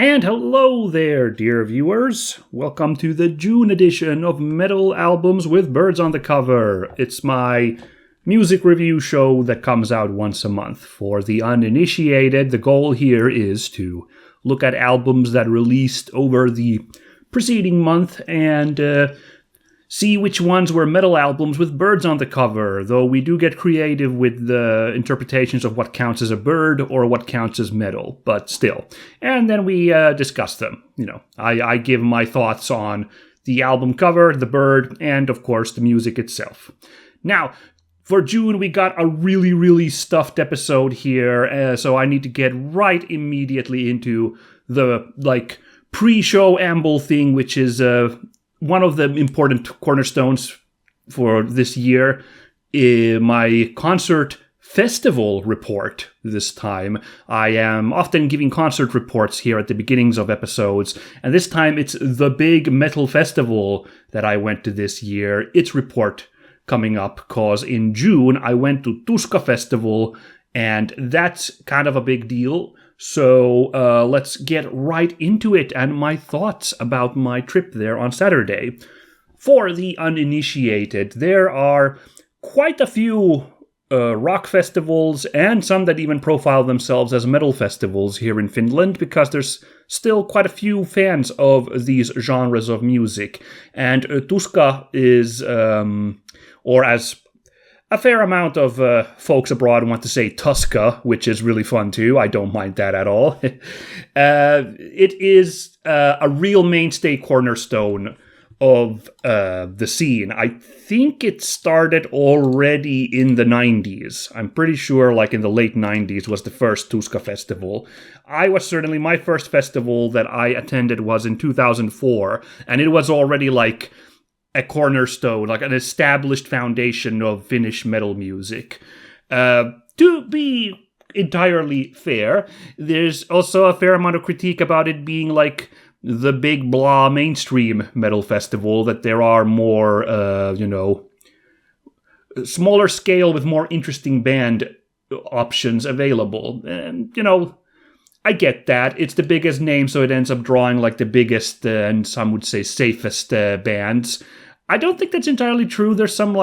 And hello there, dear viewers. Welcome to the June edition of Metal Albums with Birds on the Cover. It's my music review show that comes out once a month. For the uninitiated, the goal here is to look at albums that released over the preceding month and see which ones were metal albums with birds on the cover, though we do get creative with the interpretations of what counts as a bird or what counts as metal, but still. And then we discuss them. I give my thoughts on the album cover, the bird, and of course the music itself. Now, for June, we got a really stuffed episode here, so I need to get right immediately into the pre-show amble thing, which is one of the important cornerstones for this year, my concert festival report this time. I am often giving concert reports here at the beginnings of episodes, and this time it's the big metal festival that I went to this year. Its report coming up, because in June I went to Tuska Festival, and that's kind of a big deal. So let's get right into it and my thoughts about my trip there on Saturday. For the uninitiated, there are quite a few rock festivals and some that even profile themselves as metal festivals here in Finland, because there's still quite a few fans of these genres of music. And Tuska is, or as a fair amount of folks abroad want to say Tuska, which is really fun too. I don't mind that at all. It is a real mainstay cornerstone of the scene. I think it started already in the 90s. I'm pretty sure in the late 90s was the first Tuska festival. My first festival that I attended was in 2004, and it was already a cornerstone, an established foundation of Finnish metal music. To be entirely fair, there's also a fair amount of critique about it being the big blah mainstream metal festival, that there are more, smaller scale with more interesting band options available. And, I get that. It's the biggest name, so it ends up drawing the biggest and some would say safest bands. I don't think that's entirely true. There's some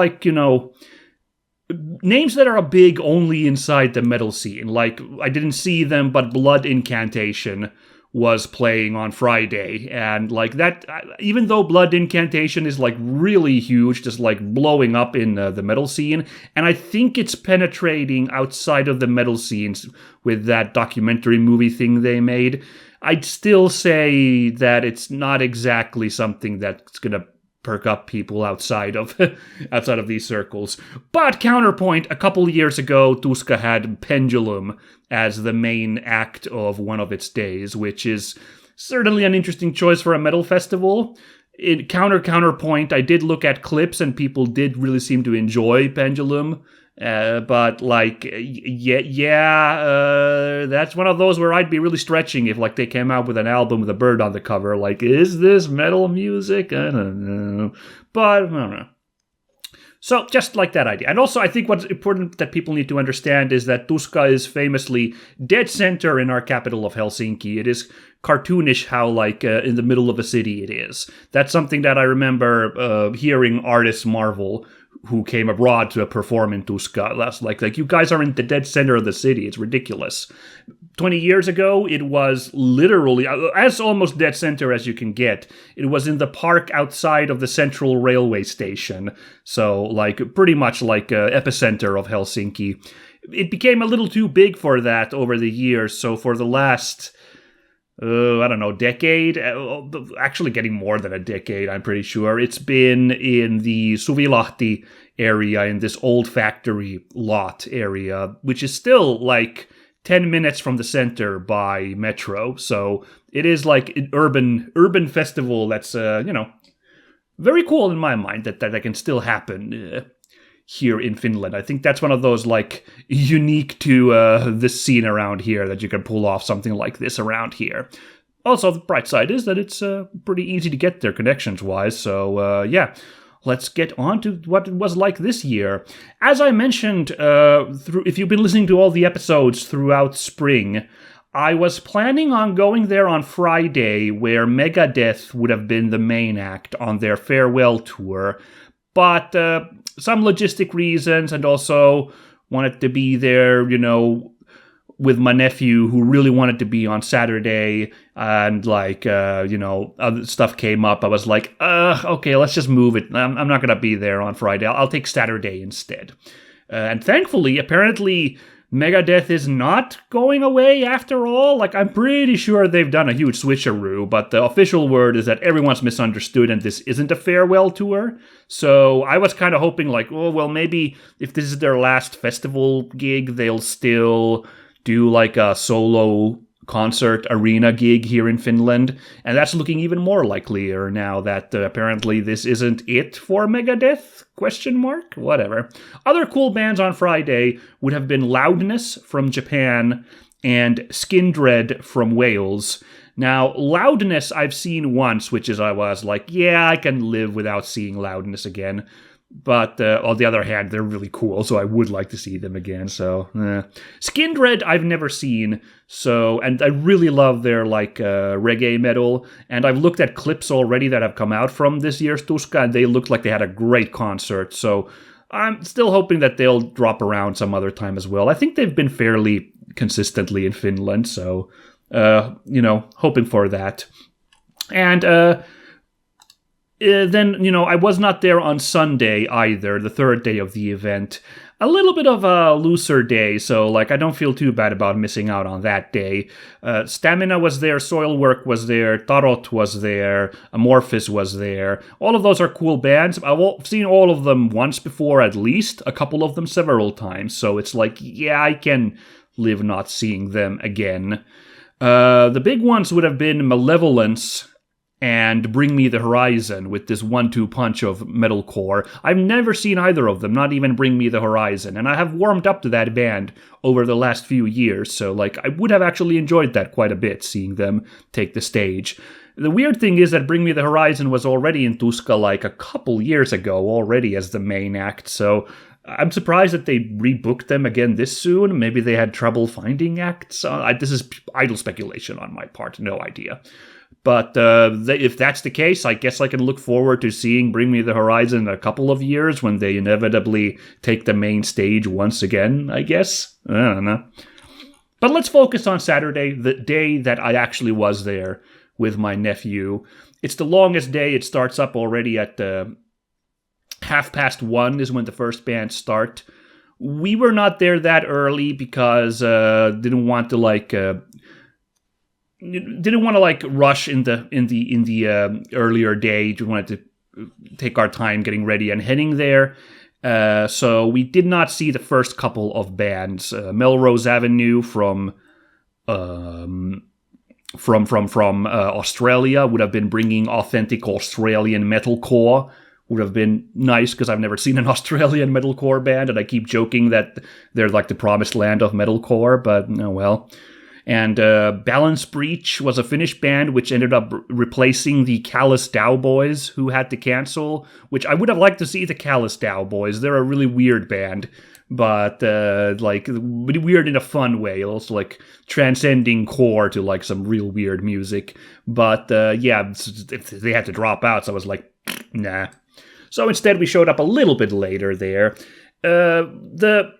names that are big only inside the metal scene. I didn't see them, but Blood Incantation was playing on Friday, and that, even though Blood Incantation is really huge, just blowing up in the metal scene, and I think it's penetrating outside of the metal scenes with that documentary movie thing they made, I'd still say that it's not exactly something that's gonna perk up people outside of these circles. But counterpoint, a couple of years ago, Tuska had Pendulum as the main act of one of its days, which is certainly an interesting choice for a metal festival. In counterpoint, I did look at clips and people did really seem to enjoy Pendulum. But that's one of those where I'd be really stretching if they came out with an album with a bird on the cover. Is this metal music? I don't know. But I don't know. So just that idea. And also I think what's important that people need to understand is that Tuska is famously dead center in our capital of Helsinki. It is cartoonish how in the middle of a city it is. That's something that I remember hearing artists marvel who came abroad to perform in Tuska. That's you guys are in the dead center of the city. It's ridiculous. 20 years ago, it was literally as almost dead center as you can get. It was in the park outside of the central railway station. So pretty much epicenter of Helsinki. It became a little too big for that over the years. So for the last decade, actually getting more than a decade, I'm pretty sure. It's been in the Suvilahti area, in this old factory lot area, which is still 10 minutes from the center by metro. So it is an urban festival that's, very cool in my mind that can still happen here in Finland. I think that's one of those unique to this scene around here, that you can pull off something like this around here. Also, the bright side is that it's pretty easy to get there connections-wise. So let's get on to what it was like this year. As I mentioned, if you've been listening to all the episodes throughout spring, I was planning on going there on Friday, where Megadeth would have been the main act on their farewell tour, but some logistic reasons, and also wanted to be there, with my nephew who really wanted to be on Saturday, and other stuff came up. I was like, okay, let's just move it. I'm not going to be there on Friday. I'll take Saturday instead. And thankfully, apparently, Megadeth is not going away after all. I'm pretty sure they've done a huge switcheroo, but the official word is that everyone's misunderstood and this isn't a farewell tour. So I was kind of hoping maybe if this is their last festival gig, they'll still do a solo concert arena gig here in Finland, and that's looking even more likelier now that apparently this isn't it for Megadeth? ? Whatever. Other cool bands on Friday would have been Loudness from Japan and Skindred from Wales. Now, Loudness I've seen once, which is I was like, yeah, I can live without seeing Loudness again. But on the other hand, they're really cool, so I would like to see them again. So, Skindred I've never seen, and I really love their reggae metal. And I've looked at clips already that have come out from this year's Tuska, and they looked like they had a great concert. So I'm still hoping that they'll drop around some other time as well. I think they've been fairly consistently in Finland, so hoping for that. And then, I was not there on Sunday either, the third day of the event. A little bit of a looser day, so, I don't feel too bad about missing out on that day. Stamina was there, Soilwork was there, Tarot was there, Amorphis was there. All of those are cool bands. I've seen all of them once before at least, a couple of them several times, so it's yeah, I can live not seeing them again. The big ones would have been Malevolence and Bring Me the Horizon with this 1-2 punch of metalcore. I've never seen either of them, not even Bring Me the Horizon, and I have warmed up to that band over the last few years, so I would have actually enjoyed that quite a bit, seeing them take the stage. The weird thing is that Bring Me the Horizon was already in Tuska a couple years ago already as the main act, so I'm surprised that they rebooked them again this soon. Maybe they had trouble finding acts. This is idle speculation on my part, no idea. But if that's the case, I guess I can look forward to seeing Bring Me the Horizon in a couple of years when they inevitably take the main stage once again, I guess. I don't know. But let's focus on Saturday, the day that I actually was there with my nephew. It's the longest day. It starts up already at 1:30 is when the first band start. We were not there that early because didn't want to rush in the earlier day. We wanted to take our time getting ready and heading there. So we did not see the first couple of bands. Melrose Avenue from Australia would have been bringing authentic Australian metalcore. Would have been nice because I've never seen an Australian metalcore band, and I keep joking that they're the promised land of metalcore, but oh well. And Balance Breach was a Finnish band which ended up replacing the Callous Dowboys, who had to cancel, which I would have liked to see the Callous Dowboys. They're a really weird band, but weird in a fun way, also transcending core to some real weird music. But yeah, they had to drop out, so I was like, nah. So instead we showed up a little bit later there. The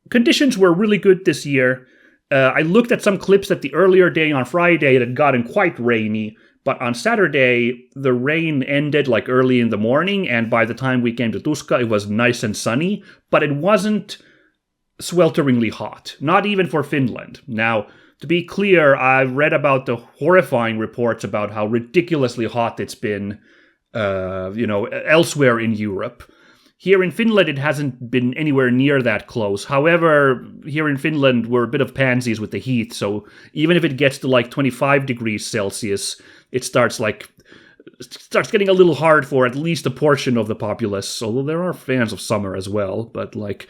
conditions were really good this year. I looked at some clips at the earlier day on Friday. It had gotten quite rainy, but on Saturday, the rain ended early in the morning, and by the time we came to Tuska, it was nice and sunny, but it wasn't swelteringly hot, not even for Finland. Now, to be clear, I've read about the horrifying reports about how ridiculously hot it's been, elsewhere in Europe. Here in Finland, it hasn't been anywhere near that close. However, here in Finland, we're a bit of pansies with the heat, so even if it gets to 25 degrees Celsius, it starts getting a little hard for at least a portion of the populace, although there are fans of summer as well. But but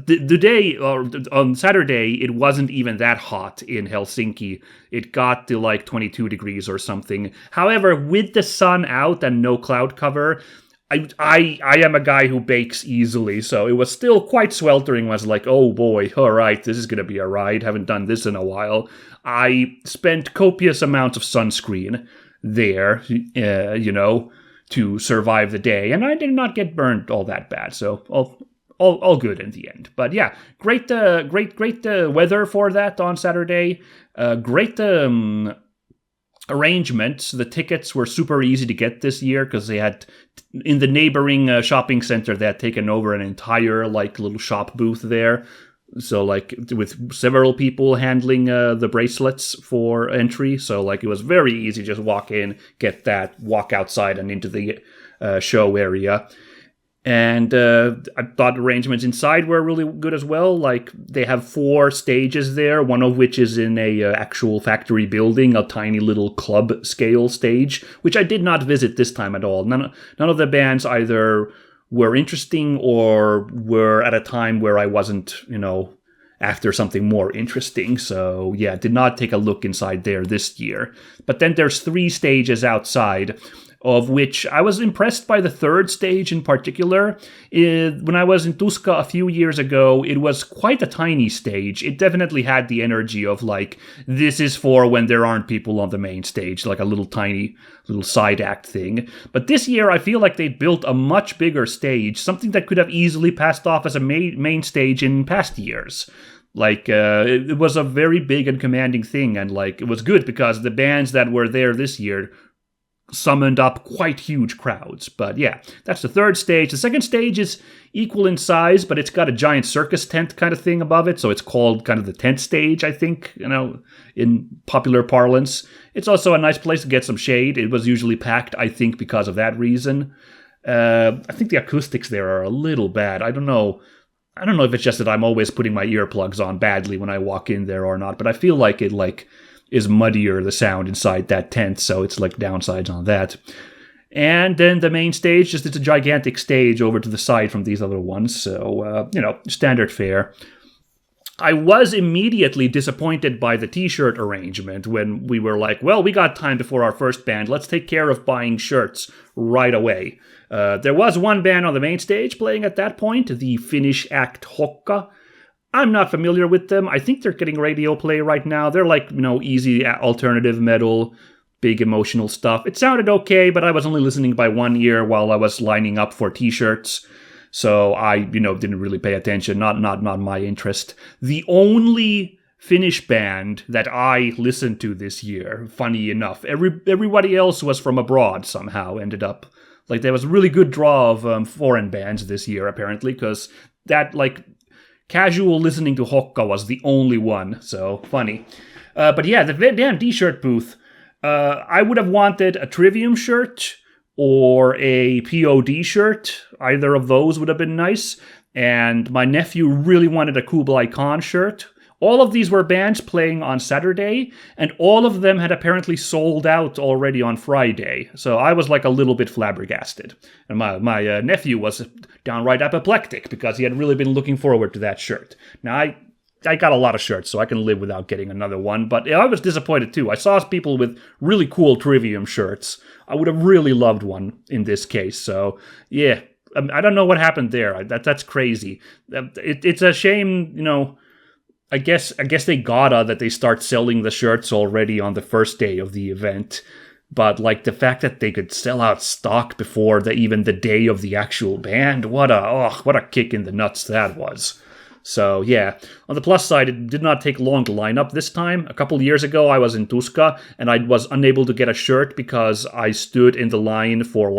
the day, or on Saturday, it wasn't even that hot in Helsinki. It got to 22 degrees or something. However, with the sun out and no cloud cover, I am a guy who bakes easily, so it was still quite sweltering. I was like, oh boy, all right, this is going to be a ride. Haven't done this in a while. I spent copious amounts of sunscreen there, to survive the day, and I did not get burned all that bad, so all good in the end. But yeah, great weather for that on Saturday. Great arrangements. The tickets were super easy to get this year because they had in the neighboring shopping center they had taken over an entire little shop booth there. So with several people handling the bracelets for entry. So it was very easy. Just walk in, get that, walk outside and into the show area. And I thought arrangements inside were really good as well. They have 4 stages there, one of which is in a actual factory building, a tiny little club scale stage, which I did not visit this time at all. None of the bands either were interesting or were at a time where I wasn't, after something more interesting. So yeah, did not take a look inside there this year. But then there's 3 stages outside, of which I was impressed by the 3rd stage in particular. When I was in Tuska a few years ago, it was quite a tiny stage. It definitely had the energy of this is for when there aren't people on the main stage, like a little tiny little side act thing. But this year I feel like they built a much bigger stage, something that could have easily passed off as a main stage in past years. It was a very big and commanding thing, and it was good because the bands that were there this year summoned up quite huge crowds. But yeah, that's the 3rd stage. The 2nd stage is equal in size, but it's got a giant circus tent kind of thing above it, so it's called kind of the tent stage, I think, in popular parlance. It's also a nice place to get some shade. It was usually packed, I think, because of that reason. I think the acoustics there are a little bad. I don't know if it's just that I'm always putting my earplugs on badly when I walk in there or not, but I feel like it is muddier, the sound inside that tent, so it's downsides on that. And then the main stage, it's a gigantic stage over to the side from these other ones, so, standard fare. I was immediately disappointed by the t-shirt arrangement when we were we got time before our first band, let's take care of buying shirts right away. There was one band on the main stage playing at that point, the Finnish act Hokka. I'm not familiar with them. I think they're getting radio play right now. They're easy alternative metal, big emotional stuff. It sounded okay, but I was only listening by one ear while I was lining up for t-shirts. So I, didn't really pay attention. Not my interest. The only Finnish band that I listened to this year, funny enough, everybody else was from abroad somehow, ended up. There was a really good draw of foreign bands this year, apparently, because that, casual listening to Hokka was the only one, so funny. But yeah, the damn t-shirt booth. I would have wanted a Trivium shirt or a POD shirt. Either of those would have been nice. And my nephew really wanted a Kublai Khan shirt. All of these were bands playing on Saturday, and all of them had apparently sold out already on Friday. So I was a little bit flabbergasted. And my nephew was downright apoplectic because he had really been looking forward to that shirt. Now, I got a lot of shirts, so I can live without getting another one, but I was disappointed too. I saw people with really cool Trivium shirts. I would have really loved one in this case, so yeah. I don't know what happened there. That's crazy. It's a shame, I guess they gotta that they start selling the shirts already on the first day of the event. But the fact that they could sell out stock before even the day of the actual band, what a kick in the nuts that was. So yeah, on the plus side, it did not take long to line up this time. A couple years ago, I was in Tuska and I was unable to get a shirt because I stood in the line for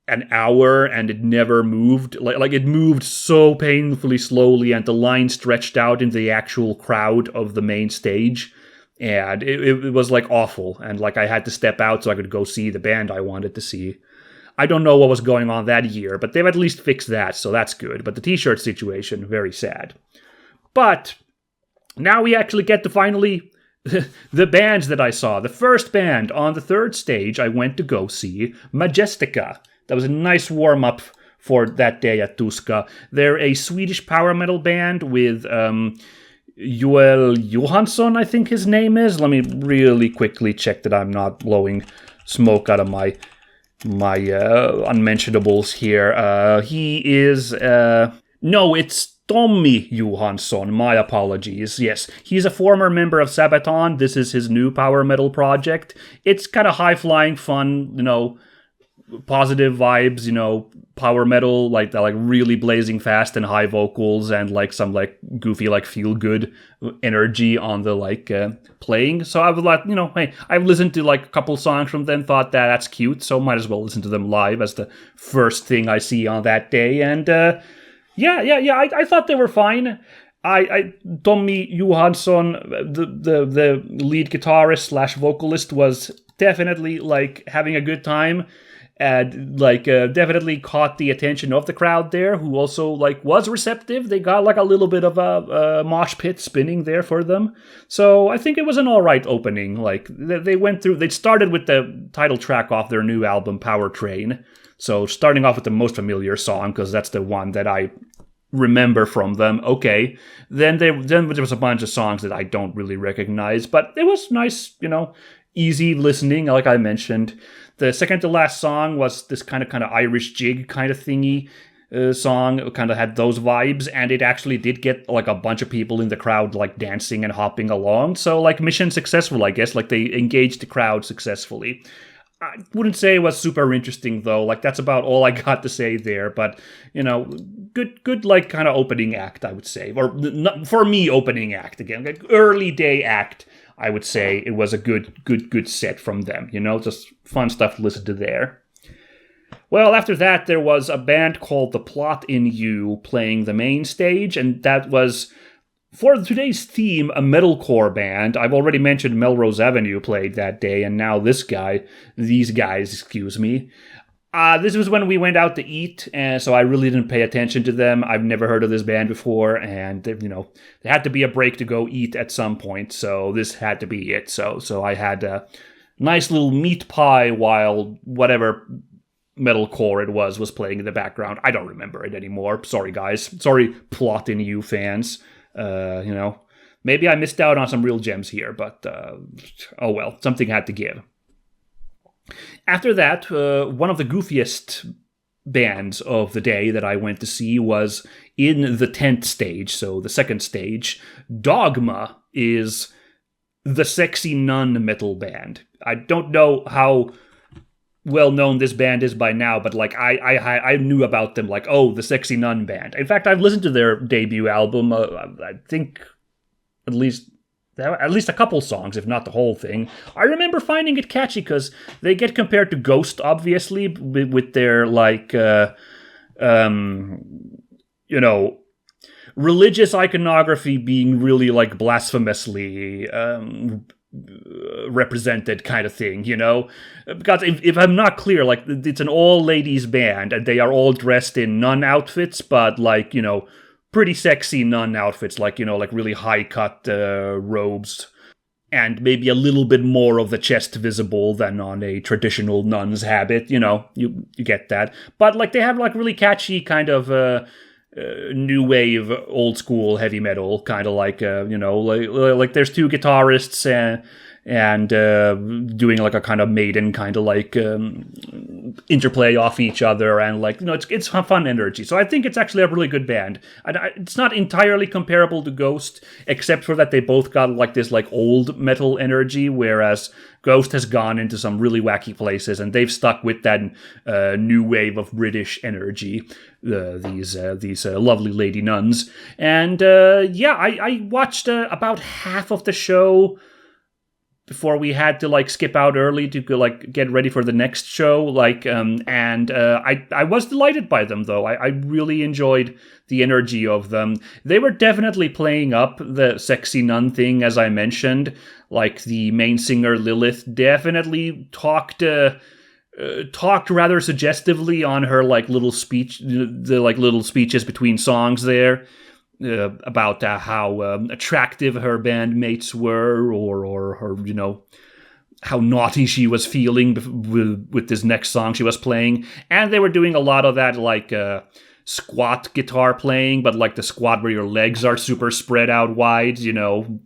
an hour and it never moved. It moved so painfully slowly and the line stretched out into the actual crowd of the main stage. And it was awful. And I had to step out so I could go see the band I wanted to see. I don't know what was going on that year, but they've at least fixed that, so that's good. But the t-shirt situation, very sad. But now we actually get to finally the bands that I saw. The first band on the 3rd stage I went to go see, Majestica. That was a nice warm-up for that day at Tuska. They're a Swedish power metal band with Joel Johansson, I think his name is. Let me really quickly check that I'm not blowing smoke out of my unmentionables here. He is no, it's Tommy Johansson. My apologies. Yes, he's a former member of Sabaton. This is his new power metal project. It's kind of high-flying, fun, positive vibes, power metal, like really blazing fast and high vocals and like some like goofy, like feel-good energy on the playing. So I was like, hey, I've listened to like a couple songs from them, thought that's cute, so might as well listen to them live as the first thing I see on that day. And I thought they were fine. Tommy Johansson, the lead guitarist / vocalist, was definitely like having a good time, and definitely caught the attention of the crowd there, who also was receptive. They got like a little bit of a mosh pit spinning there for them. So I think it was an all right opening. Like they started with the title track off their new album Powertrain. So starting off with the most familiar song, because that's the one that I remember from them. Okay. Then there was a bunch of songs that I don't really recognize, but it was nice, easy listening, like I mentioned. The second to last song was this kind of Irish jig kind of thingy song. It kind of had those vibes, and it actually did get like a bunch of people in the crowd like dancing and hopping along. So like mission successful, I guess. Like they engaged the crowd successfully. I wouldn't say it was super interesting though. Like that's about all I got to say there. But good like kind of opening act, I would say, or not, for me, opening act again, like early day act. I would say it was a good set from them. Just fun stuff to listen to there. Well, after that, there was a band called The Plot in You playing the main stage, and that was, for today's theme, a metalcore band. I've already mentioned Melrose Avenue played that day, and now these guys, this was when we went out to eat, and so I really didn't pay attention to them. I've never heard of this band before, and there had to be a break to go eat at some point, so this had to be it. So I had a nice little meat pie while whatever metalcore it was playing in the background. I don't remember it anymore. Sorry, guys. Sorry, Plot in You fans. Maybe I missed out on some real gems here, but oh well, something had to give. After that, one of the goofiest bands of the day that I went to see was in the 10th stage, so the second stage. Dogma is the sexy nun metal band. I don't know how well known this band is by now, but like I knew about them, like, oh, the sexy nun band. In fact, I've listened to their debut album, I think at least a couple songs, if not the whole thing. I remember finding it catchy because they get compared to Ghost, obviously, with their religious iconography being really like blasphemously represented kind of thing, because if I'm not clear, like it's an all ladies band and they are all dressed in nun outfits, but like pretty sexy nun outfits, like like really high cut robes, and maybe a little bit more of the chest visible than on a traditional nun's habit. You get that, but like they have like really catchy kind of new wave, old school heavy metal, kind of like like there's two guitarists and doing like a kind of Maiden kind of like interplay off each other, and like it's fun energy. So I think it's actually a really good band. It's not entirely comparable to Ghost, except for that they both got like this like old metal energy, whereas Ghost has gone into some really wacky places, and they've stuck with that new wave of British energy. These lovely lady nuns, and I watched about half of the show before we had to like skip out early to like get ready for the next show. I was delighted by them though. I really enjoyed the energy of them. They were definitely playing up the sexy nun thing, as I mentioned. Like the main singer Lilith definitely talked rather suggestively on her like little speech, the like little speeches between songs there. About how attractive her bandmates were, or her, how naughty she was feeling with this next song she was playing. And they were doing a lot of that, like, squat guitar playing, but like the squat where your legs are super spread out wide, so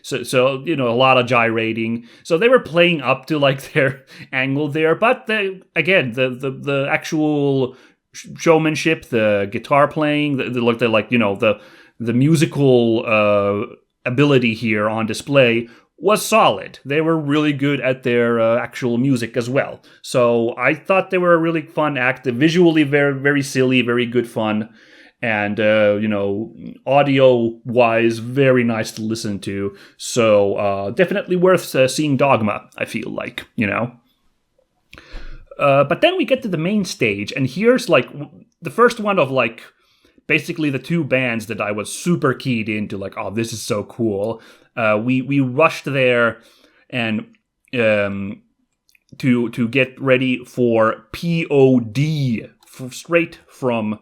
a lot of gyrating. So they were playing up to like their angle there, but the actual showmanship, the guitar playing, the musical ability here on display was solid. They were really good at their actual music as well. So I thought they were a really fun act. Visually very, very silly, very good fun. And, audio-wise, very nice to listen to. So definitely worth seeing Dogma, I feel like, But then we get to the main stage, and here's, like, the first one of, like, basically the two bands that I was super keyed into, like, oh, this is so cool. We rushed there and to get ready for POD, straight from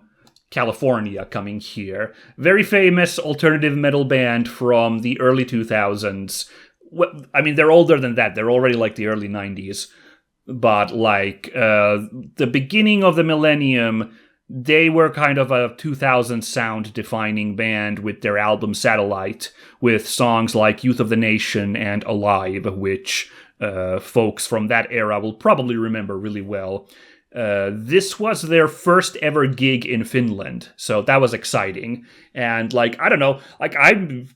California, coming here. Very famous alternative metal band from the early 2000s. I mean, they're older than that. They're already like the early 90s. But like the beginning of the millennium, they were kind of a 2000 sound-defining band with their album Satellite, with songs like Youth of the Nation and Alive, which folks from that era will probably remember really well. This was their first ever gig in Finland, so that was exciting. And, like, I don't know, like, I'm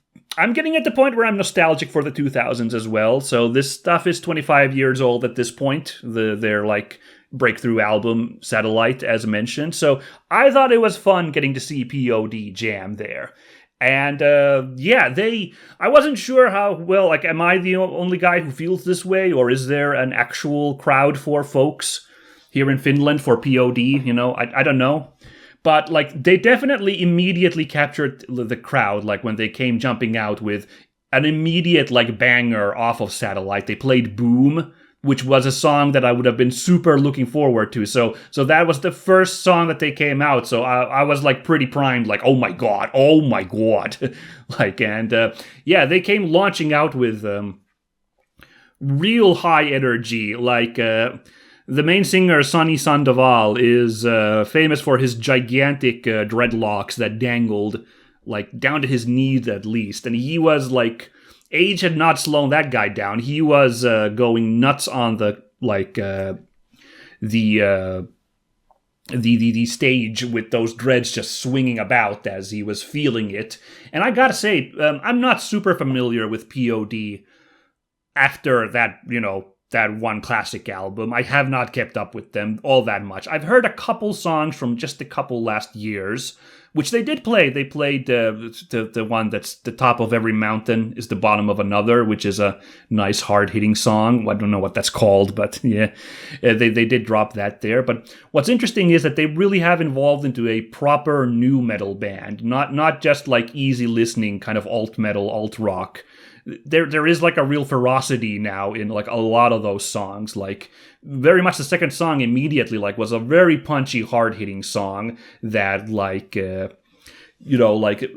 getting at the point where I'm nostalgic for the 2000s as well, so this stuff is 25 years old at this point, their, like, breakthrough album Satellite, as mentioned. So I thought it was fun getting to see POD jam there. And I wasn't sure how well, like, am I the only guy who feels this way, or is there an actual crowd for folks here in Finland for POD? I don't know. But, like, they definitely immediately captured the crowd, like, when they came jumping out with an immediate, like, banger off of Satellite. They played Boom, which was a song that I would have been super looking forward to. So that was the first song that they came out. So I was, like, pretty primed, like, oh my god. Like, and they came launching out with real high energy. Like, the main singer, Sonny Sandoval, is famous for his gigantic dreadlocks that dangled, like, down to his knees at least. And he was, like, age had not slowed that guy down. He was going nuts on the, like, the stage with those dreads just swinging about as he was feeling it. And I gotta say, I'm not super familiar with POD after that, that one classic album. I have not kept up with them all that much. I've heard a couple songs from just a couple last years, which they did play. They played the one that's the top of every mountain is the bottom of another, which is a nice hard-hitting song. I don't know what that's called, but yeah, they did drop that there. But what's interesting is that they really have evolved into a proper nu metal band, not just like easy listening kind of alt metal, alt rock. There is like a real ferocity now in like a lot of those songs. Like very much the second song immediately like was a very punchy, hard hitting song that like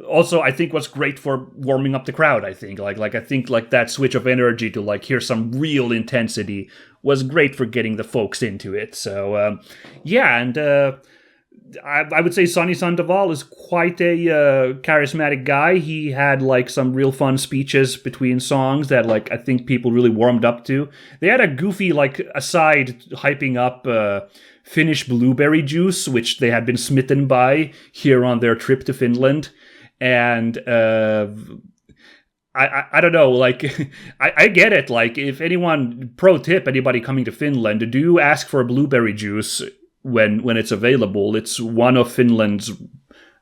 also I think was great for warming up the crowd. I think like that switch of energy to like hear some real intensity was great for getting the folks into it. So I would say Sonny Sandoval is quite a charismatic guy. He had like some real fun speeches between songs that like I think people really warmed up to. They had a goofy like aside hyping up Finnish blueberry juice, which they had been smitten by here on their trip to Finland. And I don't know, like, I get it. Like, if anyone, pro tip, anybody coming to Finland, do ask for blueberry juice when it's available. It's one of Finland's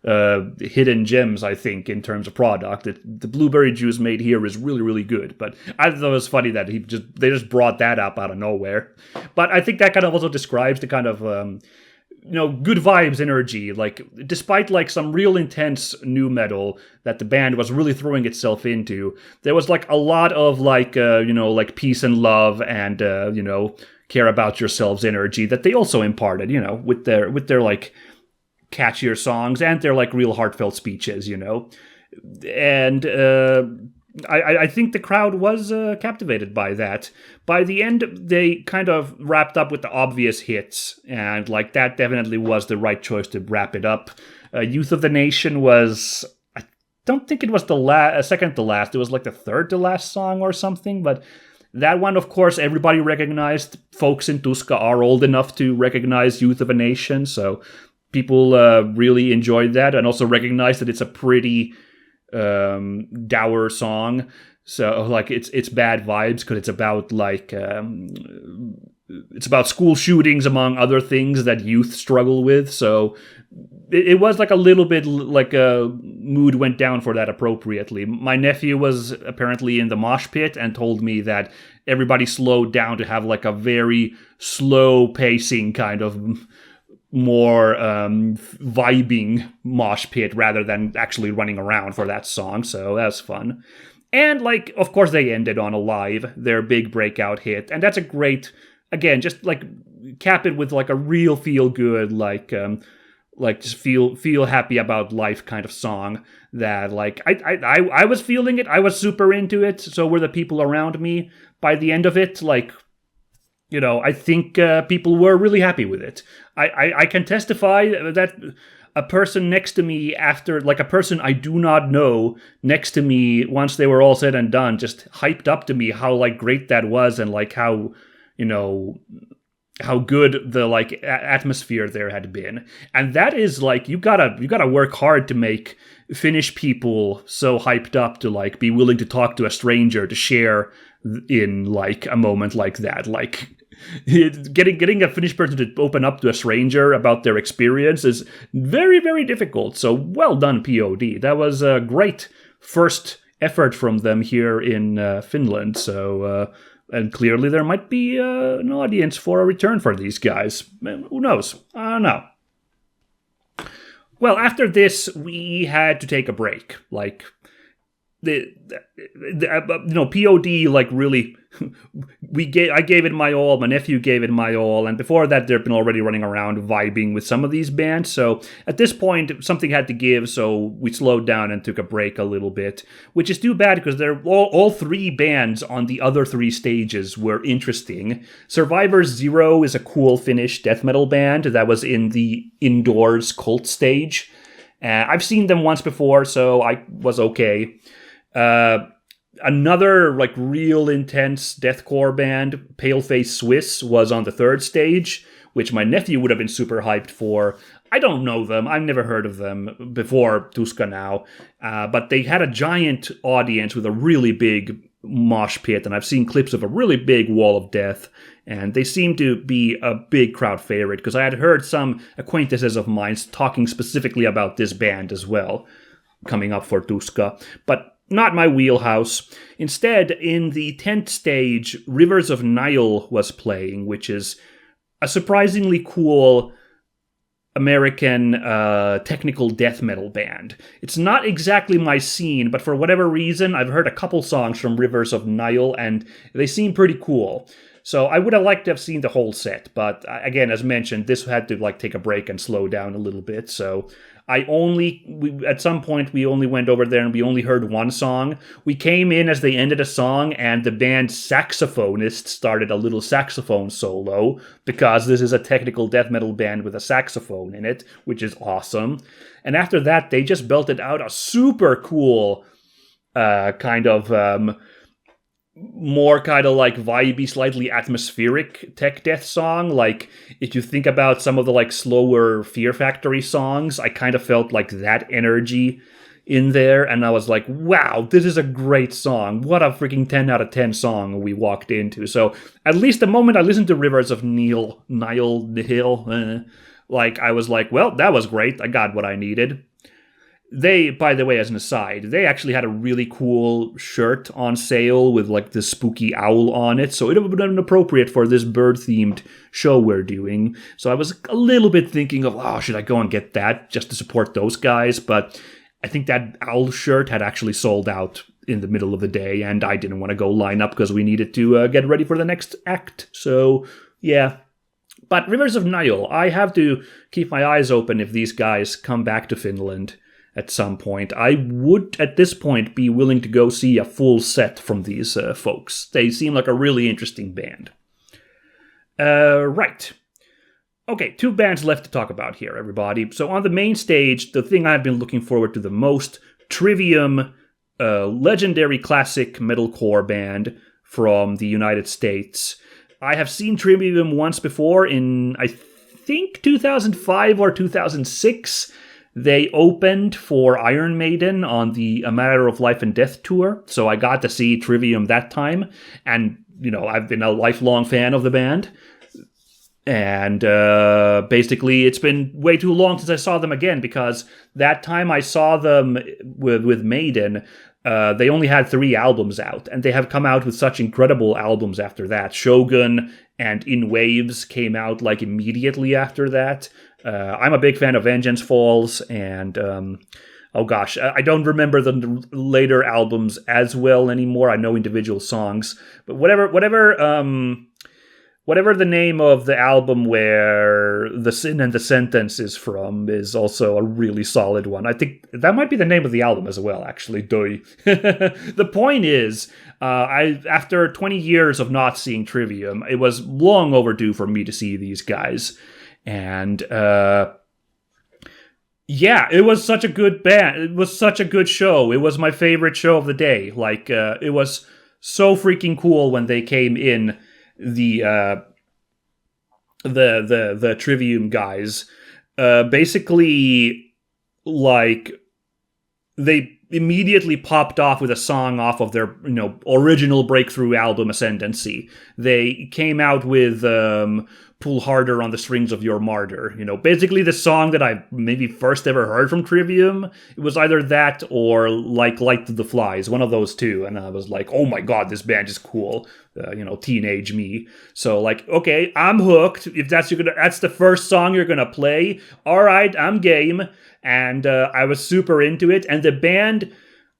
hidden gems, I think, in terms of product. The blueberry juice made here is really, really good. But I thought it was funny that they just brought that up out of nowhere. But I think that kind of also describes the kind of good vibes energy. Like, despite like some real intense nu metal that the band was really throwing itself into, there was like a lot of like like peace and love and care about yourselves energy that they also imparted, with their like catchier songs and their like real heartfelt speeches, and I think the crowd was captivated by that. By the end, they kind of wrapped up with the obvious hits, and like that definitely was the right choice to wrap it up. Youth of the Nation was, I don't think it was the second to last. It was like the third to last song or something, but that one, of course, everybody recognized. Folks in Tuska are old enough to recognize Youth of a Nation, so people really enjoyed that and also recognized that it's a pretty dour song. So like it's bad vibes because it's about like it's about school shootings among other things that youth struggle with. So it was like a little bit like a mood went down for that appropriately. My nephew was apparently in the mosh pit and told me that everybody slowed down to have like a very slow pacing kind of more vibing mosh pit rather than actually running around for that song. So that was fun. And like, of course, they ended on Alive, their big breakout hit. And that's a great, again, just like cap it with like a real feel good, like just feel happy about life kind of song that like I was feeling it. I was super into it. So were the people around me. By the end of it, like, you know, I think people were really happy with it. I can testify that a person next to me after, like a person I do not know next to me once they were all said and done, just hyped up to me how like great that was and like how, you know, how good the like atmosphere there had been. And that is like, you gotta work hard to make Finnish people so hyped up to like be willing to talk to a stranger to share in like a moment like that. Like getting a Finnish person to open up to a stranger about their experience is very, very difficult. So well done, POD. That was a great first effort from them here in Finland. So and clearly there might be an audience for a return for these guys. Who knows? I don't know. Well, after this, we had to take a break. Like, POD, like, really, I gave it my all, my nephew gave it my all, and before that, they've been already running around vibing with some of these bands, so at this point, something had to give, so we slowed down and took a break a little bit, which is too bad, because they're all three bands on the other three stages were interesting. Survivor Zero is a cool Finnish death metal band that was in the indoors cult stage. I've seen them once before, so I was okay. Another like real intense deathcore band, Paleface Swiss, was on the third stage, which my nephew would have been super hyped for. I don't know them. I've never heard of them before Tuska now. But they had a giant audience with a really big mosh pit, and I've seen clips of a really big wall of death, and they seem to be a big crowd favorite, because I had heard some acquaintances of mine talking specifically about this band as well, coming up for Tuska. But not my wheelhouse. Instead, in the 10th stage, Rivers of Nile was playing, which is a surprisingly cool American technical death metal band. It's not exactly my scene, but for whatever reason, I've heard a couple songs from Rivers of Nile, and they seem pretty cool. So I would have liked to have seen the whole set, but again, as mentioned, this had to like take a break and slow down a little bit, so at some point, we only went over there and we only heard one song. We came in as they ended a song, and the band's saxophonist started a little saxophone solo, because this is a technical death metal band with a saxophone in it, which is awesome. And after that, they just belted out a super cool kind of more kind of like vibey, slightly atmospheric tech death song. Like, if you think about some of the like slower Fear Factory songs, I kind of felt like that energy in there, and I was like, wow, this is a great song. What a freaking 10 out of 10 song we walked into. So at least the moment I listened to Rivers of Nile, like I was like, well, that was great. I got what I needed. They, by the way, as an aside, they actually had a really cool shirt on sale with like the spooky owl on it, so it would have been appropriate for this bird-themed show we're doing. So I was a little bit thinking of, oh, should I go and get that just to support those guys? But I think that owl shirt had actually sold out in the middle of the day, and I didn't want to go line up because we needed to get ready for the next act. So, yeah. But Rivers of Nile, I have to keep my eyes open if these guys come back to Finland. at some point. I would, at this point, be willing to go see a full set from these folks. They seem like a really interesting band. Right. Okay, 2 bands left to talk about here, everybody. So on the main stage, the thing I've been looking forward to the most, Trivium, a legendary classic metalcore band from the United States. I have seen Trivium once before in, I think, 2005 or 2006. They opened for Iron Maiden on the A Matter of Life and Death tour, so I got to see Trivium that time, and, I've been a lifelong fan of the band, and basically it's been way too long since I saw them again, because that time I saw them with Maiden, they only had 3 albums out, and they have come out with such incredible albums after that. Shogun and In Waves came out like immediately after that. I'm a big fan of Vengeance Falls, and oh gosh, I don't remember the later albums as well anymore. I know individual songs, but whatever the name of the album where The Sin and the Sentence is from is also a really solid one. I think that might be the name of the album as well, actually. The point is, after 20 years of not seeing Trivium, it was long overdue for me to see these guys. And yeah, it was such a good band. It was such a good show. It was my favorite show of the day. Like, it was so freaking cool when they came in, the Trivium guys. Basically, like, they immediately popped off with a song off of their, original breakthrough album, Ascendancy. They came out with Pull Harder on the Strings of Your Martyr. Basically the song that I maybe first ever heard from Trivium. It was either that or like Light to the Flies, one of those two. And I was like, oh my god, this band is cool. Teenage me. So like, okay, I'm hooked. If that's the first song you're gonna play, all right, I'm game. And I was super into it. And the band,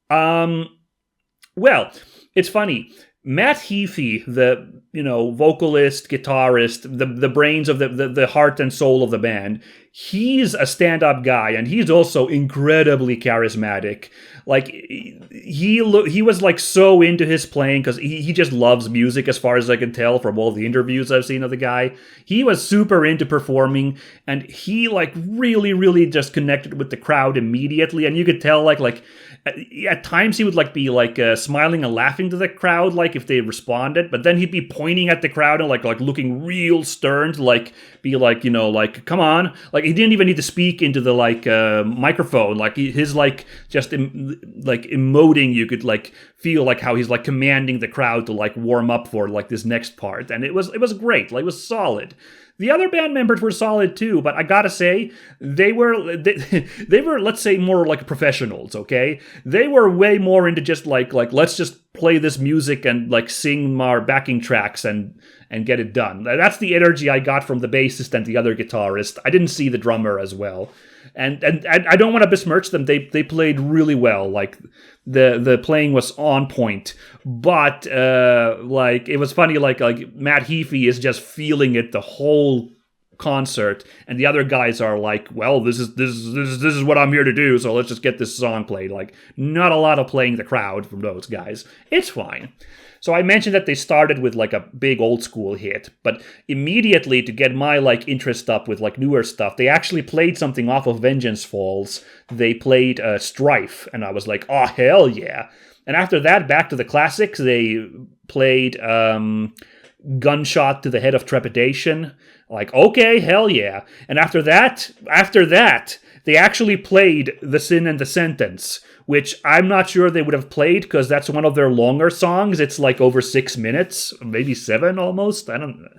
well, it's funny. Matt Heafy, the vocalist, guitarist, the brains of the heart and soul of the band, he's a stand-up guy, and he's also incredibly charismatic. Like, he was like so into his playing because he just loves music, as far as I can tell from all the interviews I've seen of the guy. He was super into performing, and he like really, really just connected with the crowd immediately, and you could tell like at times he would like be like smiling and laughing to the crowd, like if they responded, but then he'd be pointing at the crowd and like looking real stern to like be like, like, come on. Like, he didn't even need to speak into the like microphone. Like, his like just like emoting, you could like feel like how he's like commanding the crowd to like warm up for like this next part, and it was great. Like, it was solid. The other band members were solid too, but I gotta say, they were, let's say, more like professionals, okay? They were way more into just like let's just play this music and like sing our backing tracks and get it done. That's the energy I got from the bassist and the other guitarist. I didn't see the drummer as well. And I don't want to besmirch them. They played really well. Like, the playing was on point. But like, it was funny. Like Matt Heafy is just feeling it the whole concert, and the other guys are like, well, this is what I'm here to do. So let's just get this song played. Like, not a lot of playing the crowd from those guys. It's fine. So I mentioned that they started with like a big old school hit, but immediately to get my like interest up with like newer stuff, they actually played something off of Vengeance Falls. They played Strife, and I was like, oh, hell yeah. And after that, back to the classics, they played Gunshot to the Head of Trepidation. Like, okay, hell yeah. And after that, they actually played The Sin and the Sentence, which I'm not sure they would have played because that's one of their longer songs. It's like over 6 minutes, maybe 7 almost. I don't know.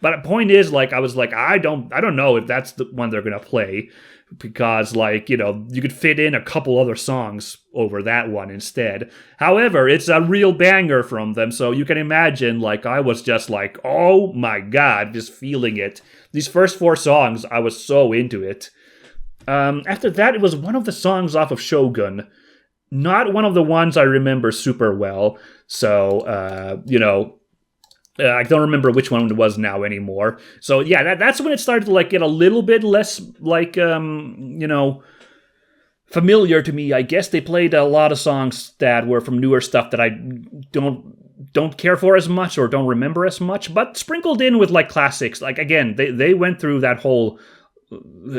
But the point is, like, I was like, I don't know if that's the one they're going to play, because like, you could fit in a couple other songs over that one instead. However, it's a real banger from them, so you can imagine, like, I was just like, oh my god, just feeling it. These first 4 songs, I was so into it. After that, it was one of the songs off of Shogun. Not one of the ones I remember super well. So, I don't remember which one it was now anymore. So yeah, that's when it started to like get a little bit less like, familiar to me. I guess they played a lot of songs that were from newer stuff that I don't care for as much or don't remember as much, but sprinkled in with like classics. Like again, they went through that whole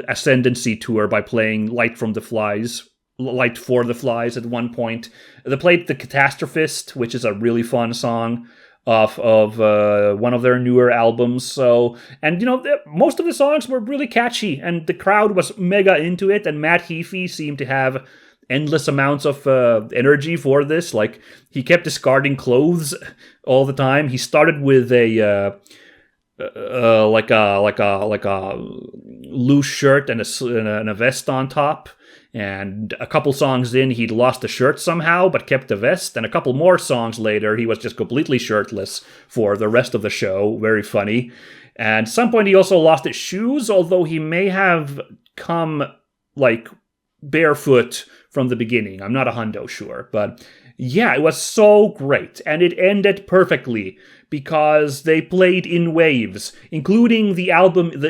Ascendancy tour by playing Light for the Flies at one point. They played The Catastrophist, which is a really fun song of one of their newer albums. So, and most of the songs were really catchy, and the crowd was mega into it. And Matt Heafy seemed to have endless amounts of energy for this. Like he kept discarding clothes all the time. He started with a like a loose shirt and a vest on top. And a couple songs in, he'd lost the shirt somehow, but kept the vest. And a couple more songs later, he was just completely shirtless for the rest of the show. Very funny. And at some point, he also lost his shoes, although he may have come, like, barefoot from the beginning. I'm not 100% sure. But yeah, it was so great. And it ended perfectly because they played in waves, including the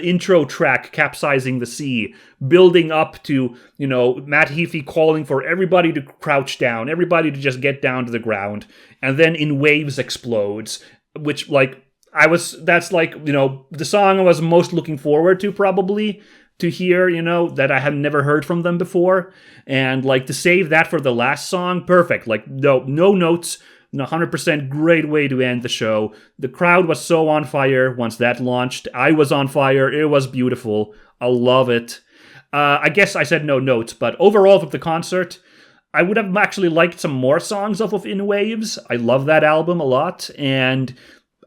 intro track, Capsizing the Sea, building up to, Matt Heafy calling for everybody to crouch down, everybody to just get down to the ground, and then In Waves explodes, which, that's the song I was most looking forward to, probably, to hear, that I had never heard from them before, and, to save that for the last song, perfect, no notes, 100% great way to end the show. The crowd was so on fire once that launched. I was on fire. It was beautiful. I love it. I guess I said no notes, but overall of the concert, I would have actually liked some more songs off of In Waves. I love that album a lot, and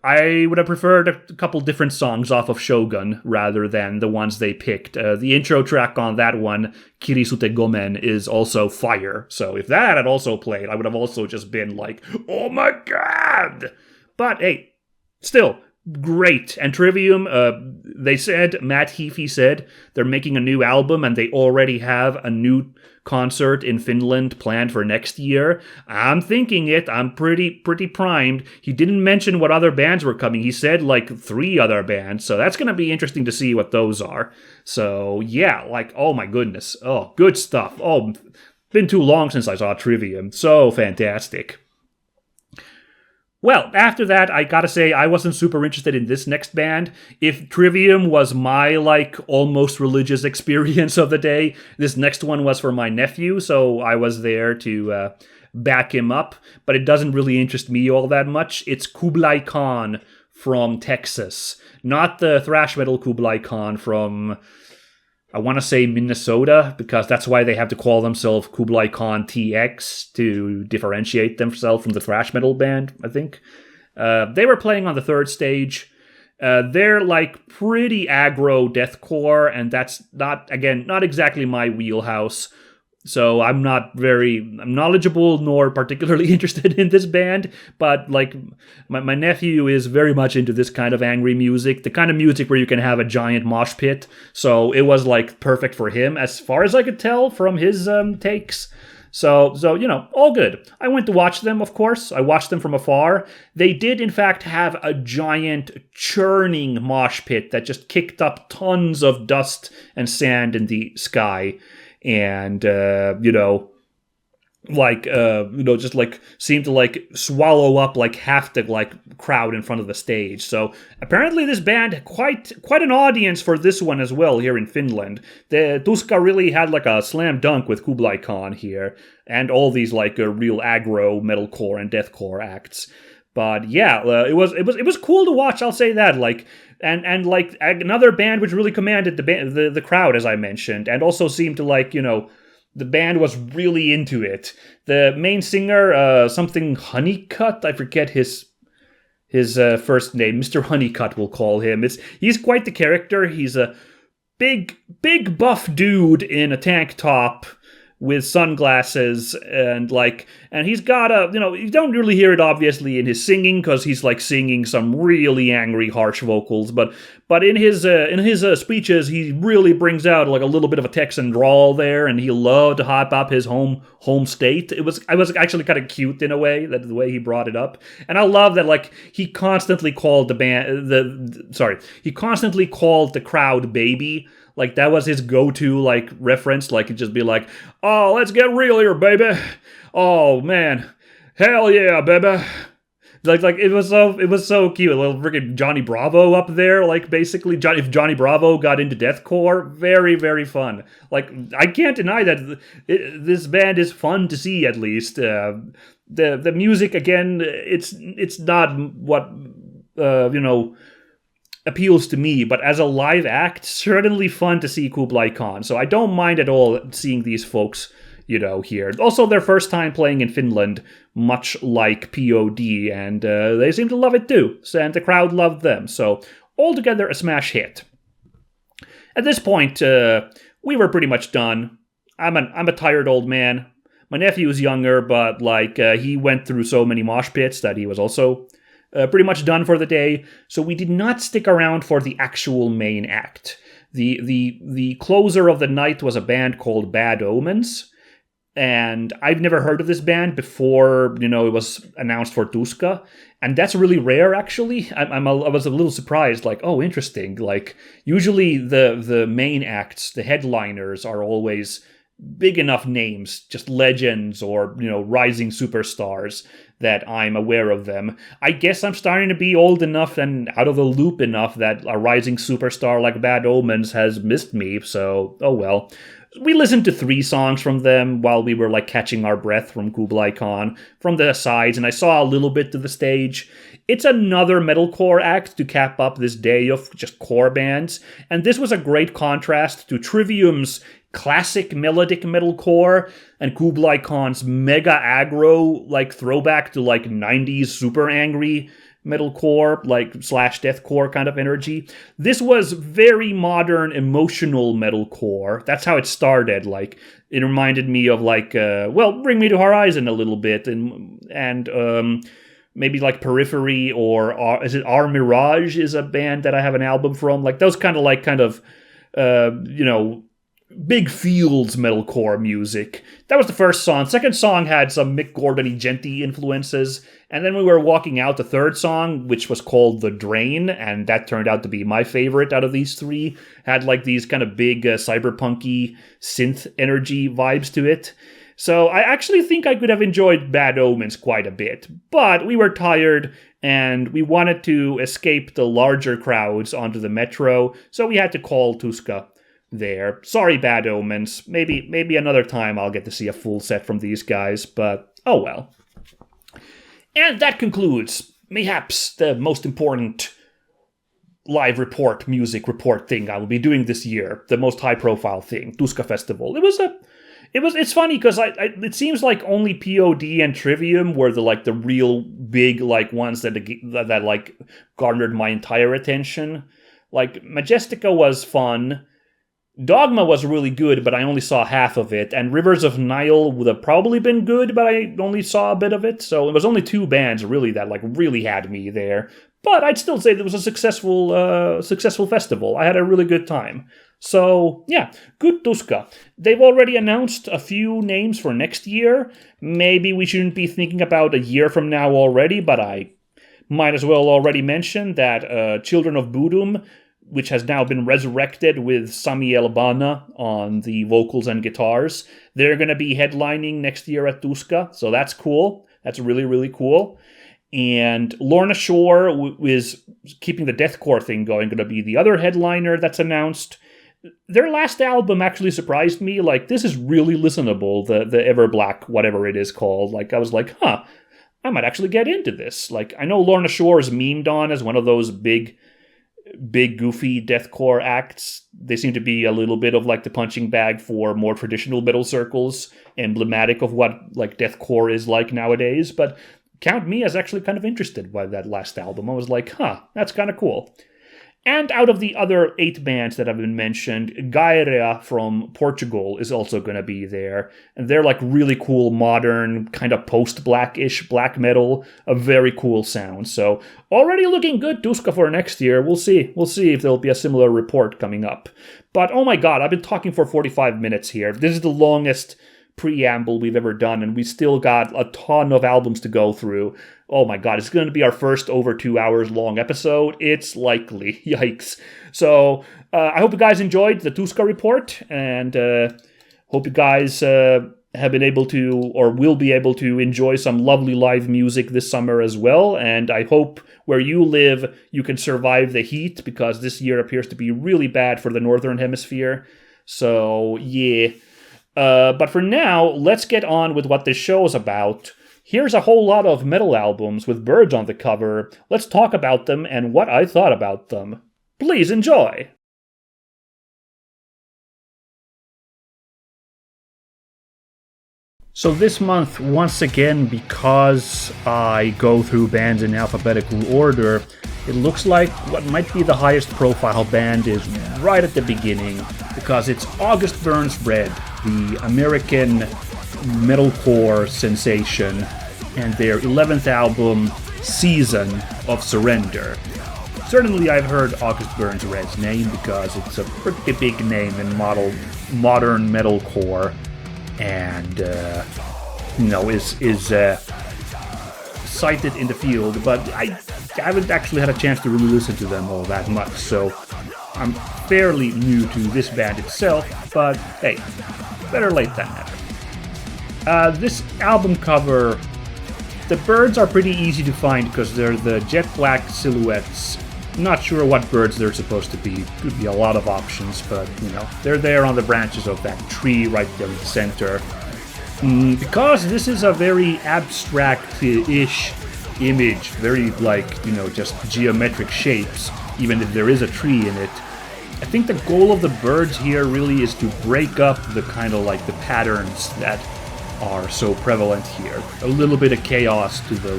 I would have preferred a couple different songs off of Shogun rather than the ones they picked. The intro track on that one, Kirisute Gomen, is also fire. So if that had also played, I would have also just been like, oh my god! But hey, still, great. And Trivium, Matt Heafy said, they're making a new album and they already have a new concert in Finland planned for next year. I'm thinking it. I'm pretty primed. He didn't mention what other bands were coming. He said 3 other bands. So that's going to be interesting to see what those are. So yeah, oh my goodness. Oh, good stuff. Oh, been too long since I saw Trivium. So fantastic. Well, after that, I gotta say, I wasn't super interested in this next band. If Trivium was my, almost religious experience of the day, this next one was for my nephew, so I was there to back him up. But it doesn't really interest me all that much. It's Kublai Khan from Texas. Not the thrash metal Kublai Khan from, I want to say, Minnesota, because that's why they have to call themselves Kublai Khan TX to differentiate themselves from the thrash metal band, I think. They were playing on the third stage. They're pretty aggro deathcore, and that's not exactly my wheelhouse. So I'm not very knowledgeable nor particularly interested in this band, but my nephew is very much into this kind of angry music, the kind of music where you can have a giant mosh pit. So it was perfect for him as far as I could tell from his takes. So all good. I went to watch them, of course. I watched them from afar. They did, in fact, have a giant churning mosh pit that just kicked up tons of dust and sand in the sky. And, just seemed to swallow up half the crowd in front of the stage. So apparently this band had quite an audience for this one as well here in Finland. The Tuska really had a slam dunk with Kublai Khan here, and all these real aggro metalcore and deathcore acts. But yeah, it was cool to watch. I'll say that. And another band which really commanded the crowd, as I mentioned, and also seemed to the band was really into it. The main singer, something Honeycutt, I forget his first name. Mr. Honeycutt, we'll call him. He's quite the character. He's a big buff dude in a tank top with sunglasses, and he's got you don't really hear it obviously in his singing, because he's singing some really angry, harsh vocals, but in his speeches he really brings out a little bit of a Texan drawl there, and he loved to hype up his home state. I was actually kind of cute in a way, that the way he brought it up, and I love that he constantly called the crowd baby. Like, that was his go-to, like, reference. Like, he'd just be like, oh, let's get real here, baby. Oh, man. Hell yeah, baby. Like it was so cute. A little freaking Johnny Bravo up there, like basically if Johnny Bravo got into deathcore, very very fun. Like I can't deny that this band is fun to see at least. The music again, it's not what appeals to me, but as a live act, certainly fun to see Kublai Khan. So I don't mind at all seeing these folks here. Also, their first time playing in Finland, much like POD, and they seem to love it too, and the crowd loved them, so altogether a smash hit. At this point, we were pretty much done. I'm a tired old man. My nephew is younger, but he went through so many mosh pits that he was also pretty much done for the day, so we did not stick around for the actual main act. The closer of the night was a band called Bad Omens, and I've never heard of this band before, it was announced for Tuska. And that's really rare, actually. I was a little surprised, like, oh, interesting. Like, usually the main acts, the headliners, are always big enough names, just legends or, rising superstars that I'm aware of them. I guess I'm starting to be old enough and out of the loop enough that a rising superstar like Bad Omens has missed me, so, oh well. We listened to 3 songs from them while we were catching our breath from Kublai Khan from the sides, and I saw a little bit to the stage. It's another metalcore act to cap up this day of just core bands, and this was a great contrast to Trivium's classic melodic metalcore and Kublai Khan's mega aggro throwback to 90s super angry metalcore, slash deathcore kind of energy. This was very modern, emotional metalcore. That's how it started. It reminded me of Bring Me to Horizon a little bit, and maybe Periphery, or is it Our Mirage is a band that I have an album from. Those kind of Big Fields metalcore music. That was the first song. Second song had some Mick Gordon-y Genty influences. And then we were walking out the third song, which was called The Drain, and that turned out to be my favorite out of these 3. Had these kind of big cyberpunky synth energy vibes to it. So I actually think I could have enjoyed Bad Omens quite a bit. But we were tired, and we wanted to escape the larger crowds onto the metro, so we had to call Tuska there. Sorry, Bad Omens. Maybe another time I'll get to see a full set from these guys, but oh well. And that concludes, mayhaps, the most important live report, music report thing I will be doing this year. The most high-profile thing, Tuska Festival. It's funny because it seems like only POD and Trivium were the real big ones that garnered my entire attention. Majestica was fun. Dogma was really good, but I only saw half of it, and Rivers of Nile would have probably been good, but I only saw a bit of it, so it was only 2 bands really that really had me there. But I'd still say it was a successful festival. I had a really good time. So, yeah, good Tuska. They've already announced a few names for next year. Maybe we shouldn't be thinking about a year from now already, but I might as well already mention that Children of Bodom, which has now been resurrected with Sami Elbana on the vocals and guitars. They're going to be headlining next year at Tuska, so that's cool. That's really, really cool. And Lorna Shore is keeping the deathcore thing going to be the other headliner that's announced. Their last album actually surprised me. This is really listenable, the Everblack, whatever it is called. I was like, I might actually get into this. I know Lorna Shore is memed on as one of those big goofy deathcore acts. They seem to be a little bit of the punching bag for more traditional metal circles, emblematic of what deathcore is nowadays, but count me as actually kind of interested by that last album. I was like, that's kind of cool. And out of the other 8 bands that have been mentioned, Gaia from Portugal is also going to be there. And they're really cool, modern, kind of post-blackish black metal. A very cool sound. So already looking good, Tuska, for next year. We'll see. We'll see if there'll be a similar report coming up. But oh my god, I've been talking for 45 minutes here. This is the longest preamble we've ever done, and we still got a ton of albums to go through. Oh my god, it's going to be our first over 2 hours long episode. It's likely. Yikes. So, I hope you guys enjoyed the Tuska report, and hope you guys have been able to, or will be able to, enjoy some lovely live music this summer as well. And I hope where you live, you can survive the heat, because this year appears to be really bad for the Northern Hemisphere. So, yeah. But for now, let's get on with what this show is about. Here's a whole lot of metal albums with birds on the cover. Let's talk about them and what I thought about them. Please enjoy! So this month, once again, because I go through bands in alphabetical order, it looks like what might be the highest profile band is right at the beginning, because it's August Burns Red, the American metalcore sensation, and their 11th album, Season of Surrender. Certainly I've heard August Burns Red's name, because it's a pretty big name in modern metalcore, and is cited in the field, but I haven't actually had a chance to really listen to them all that much, so I'm fairly new to this band itself, but hey, better late than never. This album cover, the birds are pretty easy to find because they're the jet black silhouettes. Not sure what birds they're supposed to be. Could be a lot of options, but they're there on the branches of that tree right there in the center. Because this is a very abstract-ish image, very just geometric shapes, even if there is a tree in it. I think the goal of the birds here really is to break up the kind of the patterns that are so prevalent here. A little bit of chaos to the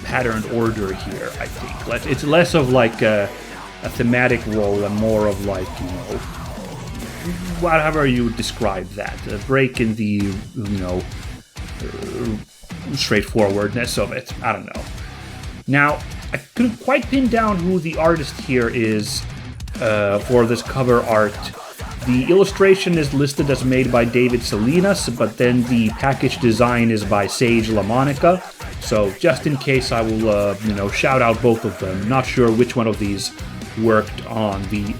patterned order here, I think. It's less of a thematic role and more of whatever you describe that. A break in the, straightforwardness of it. I don't know. Now, I couldn't quite pin down who the artist here is for this cover art. The illustration is listed as made by David Salinas, but then the package design is by Sage LaMonica. So just in case, I will, shout out both of them. Not sure which one of these worked on the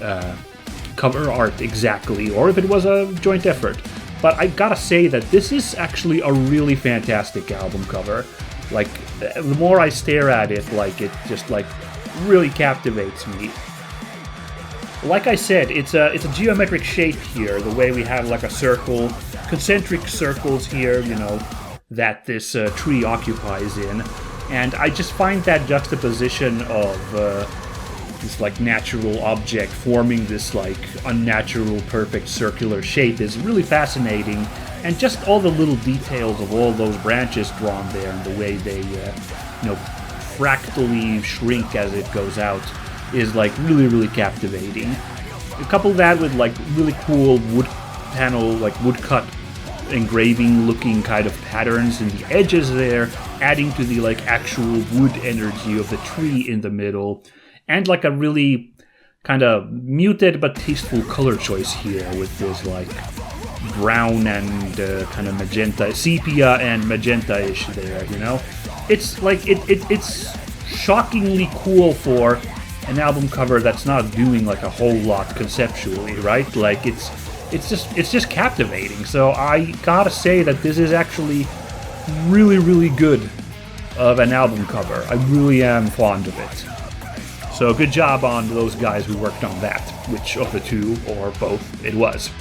cover art exactly, or if it was a joint effort. But I gotta say that this is actually a really fantastic album cover. The more I stare at it, it just really captivates me. Like I said, it's a geometric shape here, the way we have a circle, concentric circles here, that this tree occupies in. And I just find that juxtaposition of this natural object forming this unnatural perfect circular shape is really fascinating. And just all the little details of all those branches drawn there and the way they fractally shrink as it goes out is really, really captivating. Couple that with really cool wood panel, woodcut engraving looking kind of patterns in the edges there, adding to the actual wood energy of the tree in the middle, and a really kind of muted but tasteful color choice here with this brown and kind of magenta, sepia and magenta-ish there, It's it's shockingly cool for an album cover that's not doing a whole lot conceptually, right? It's just captivating. So I gotta say that this is actually really, really good of an album cover. I really am fond of it. So good job on those guys who worked on that, which of the two or both it was.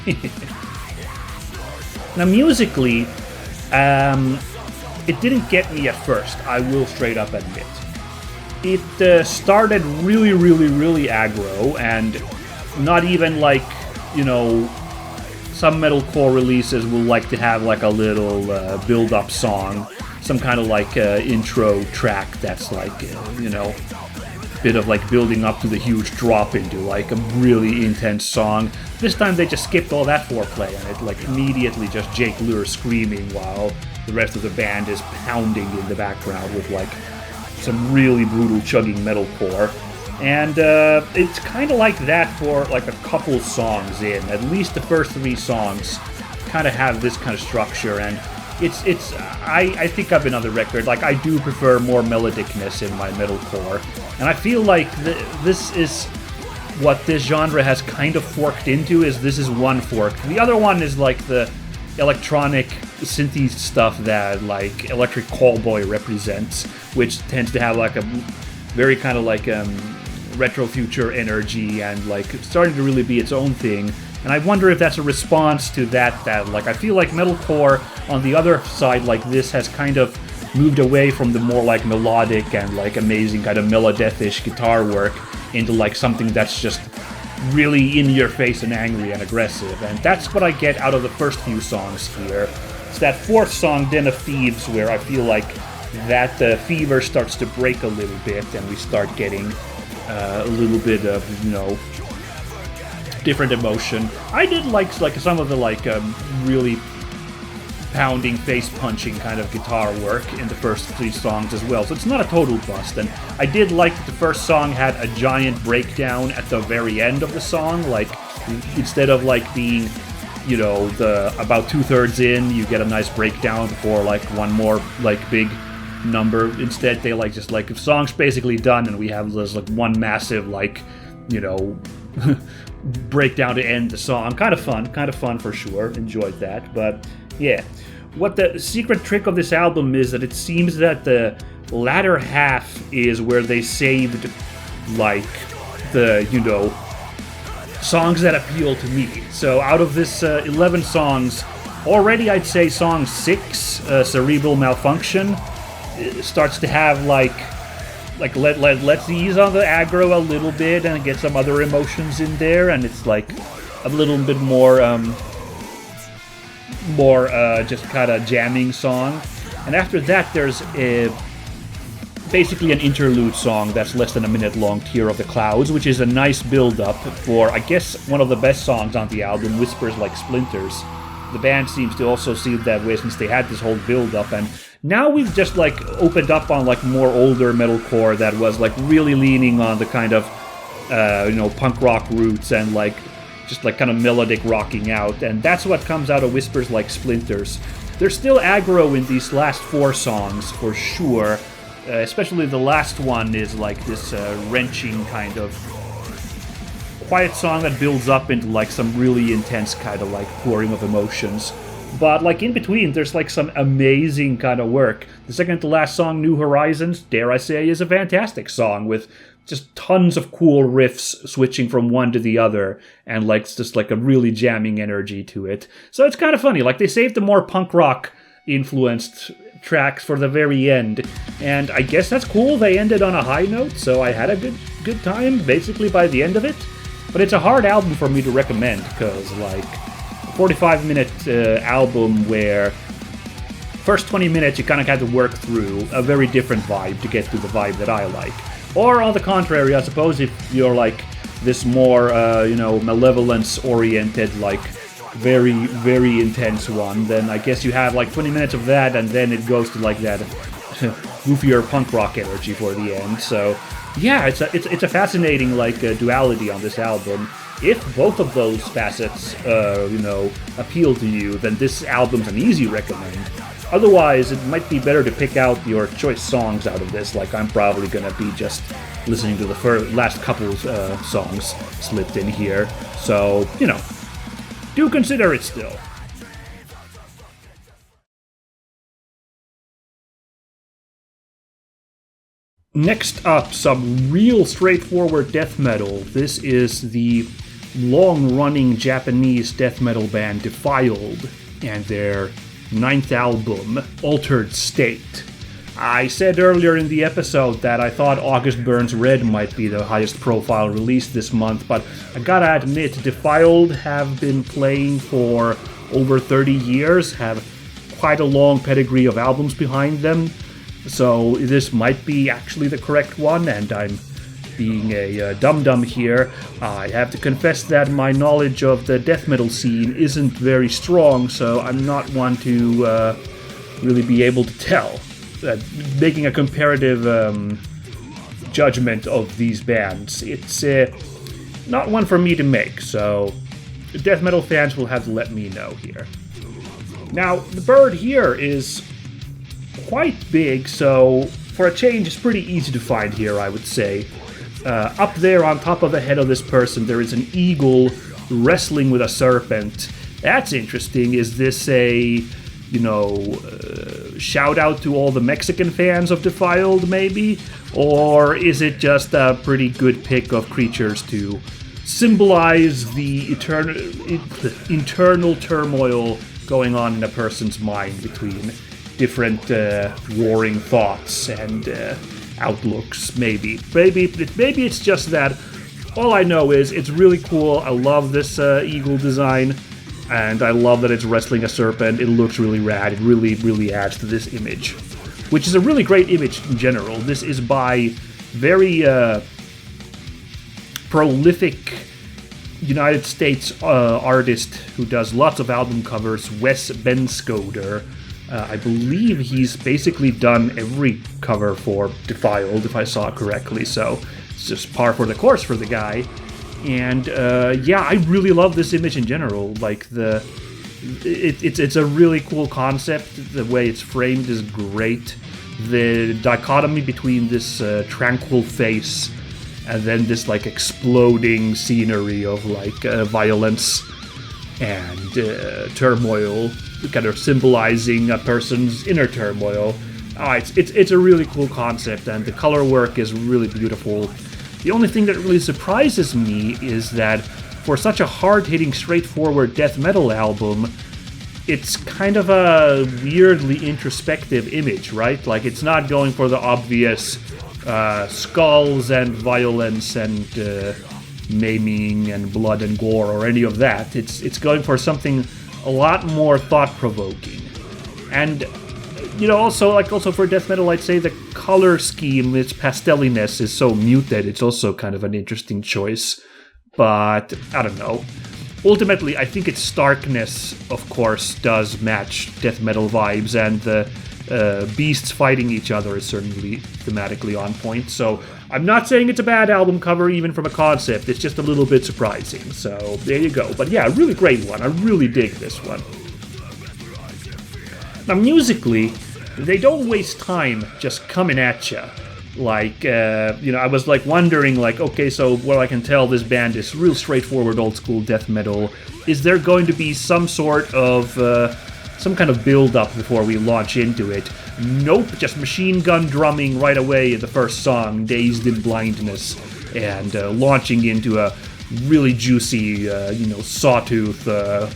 Now musically, it didn't get me at first, I will straight up admit. It started really, really, really aggro, and not even some metalcore releases will like to have a little build-up song, some kind of intro track that's bit of building up to the huge drop into a really intense song. This time they just skipped all that foreplay and it immediately just Jake Lure screaming while the rest of the band is pounding in the background with some really brutal chugging metalcore. And it's kind of like that for a couple songs in. At least the first 3 songs kind of have this kind of structure, and I think I've been on the record, like, I do prefer more melodicness in my metalcore, and I feel like this is what this genre has kind of forked into. This is one fork. The other one is like the electronic synthy stuff that like Electric Callboy represents, which tends to have like a very kind of like retro future energy and like starting to really be its own thing. And I wonder if that's a response to that like I feel like metalcore on the other side like this has kind of moved away from the more like melodic and like amazing kind of melodeath-ish guitar work into like something that's just really in your face and angry and aggressive. And that's what I get out of the first few songs here. It's that fourth song, Den of Thieves, where I feel like that fever starts to break a little bit and we start getting a little bit of, you know, different emotion. I did like some of the like really pounding, face-punching kind of guitar work in the first three songs as well, so it's not a total bust. And I did like that the first song had a giant breakdown at the very end of the song, like instead of like being, you know, the about 2/3 in, you get a nice breakdown before like one more like big number. Instead they like just like the song's basically done and we have this like one massive like, you know, breakdown to end the song. Kind of fun for sure. Enjoyed that. But yeah, what the secret trick of this album is that it seems that the latter half is where they saved like the, you know, songs that appeal to me. So out of this 11 songs, already I'd say song 6, Cerebral Malfunction, starts to have like let's ease on the aggro a little bit and get some other emotions in there, and it's like a little bit more just kind of jamming song. And after that there's basically an interlude song that's less than a minute long, Tear of the Clouds, which is a nice build-up for, I guess, one of the best songs on the album, Whispers Like Splinters. The band seems to also see it that way since they had this whole build-up, and now we've just like opened up on like more older metalcore that was like really leaning on the kind of you know, punk rock roots and like just like kind of melodic rocking out, and that's what comes out of Whispers Like Splinters. There's still aggro in these last 4 songs for sure, especially the last one is like this wrenching kind of quiet song that builds up into like some really intense kind of like pouring of emotions. But like in between, there's like some amazing kind of work. The second to last song, New Horizons, dare I say, is a fantastic song with just tons of cool riffs switching from one to the other, and like just like a really jamming energy to it. So it's kind of funny, like they saved the more punk rock influenced tracks for the very end, and I guess that's cool. They ended on a high note, so I had a good time basically by the end of it. But it's a hard album for me to recommend because like 45-minute album where first 20 minutes you kind of had to work through a very different vibe to get to the vibe that I like. Or on the contrary, I suppose if you're like this more, you know, malevolence-oriented, like very, very intense one, then I guess you have like 20 minutes of that, and then it goes to like that goofier punk rock energy for the end. So yeah, it's a fascinating like duality on this album. If both of those facets, you know, appeal to you, then this album's an easy recommend. Otherwise, it might be better to pick out your choice songs out of this, like I'm probably gonna be just listening to the last couple songs slipped in here. So, you know, do consider it still. Next up, some real straightforward death metal. This is the long-running Japanese death metal band Defiled and their 9th album, Altered State. I said earlier in the episode that I thought August Burns Red might be the highest profile release this month, but I gotta admit, Defiled have been playing for over 30 years, have quite a long pedigree of albums behind them, so this might be actually the correct one, and I'm being a dum-dum here. I have to confess that my knowledge of the death metal scene isn't very strong, so I'm not one to really be able to tell. Making a comparative judgment of these bands, it's not one for me to make, so death metal fans will have to let me know here. Now, the bird here is quite big, so for a change, it's pretty easy to find here, I would say. Up there on top of the head of this person, there is an eagle wrestling with a serpent. That's interesting. Is this a, shout out to all the Mexican fans of Defiled, maybe? Or is it just a pretty good pick of creatures to symbolize the internal turmoil going on in a person's mind between different warring thoughts and outlooks, maybe. Maybe it's just that. All I know is it's really cool. I love this eagle design, and I love that it's wrestling a serpent. It looks really rad. It really, really adds to this image, which is a really great image in general. This is by very prolific United States artist who does lots of album covers, Wes Benscoter. I believe he's basically done every cover for Defiled, if I saw correctly, so it's just par for the course for the guy. And I really love this image in general. Like, it's a really cool concept. The way it's framed is great. The dichotomy between this tranquil face and then this like exploding scenery of like violence and turmoil, kind of symbolizing a person's inner turmoil. It's a really cool concept, and the color work is really beautiful. The only thing that really surprises me is that for such a hard-hitting, straightforward death metal album, it's kind of a weirdly introspective image, right? Like, it's not going for the obvious skulls and violence and maiming and blood and gore or any of that. It's going for something a lot more thought-provoking. And, also for death metal, I'd say the color scheme, its pastelliness is so muted. It's also kind of an interesting choice. But, I don't know. Ultimately, I think its starkness, of course, does match death metal vibes, and the beasts fighting each other is certainly thematically on point. So, I'm not saying it's a bad album cover, even from a concept. It's just a little bit surprising. So, there you go. But yeah, a really great one. I really dig this one. Now, musically, they don't waste time just coming at you. Like, I was like wondering, like, okay, so I can tell this band is real straightforward old school death metal. Is there going to be some sort of, some kind of build-up before we launch into it? Nope, just machine gun drumming right away in the first song, Dazed in Blindness, and launching into a really juicy, sawtooth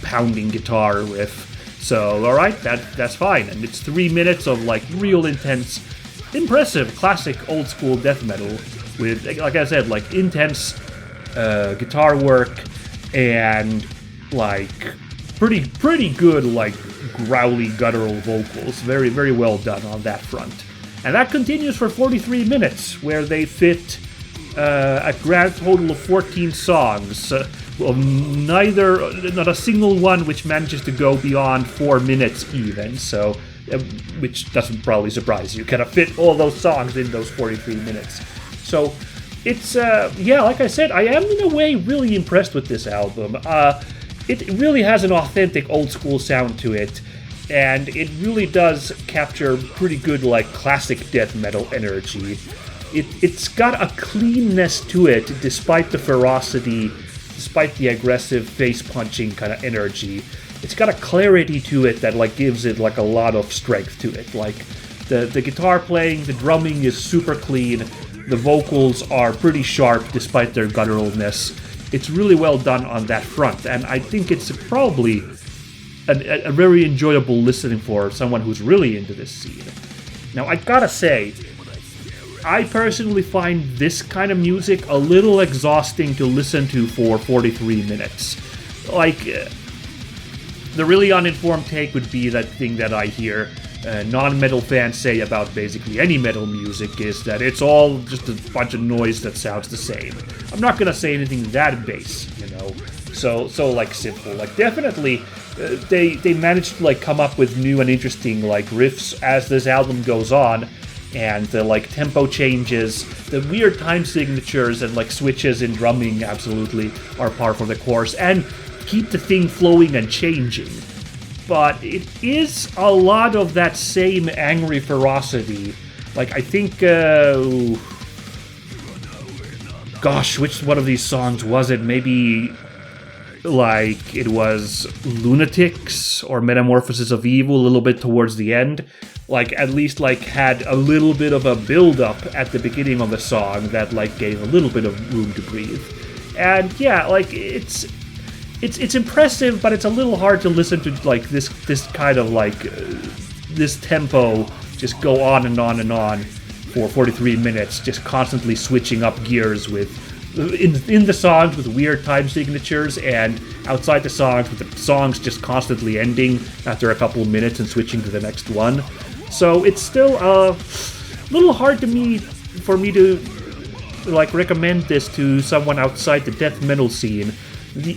pounding guitar riff. So, alright, that's fine. And it's 3 minutes of, like, real intense, impressive, classic old school death metal with, like I said, like, intense guitar work and, like, pretty good, like, growly, guttural vocals. Very, very well done on that front. And that continues for 43 minutes, where they fit a grand total of 14 songs. Not a single one which manages to go beyond 4 minutes even, so, which doesn't probably surprise you. Kind of fit all those songs in those 43 minutes. So, it's, like I said, I am in a way really impressed with this album. It really has an authentic old school sound to it, and it really does capture pretty good, like, classic death metal energy. It's got a cleanness to it, despite the ferocity, despite the aggressive face-punching kind of energy. It's got a clarity to it that, like, gives it, like, a lot of strength to it. Like, the guitar playing, the drumming is super clean, the vocals are pretty sharp despite their gutturalness. It's really well done on that front, and I think it's probably a very enjoyable listening for someone who's really into this scene. Now, I gotta say, I personally find this kind of music a little exhausting to listen to for 43 minutes. Like, the really uninformed take would be that thing that I hear non-metal fans say about basically any metal music, is that it's all just a bunch of noise that sounds the same. I'm not gonna say anything that base, so like simple. Like, definitely, they managed to, like, come up with new and interesting, like, riffs as this album goes on, and the, like, tempo changes, the weird time signatures and, like, switches in drumming absolutely are par for the course, and keep the thing flowing and changing. but it is a lot of that same angry ferocity. Like, I think, gosh, which one of these songs was it? Maybe, like, it was Lunatics or Metamorphosis of Evil a little bit towards the end. Like, at least, like, had a little bit of a build-up at the beginning of the song that, like, gave a little bit of room to breathe. And, yeah, like, it's impressive, but it's a little hard to listen to, like, this kind of, like, this tempo just go on and on and on for 43 minutes, just constantly switching up gears with, in the songs with weird time signatures, and outside the songs with the songs just constantly ending after a couple of minutes and switching to the next one. So it's still a little hard for me to like recommend this to someone outside the death metal scene.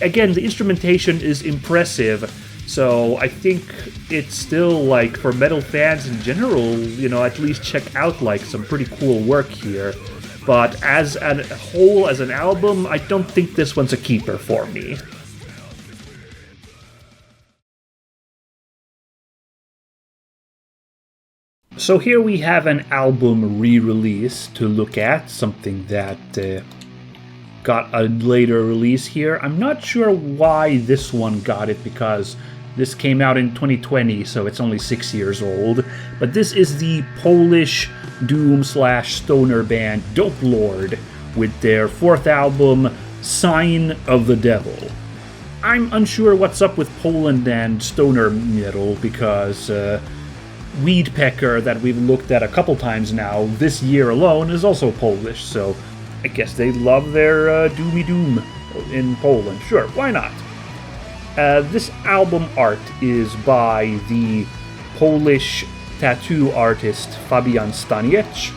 Again, the instrumentation is impressive, so I think it's still, like, for metal fans in general, you know, at least check out, like, some pretty cool work here. But as a whole, as an album, I don't think this one's a keeper for me. So here we have an album re-release to look at, something that got a later release here. I'm not sure why this one got it, because this came out in 2020, so it's only 6 years old. But this is the Polish doom/stoner band Dopelord with their fourth album, Sign of the Devil. I'm unsure what's up with Poland and stoner metal, because Weedpecker, that we've looked at a couple times now this year alone, is also Polish, so I guess they love their doomy doom in Poland. Sure, why not? This album art is by the Polish tattoo artist Fabian Staniec,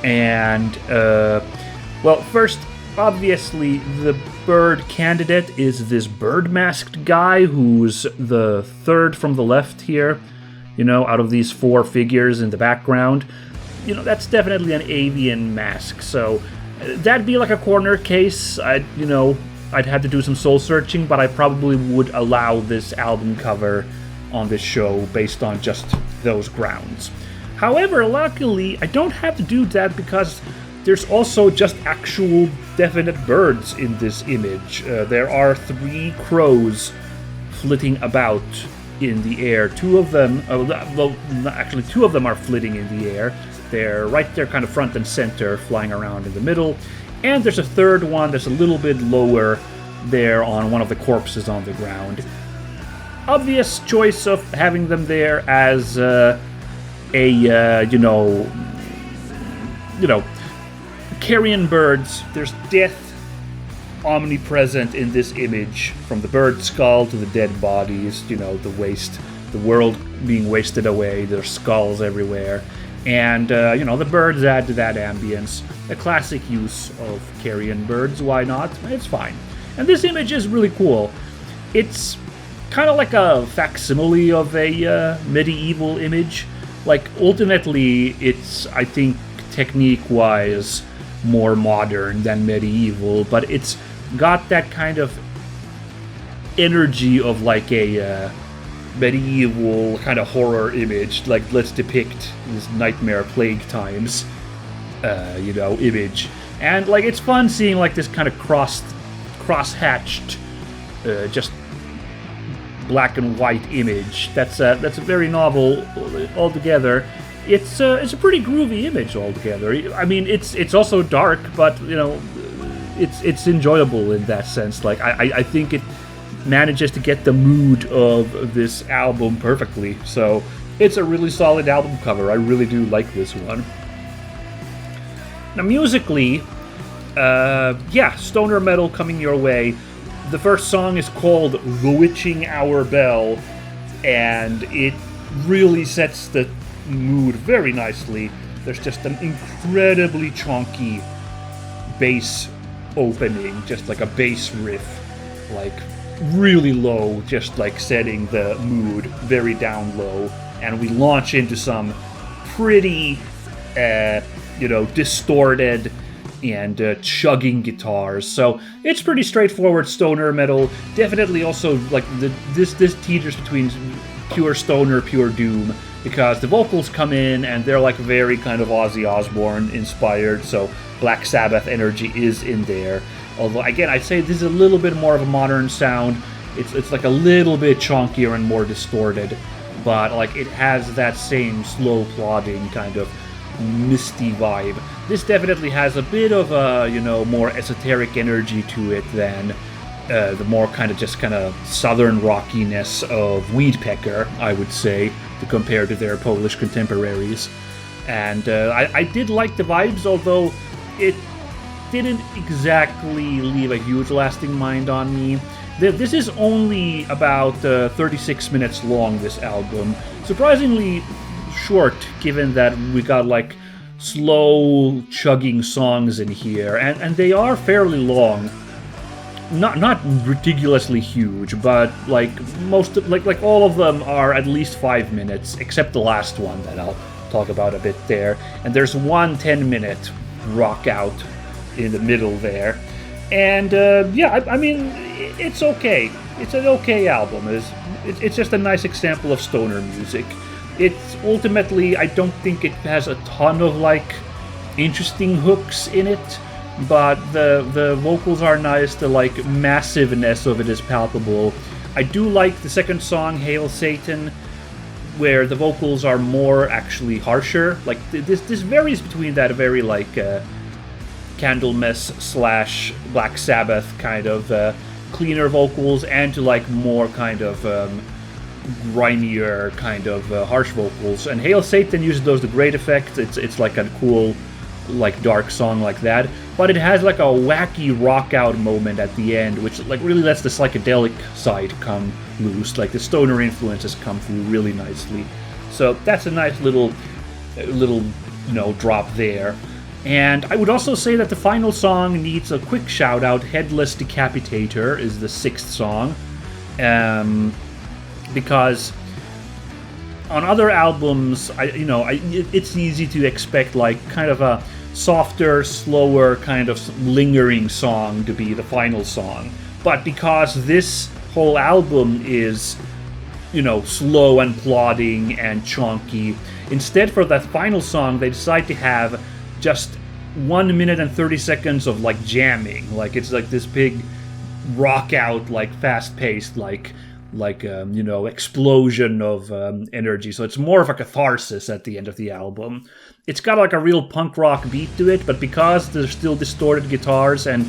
and well, first, obviously, the bird candidate is this bird-masked guy who's the third from the left here. You know, out of these four figures in the background, you know, that's definitely an avian mask. So that'd be like a corner case. I'd have to do some soul searching, but I probably would allow this album cover on this show based on just those grounds. However, luckily, I don't have to do that, because there's also just actual definite birds in this image. There are 3 crows flitting about in the air. 2 of them, well, actually 2 of them are flitting in the air. They're right there kind of front and center, flying around in the middle. And there's a third one that's a little bit lower there on one of the corpses on the ground. Obvious choice of having them there as carrion birds. There's death omnipresent in this image, from the bird skull to the dead bodies, you know, the world being wasted away, there's skulls everywhere, and the birds add to that ambience. A classic use of carrion birds, why not? It's fine. And this image is really cool. It's kind of like a facsimile of a medieval image. Like, ultimately, it's, I think, technique-wise, more modern than medieval, but it's got that kind of energy of like a medieval kind of horror image. Like, let's depict this nightmare plague times, image. And like, it's fun seeing like this kind of cross-hatched, just black and white image. That's a very novel altogether. It's a pretty groovy image altogether. I mean, it's also dark, but it's enjoyable in that sense. Like, I think it manages to get the mood of this album perfectly. So it's a really solid album cover. I really do like this one. Now, musically, stoner metal coming your way. The first song is called The Witching Hour Bell, and it really sets the mood very nicely. There's just an incredibly chunky bass opening, just like a bass riff, like really low, just like setting the mood very down low, and we launch into some pretty distorted and chugging guitars. So it's pretty straightforward stoner metal. Definitely also like this teeters between pure stoner, pure doom, because the vocals come in and they're like very kind of Ozzy Osbourne inspired, so Black Sabbath energy is in there. Although, again, I'd say this is a little bit more of a modern sound. It's like a little bit chunkier and more distorted, but like it has that same slow plodding kind of misty vibe. This definitely has a bit of a, more esoteric energy to it than the more kind of southern rockiness of Weedpecker, I would say, to compare to their Polish contemporaries. And I did like the vibes, although it didn't exactly leave a huge lasting mind on me. This is only about 36 minutes long, this album. Surprisingly short, given that we got like slow chugging songs in here, and they are fairly long. Not ridiculously huge, but like most of, like all of them are at least 5 minutes, except the last one that I'll talk about a bit there. And there's one 10-minute rock out in the middle there. And I mean, it's okay. It's an okay album. It's just a nice example of stoner music. It's ultimately, I don't think it has a ton of like interesting hooks in it, but the vocals are nice. The like massiveness of it is palpable. I do like the second song, Hail Satan, where the vocals are more actually harsher. Like this varies between that very like Candlemass / Black Sabbath kind of cleaner vocals and to like more kind of grimier kind of harsh vocals. And Hail Satan uses those to great effect. It's like a cool like dark song like that, but it has like a wacky rock out moment at the end, which like really lets the psychedelic side come loose. Like the stoner influences come through really nicely. So that's a nice little drop there. And I would also say that the final song needs a quick shout out. Headless Decapitator is the 6th song, because on other albums, it's easy to expect like kind of a softer, slower, kind of lingering song to be the final song. But because this whole album is, slow and plodding and chunky, instead for that final song, they decide to have just 1 minute and 30 seconds of like jamming. Like it's like this big rock out, like fast paced, like explosion of energy. So it's more of a catharsis at the end of the album. It's got like a real punk rock beat to it, but because there's still distorted guitars and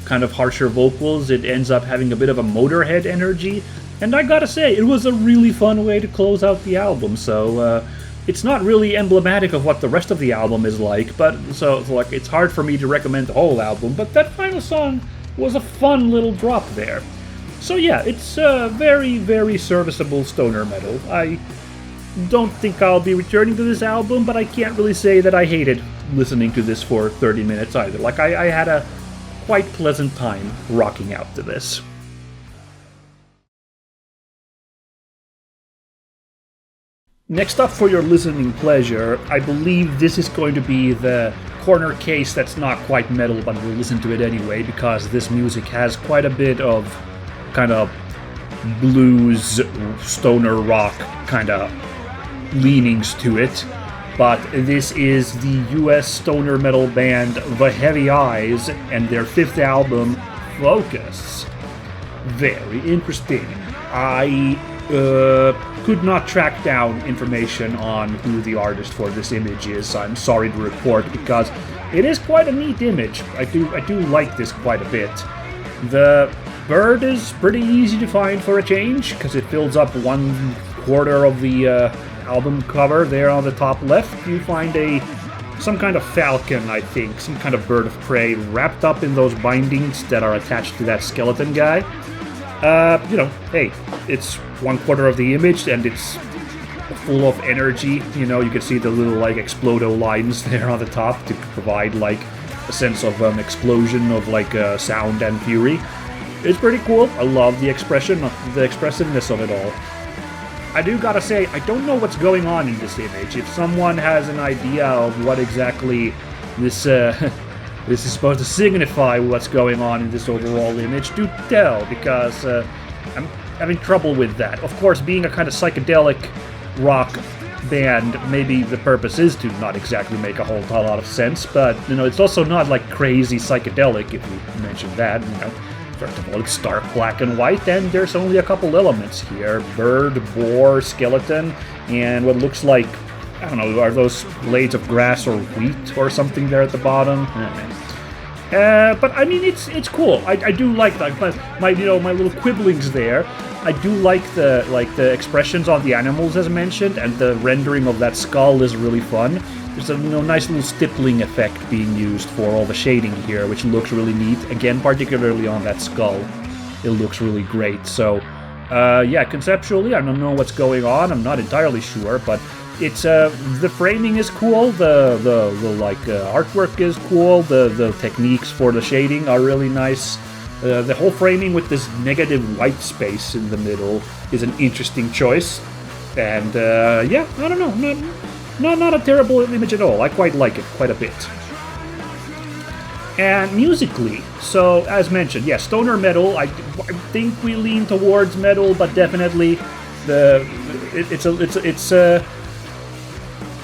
kind of harsher vocals, it ends up having a bit of a Motorhead energy. And I gotta say, it was a really fun way to close out the album. So it's not really emblematic of what the rest of the album is like, but so like it's hard for me to recommend the whole album, but that final song was a fun little drop there. So yeah, it's very, very serviceable stoner metal. I don't think I'll be returning to this album, but I can't really say that I hated listening to this for 30 minutes either. Like I had a quite pleasant time rocking out to this. Next up for your listening pleasure, I believe this is going to be the corner case that's not quite metal, but we'll listen to it anyway, because this music has quite a bit of kind of blues, stoner rock kind of leanings to it. But this is the US stoner metal band The Heavy Eyes and their 5th album, Focus. Very interesting. I could not track down information on who the artist for this image is. I'm sorry to report, because it is quite a neat image. I do like this quite a bit. The bird is pretty easy to find for a change, because it fills up 1/4 of the album cover. There on the top left, you find some kind of falcon, I think, some kind of bird of prey wrapped up in those bindings that are attached to that skeleton guy. Hey, it's 1/4 of the image, and it's full of energy. You can see the little like explodo lines there on the top to provide like a sense of explosion of like sound and fury. It's pretty cool. I love the expressiveness of it all. I do gotta say, I don't know what's going on in this image. If someone has an idea of what exactly this this is supposed to signify, what's going on in this overall image, do tell, because having trouble with that. Of course, being a kind of psychedelic rock band, maybe the purpose is to not exactly make a whole lot of sense, but, it's also not like crazy psychedelic, if you mention that, First of all, it's stark black and white, and there's only a couple elements here. Bird, boar, skeleton, and what looks like, I don't know, are those blades of grass or wheat or something there at the bottom? But I mean, it's cool. I do like that. My little quibblings there. I do like the expressions on the animals as mentioned, and the rendering of that skull is really fun. There's a nice little stippling effect being used for all the shading here, which looks really neat. Again, particularly on that skull, it looks really great. So, conceptually, I don't know what's going on. I'm not entirely sure, but it's the framing is cool. The artwork is cool. The techniques for the shading are really nice. The whole framing with this negative white space in the middle is an interesting choice. And I don't know. Not a terrible image at all. I quite like it quite a bit. And musically, so as mentioned, stoner metal. I think we lean towards metal, but definitely it's a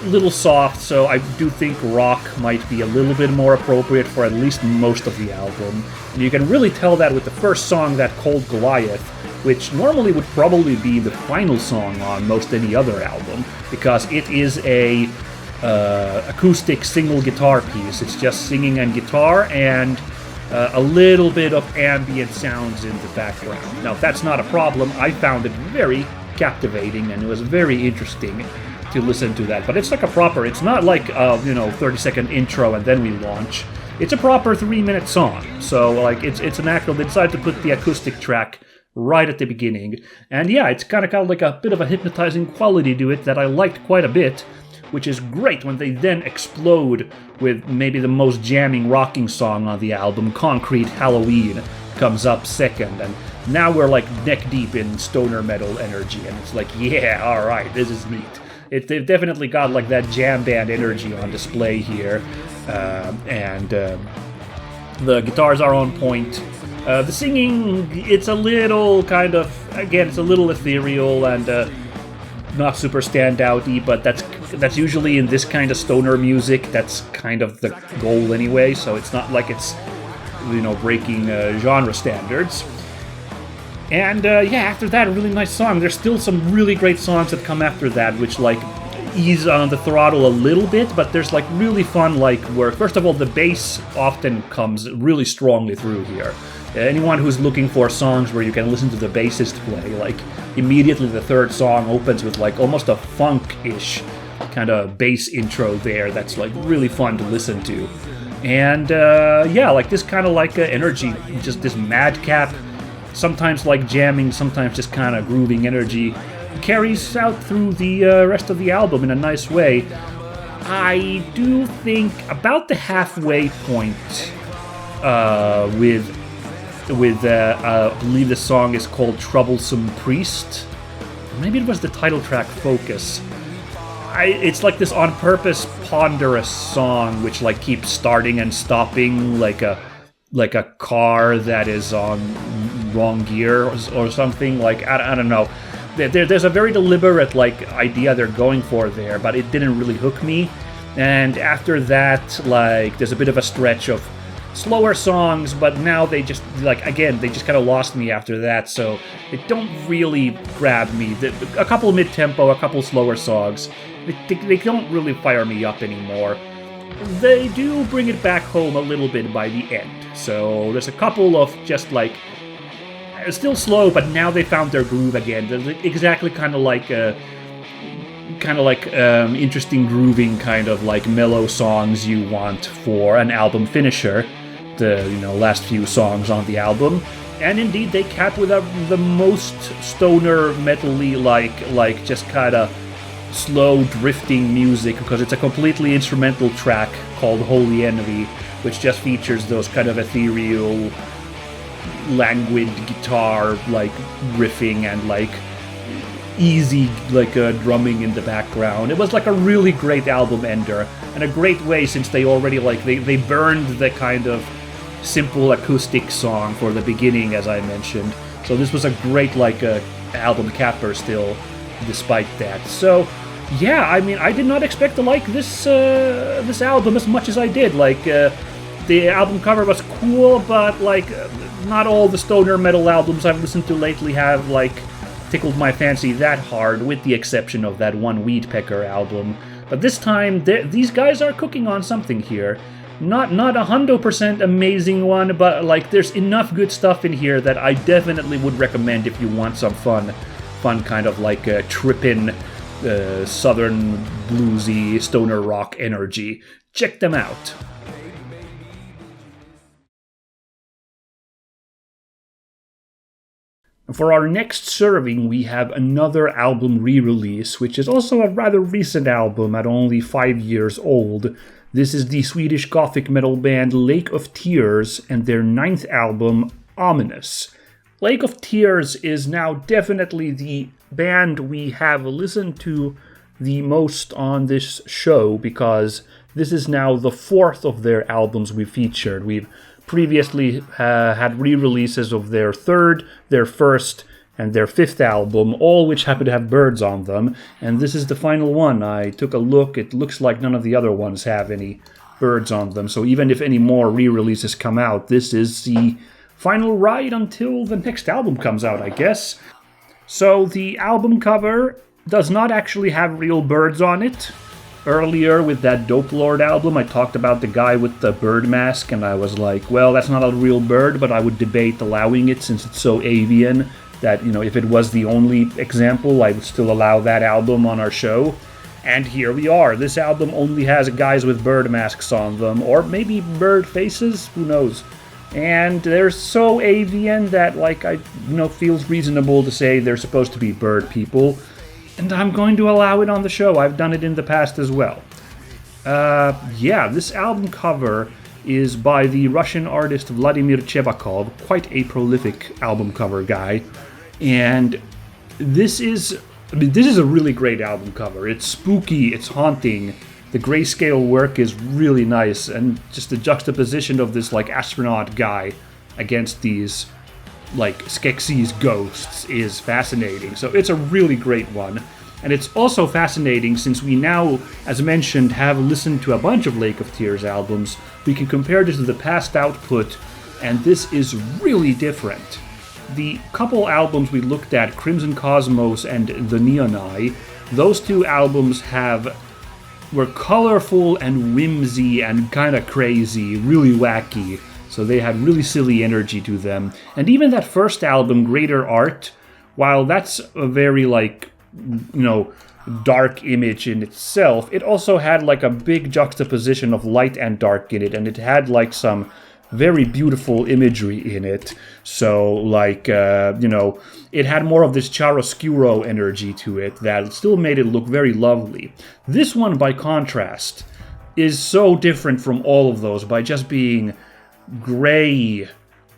little soft. So I do think rock might be a little bit more appropriate for at least most of the album. And you can really tell that with the first song, that Cold Goliath, which normally would probably be the final song on most any other album, because it is a acoustic single guitar piece. It's just singing and guitar and a little bit of ambient sounds in the background. Now, that's not a problem. I found it very captivating, and it was very interesting to listen to that. But it's like it's not like a 30-second intro and then we launch. It's a proper 3-minute song. So it's an actual, they decided to put the acoustic track right at the beginning. And it's kind of like a bit of a hypnotizing quality to it that I liked quite a bit, which is great when they then explode with maybe the most jamming rocking song on the album, Concrete Halloween, comes up second. And now we're like neck deep in stoner metal energy, and it's like, alright, this is neat. They've definitely got like that jam band energy on display here, and the guitars are on point. The singing, it's a little kind of, again, it's a little ethereal and not super standout-y, but that's usually in this kind of stoner music, that's kind of the goal anyway, so it's not like it's, breaking genre standards. And after that, a really nice song. There's still some really great songs that come after that, which ease on the throttle a little bit, but there's really fun where, first of all, the bass often comes really strongly through here. Anyone who's looking for songs where you can listen to the bassist play, immediately the third song opens with almost a funk-ish kind of bass intro there that's really fun to listen to. And this kind of energy, just this madcap, sometimes jamming, sometimes just kind of grooving energy, carries out through the rest of the album in a nice way. I do think about the halfway point with I believe the song is called Troublesome Priest. Maybe it was the title track, Focus. It's this on purpose ponderous song which keeps starting and stopping like a car that is on wrong gear or something. I don't know. There's a very deliberate idea they're going for there, but it didn't really hook me. And after that, there's a bit of a stretch of slower songs, but now they just they just kind of lost me after that, so they don't really grab me. A couple mid-tempo, a couple slower songs, they don't really fire me up anymore. They do bring it back home a little bit by the end, so there's a couple of just still slow, but now they found their groove again. They're exactly kind of interesting grooving kind of mellow songs you want for an album finisher, the last few songs on the album. And indeed they cap with the most stoner metal-y just kind of slow drifting music, because it's a completely instrumental track called Holy Envy, which just features those kind of ethereal languid guitar riffing and easy drumming in the background. It was a really great album ender, and a great way, since they already they burned the kind of simple acoustic song for the beginning, as I mentioned, So this was a great album capper still, despite that. So yeah, I mean, I did not expect to like this album as much as I did. The album cover was cool, but not all the stoner metal albums I've listened to lately have tickled my fancy that hard, with the exception of that one Weedpecker album. But this time, these guys are cooking on something here. Not 100% amazing one, but there's enough good stuff in here that I definitely would recommend if you want some fun kind of trippin' southern bluesy stoner rock energy. Check them out. For our next serving, we have another album re-release, which is also a rather recent album at only 5 years old. This is the Swedish gothic metal band Lake of Tears and their 9th album, Ominous. Lake of Tears is now definitely the band we have listened to the most on this show, because this is now the 4th of their albums we featured. We've previously had re-releases of their 3rd, their 1st, and their 5th album, all which happen to have birds on them, and this is the final one. I took a look, it looks like none of the other ones have any birds on them, so even if any more re-releases come out, this is the final ride until the next album comes out, I guess. So the album cover does not actually have real birds on it. Earlier with that Dopelord album, I talked about the guy with the bird mask, and I was like, well, that's not a real bird, but I would debate allowing it since it's so avian that, if it was the only example, I would still allow that album on our show. And here we are. This album only has guys with bird masks on them, or maybe bird faces, who knows. And they're so avian that, feels reasonable to say they're supposed to be bird people. And I'm going to allow it on the show. I've done it in the past as well. This album cover is by the Russian artist Vladimir Chebakov, quite a prolific album cover guy. And this is a really great album cover. It's spooky, it's haunting. The grayscale work is really nice, and just the juxtaposition of this astronaut guy against these Skeksis ghosts is fascinating. So it's a really great one. And it's also fascinating since we now, as mentioned, have listened to a bunch of Lake of Tears albums. We can compare this to the past output, and this is really different. The couple albums we looked at, Crimson Cosmos and The Neon Eye, those two albums were colorful and whimsy and kind of crazy, really wacky. So they had really silly energy to them. And even that first album, Greater Art, while that's a very dark image in itself, it also had a big juxtaposition of light and dark in it, and it had some very beautiful imagery in it. So it had more of this chiaroscuro energy to it that still made it look very lovely. This one, by contrast, is so different from all of those by just being gray,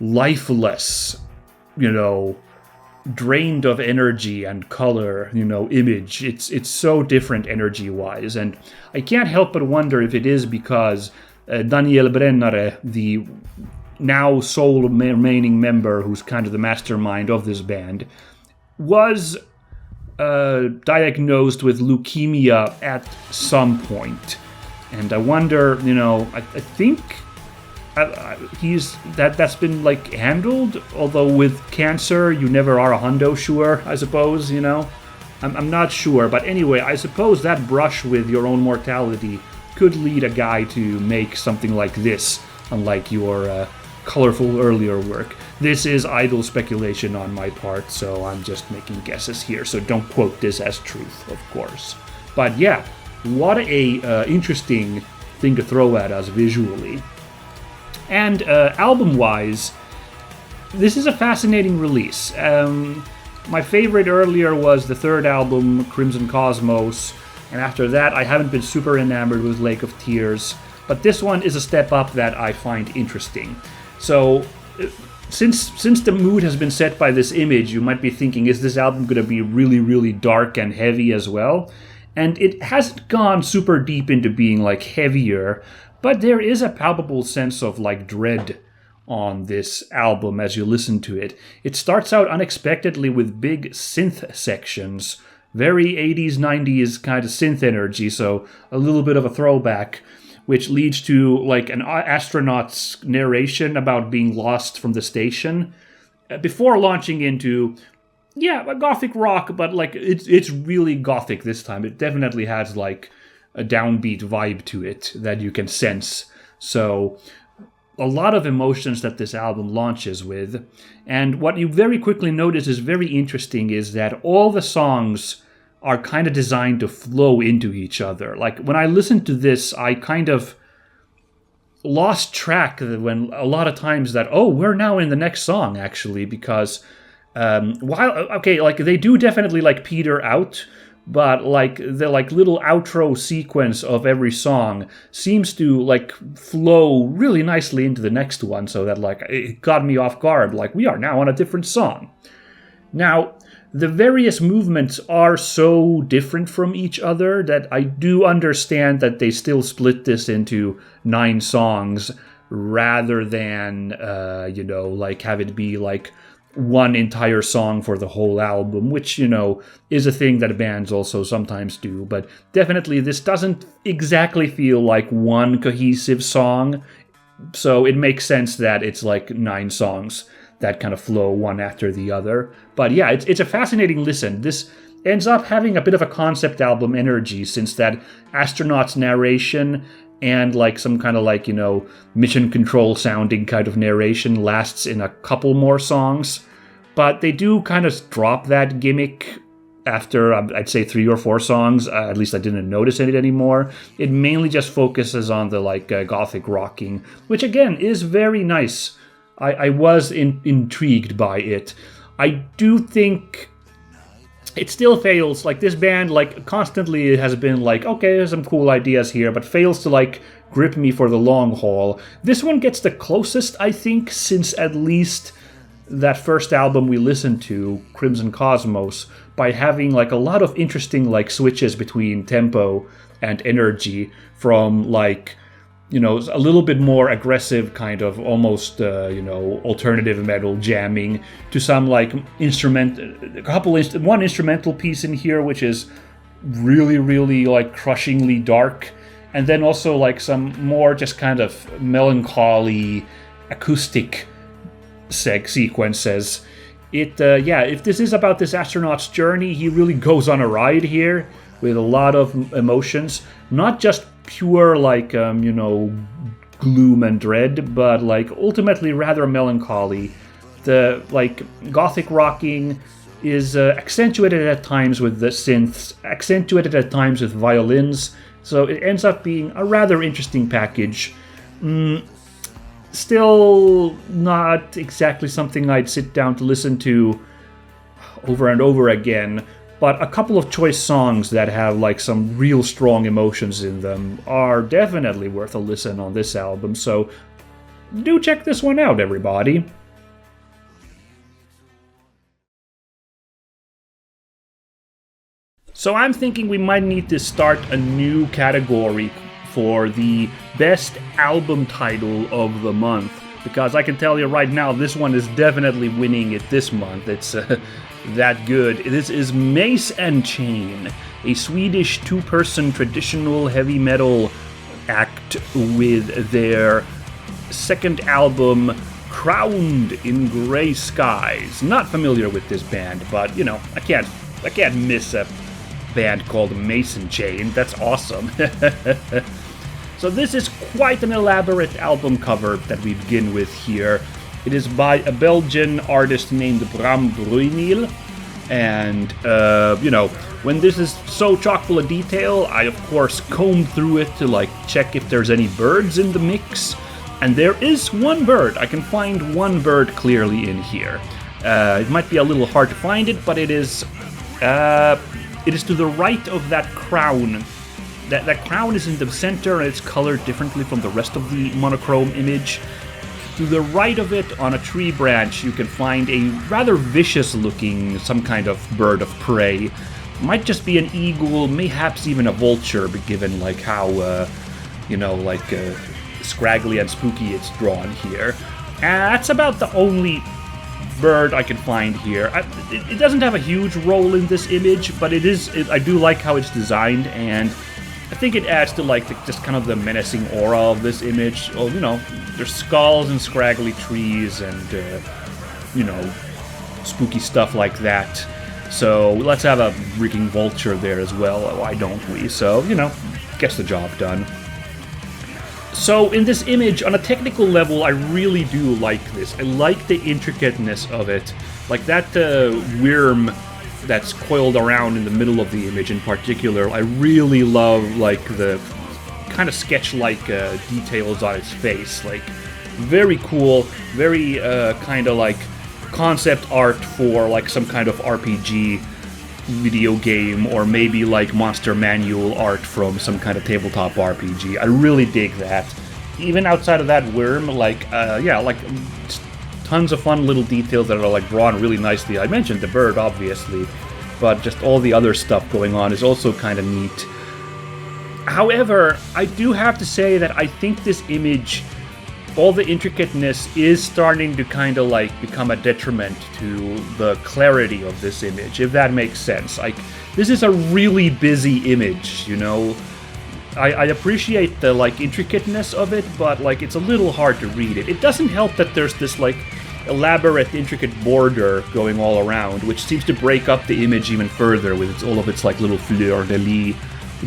lifeless, drained of energy and color, image. It's so different energy-wise, and I can't help but wonder if it is because Daniel Brennare, the now sole remaining member who's kind of the mastermind of this band, was diagnosed with leukemia at some point. And I wonder, I think that's been handled, although with cancer you never are 100% sure, I suppose. I'm not sure, but anyway, I suppose that brush with your own mortality could lead a guy to make something like this, unlike your colorful earlier work. This is idle speculation on my part, so I'm just making guesses here, so don't quote this as truth, of course. But yeah, what a interesting thing to throw at us visually. And album-wise, this is a fascinating release. My favorite earlier was the 3rd album, Crimson Cosmos, and after that I haven't been super enamored with Lake of Tears, but this one is a step up that I find interesting. So, since the mood has been set by this image, you might be thinking, is this album going to be really, really dark and heavy as well? And it hasn't gone super deep into being heavier, but there is a palpable sense of dread on this album as you listen to it. It starts out unexpectedly with big synth sections, very 80s, 90s kind of synth energy, so a little bit of a throwback, which leads to like an astronaut's narration about being lost from the station, before launching into, a gothic rock, but like it's really gothic this time. It definitely has like a downbeat vibe to it that you can sense. So a lot of emotions that this album launches with. And what you very quickly notice is very interesting is that all the songs are kind of designed to flow into each other. Like when I listened to this, I kind of lost track when a lot of times that, we're now in the next song actually, because they do definitely like peter out, but like the like little outro sequence of every song seems to like flow really nicely into the next one, so that like it got me off guard, like we are now on a different song. Now, the various movements are so different from each other that I do understand that they still split this into 9 songs rather than, like have it be like one entire song for the whole album, which, is a thing that bands also sometimes do. But definitely this doesn't exactly feel like one cohesive song, so it makes sense that it's like 9 songs that kind of flow one after the other. But yeah, it's a fascinating listen. This ends up having a bit of a concept album energy, since that astronaut's narration and like some kind of like, mission control sounding kind of narration lasts in a couple more songs. But they do kind of drop that gimmick after, I'd say, 3 or 4 songs. At least I didn't notice it anymore. It mainly just focuses on the like gothic rocking, which again is very nice. I was intrigued by it. I do think it still fails. Like this band, like constantly has been like, okay, there's some cool ideas here, but fails to like grip me for the long haul. This one gets the closest, I think, since at least that first album we listened to, Crimson Cosmos, by having like a lot of interesting like switches between tempo and energy, from like, a little bit more aggressive kind of almost, alternative metal jamming to some like one instrumental piece in here, which is really, really like crushingly dark. And then also like some more just kind of melancholy acoustic sequences. If this is about this astronaut's journey, he really goes on a ride here with a lot of emotions, not just pure like gloom and dread, but like ultimately rather melancholy. The like gothic rocking is accentuated at times with the synths, accentuated at times with violins, so it ends up being a rather interesting package. Still not exactly something I'd sit down to listen to over and over again, but a couple of choice songs that have like some real strong emotions in them are definitely worth a listen on this album, so do check this one out, everybody. So I'm thinking we might need to start a new category for the best album title of the month, because I can tell you right now, this one is definitely winning it this month. It's that good. This is Mace'n'Chain, a Swedish 2-person traditional heavy metal act with their second album, Crowned in Grey Skies. Not familiar with this band, but I can't miss a band called Mace'n'Chain. That's awesome. So this is quite an elaborate album cover that we begin with here. It is by a Belgian artist named Bram Bruyneel. And, when this is so chock full of detail, I of course combed through it to check if there's any birds in the mix. And there is one bird. I can find one bird clearly in here. It might be a little hard to find it, but it is to the right of that crown. That crown is in the center and it's colored differently from the rest of the monochrome image. To the right of it, on a tree branch, you can find a rather vicious looking, some kind of bird of prey. Might just be an eagle, mayhaps even a vulture, given how, scraggly and spooky it's drawn here. And that's about the only bird I can find here. It doesn't have a huge role in this image, but I do like how it's designed, and I think it adds to like just kind of the menacing aura of this image. Oh, there's skulls and scraggly trees and spooky stuff like that. So let's have a freaking vulture there as well. Why don't we? So gets the job done. So in this image, on a technical level, I really do like this. I like the intricateness of it. Like that worm that's coiled around in the middle of the image in particular. I really love like the kind of sketch-like details on its face. Like very cool, very kind of like concept art for like some kind of RPG video game, or maybe like monster manual art from some kind of tabletop RPG. I really dig that. Even outside of that worm, like tons of fun little details that are like drawn really nicely. I mentioned the bird, obviously, but just all the other stuff going on is also kind of neat. However, I do have to say that I think this image, all the intricateness is starting to kind of like become a detriment to the clarity of this image, if that makes sense. Like, this is a really busy image, I appreciate the like intricateness of it, but like it's a little hard to read it. It doesn't help that there's this like elaborate, intricate border going all around, which seems to break up the image even further with all of its like little fleur-de-lis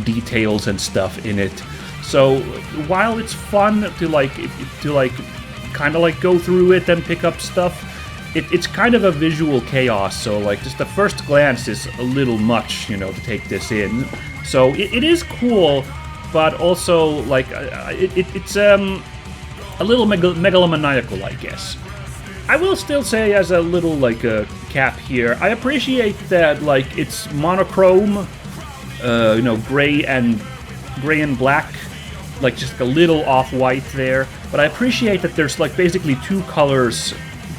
details and stuff in it. So while it's fun to kind of like go through it and pick up stuff, it's kind of a visual chaos. So like just the first glance is a little much, to take this in. So it is cool, but also like it's a little megalomaniacal, I guess. I will still say, as a little like a cap here, I appreciate that like it's monochrome, gray and black. Like just a little off-white there, but I appreciate that there's like basically two colors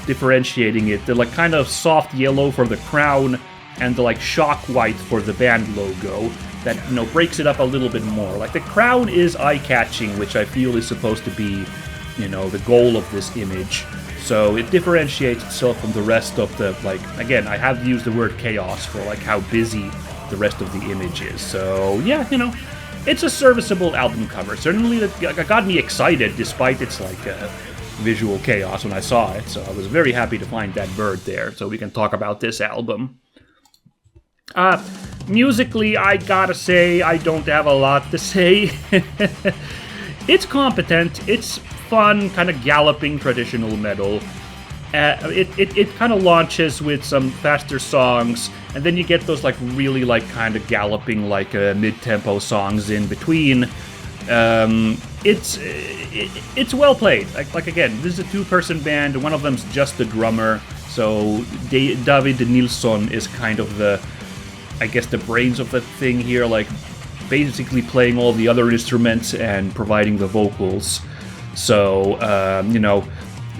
differentiating it. The like kind of soft yellow for the crown and the like shock white for the band logo that breaks it up a little bit more. Like the crown is eye-catching, which I feel is supposed to be the goal of this image. So it differentiates itself from the rest of the, like, again, I have used the word chaos for like how busy the rest of the image is. So yeah, it's a serviceable album cover. Certainly that got me excited despite its like visual chaos when I saw it. So I was very happy to find that bird there so we can talk about this album. Musically, I gotta say, I don't have a lot to say. It's competent, it's fun, kind of galloping traditional metal. It kind of launches with some faster songs, and then you get those like really like kind of galloping like mid-tempo songs in between. It's well played. Like again, this is a two-person band. One of them's just the drummer, so David Nilsson is kind of the brains of the thing here, like basically playing all the other instruments and providing the vocals. So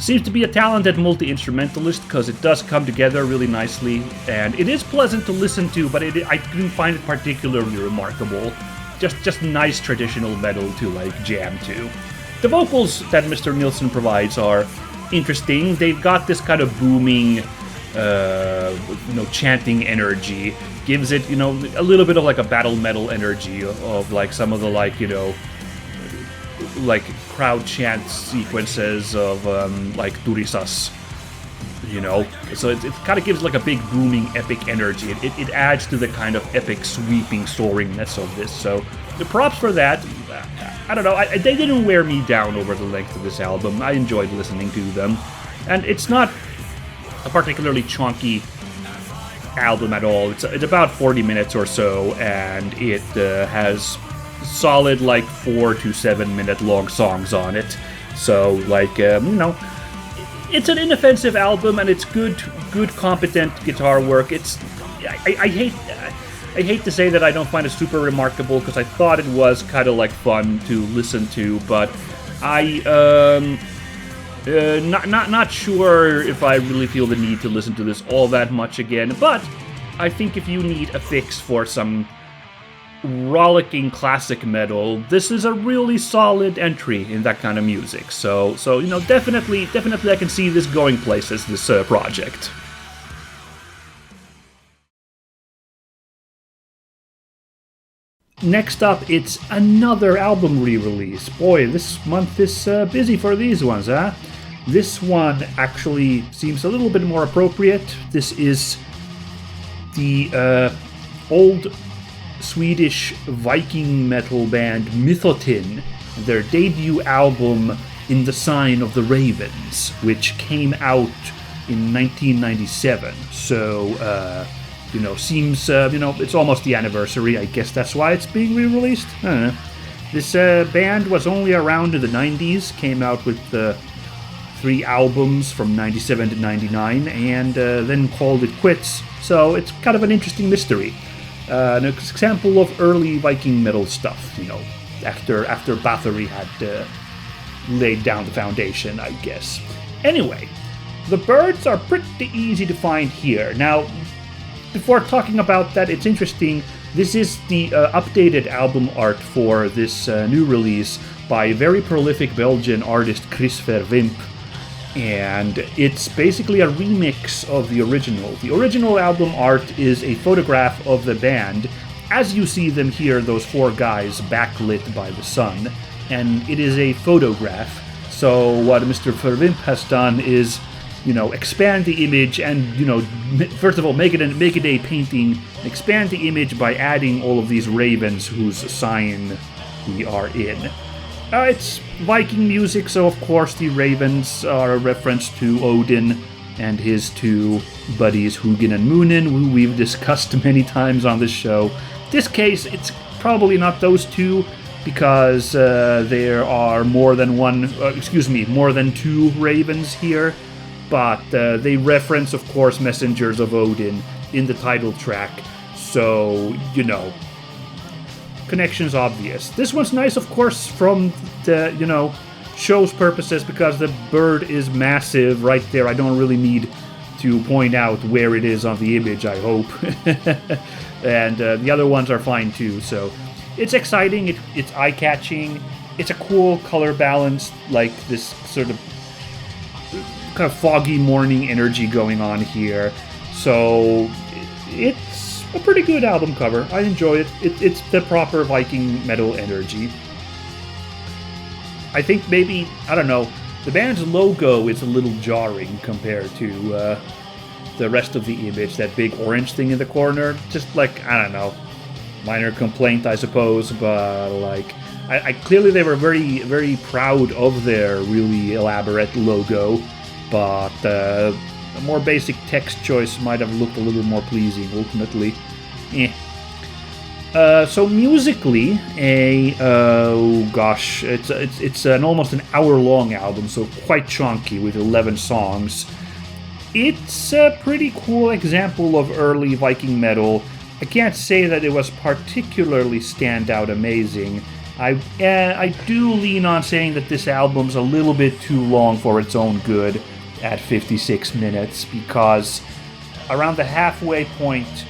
seems to be a talented multi-instrumentalist, because it does come together really nicely, and it is pleasant to listen to, but I didn't find it particularly remarkable. Just nice traditional metal to like jam to. The vocals that Mr. Nilsson provides are interesting. They've got this kind of booming, chanting energy. Gives it, a little bit of like a battle metal energy of like some of the like, like crowd chant sequences of like Turisas, so it kind of gives like a big booming epic energy. It adds to the kind of epic sweeping soaringness of this, so the props for that. I don't know, they didn't wear me down over the length of this album. I enjoyed listening to them, and it's not a particularly chunky album at all. It's about 40 minutes or so, and it has solid like 4 to 7 minute long songs on it. So like it's an inoffensive album, and it's good competent guitar work. I hate to say that I don't find it super remarkable, because I thought it was kind of like fun to listen to, but not sure if I really feel the need to listen to this all that much again. But I think if you need a fix for some rollicking classic metal, this is a really solid entry in that kind of music. So definitely I can see this going places, this project. Next up, it's another album re-release. Boy, this month is busy for these ones, huh? This one actually seems a little bit more appropriate. This is the old Swedish Viking metal band Mithotyn, their debut album In the Sign of the Ravens, which came out in 1997. So, seems, it's almost the anniversary. I guess that's why it's being re-released. I don't know. This band was only around in the 90s, came out with 3 albums from 97 to 99, and then called it quits. So it's kind of an interesting mystery. An example of early Viking metal stuff, after Bathory had laid down the foundation, I guess. Anyway, the birds are pretty easy to find here. Now, before talking about that, it's interesting. This is the updated album art for this new release by very prolific Belgian artist Kris Verwimp. And it's basically a remix of the original. The original album art is a photograph of the band, as you see them here, those 4 guys backlit by the sun. And it is a photograph. So what Mr. Verwimp has done is, expand the image and, first of all, make it a painting, expand the image by adding all of these ravens whose sign we are in. It's Viking music, so of course the ravens are a reference to Odin and his 2 buddies, Hugin and Munin, who we've discussed many times on this show. This case, it's probably not those 2, because there are more than 2 ravens here. But they reference, of course, Messengers of Odin in the title track, so, connection's obvious. This one's nice, of course, from the, show's purposes, because the bird is massive right there. I don't really need to point out where it is on the image, I hope. And the other ones are fine, too, so it's exciting, it's eye-catching, it's a cool color balance, like this sort of kind of foggy morning energy going on here. So it's a pretty good album cover. I enjoy it. It's the proper Viking metal energy. I think maybe, I don't know, the band's logo is a little jarring compared to the rest of the image, that big orange thing in the corner. Just like, I don't know, minor complaint, I suppose, but like, I clearly they were very, very proud of their really elaborate logo. But a more basic text choice might have looked a little more pleasing, ultimately. So musically, it's an almost an hour-long album, so quite chunky with 11 songs. It's a pretty cool example of early Viking metal. I can't say that it was particularly standout amazing. I do lean on saying that this album's a little bit too long for its own good at 56 minutes, because around the halfway point,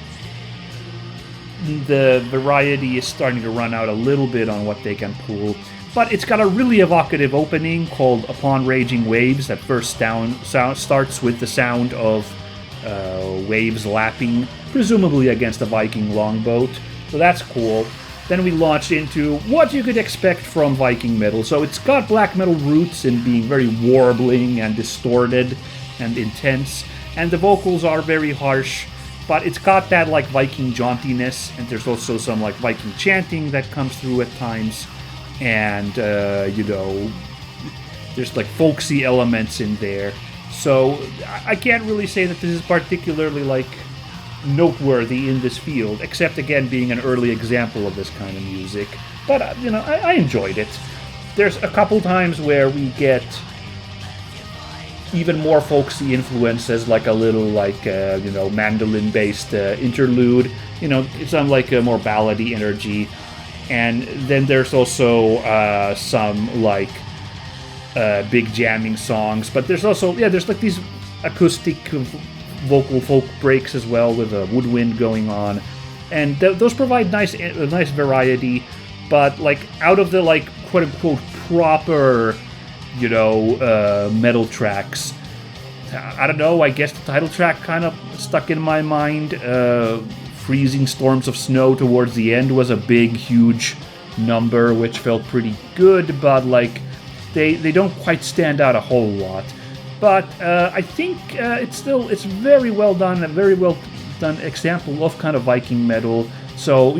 the variety is starting to run out a little bit on what they can pull. But it's got a really evocative opening called Upon Raging Waves that first starts with the sound of waves lapping, presumably against a Viking longboat. So that's cool. Then we launched into what you could expect from Viking metal. So it's got black metal roots in being very warbling and distorted and intense. And the vocals are very harsh, but it's got that like Viking jauntiness, and there's also some like Viking chanting that comes through at times. And, there's like folksy elements in there. So I can't really say that this is particularly like noteworthy in this field, except again being an early example of this kind of music. But I enjoyed it. There's a couple times where we get even more folksy influences, like a little mandolin based interlude. It's on like a more ballady energy. And then there's also some like big jamming songs, but there's also there's like these acoustic vocal folk breaks as well with a woodwind going on. and those provide nice variety. But like out of the like quote unquote proper, metal tracks, I don't know. I guess the title track kind of stuck in my mind. Freezing Storms of Snow towards the end was a big, huge number, which felt pretty good, but like they don't quite stand out a whole lot. But I think it's very well done, a very well done example of kind of Viking metal. So,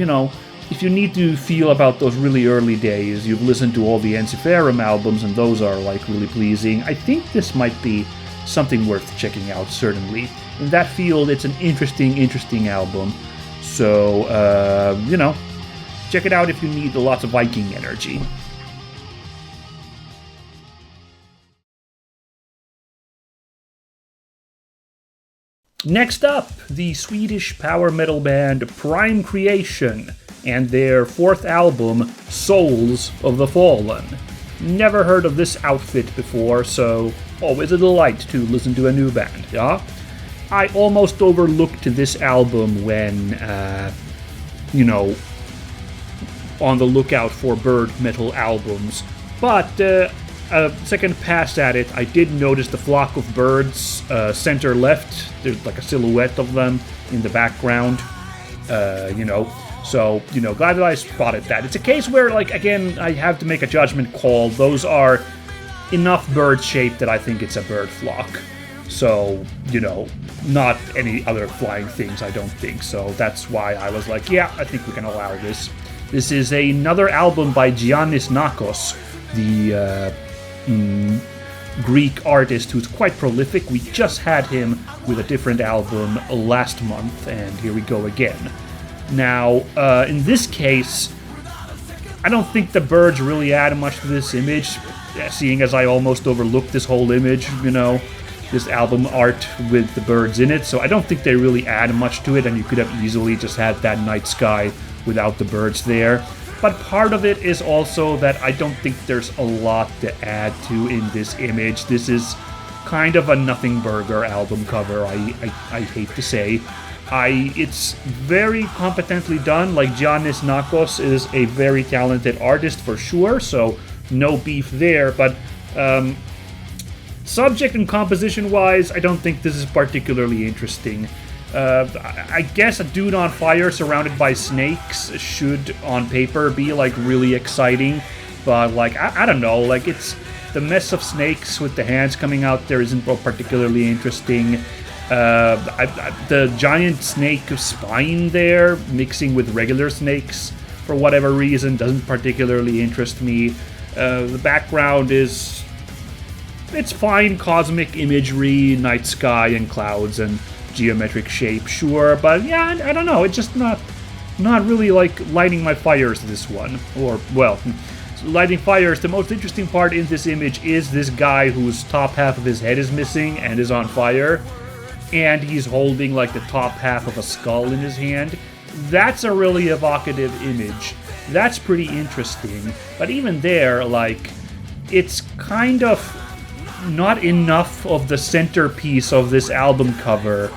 if you need to feel about those really early days, you've listened to all the Ensiferum albums and those are like really pleasing, I think this might be something worth checking out, certainly. In that field, it's an interesting album. So, check it out if you need lots of Viking energy. Next up, the Swedish power metal band Prime Creation and their fourth album, Souls of the Fallen. Never heard of this outfit before, so always a delight to listen to a new band, yeah? I almost overlooked this album when, on the lookout for bird metal albums, but a second pass at it, I did notice the flock of birds center left. There's like a silhouette of them in the background, So, glad that I spotted that. It's a case where, like, again, I have to make a judgment call. Those are enough bird-shaped that I think it's a bird flock. So, not any other flying things, I don't think. So that's why I was like, yeah, I think we can allow this. This is another album by Giannis Nakos, the Greek artist who's quite prolific. We just had him with a different album last month, and here we go again. Now, in this case, I don't think the birds really add much to this image, seeing as I almost overlooked this whole image, this album art with the birds in it, so I don't think they really add much to it, and you could have easily just had that night sky without the birds there. But part of it is also that I don't think there's a lot to add to in this image. This is kind of a nothing burger album cover, I hate to say. It's very competently done. Like, Giannis Nakos is a very talented artist for sure, so no beef there, but subject and composition-wise, I don't think this is particularly interesting. I guess a dude on fire surrounded by snakes should, on paper, be, like, really exciting, but, like, I don't know, like, it's the mess of snakes with the hands coming out there isn't particularly interesting. The giant snake spine there, mixing with regular snakes, for whatever reason, doesn't particularly interest me. The background it's fine cosmic imagery, night sky and clouds and geometric shape, sure, but yeah, I don't know, it's just not really like lighting my fires, this one. Or, well, lighting fires, the most interesting part in this image is this guy whose top half of his head is missing and is on fire, and he's holding like the top half of a skull in his hand. That's a really evocative image. That's pretty interesting, but even there, like, it's kind of not enough of the centerpiece of this album cover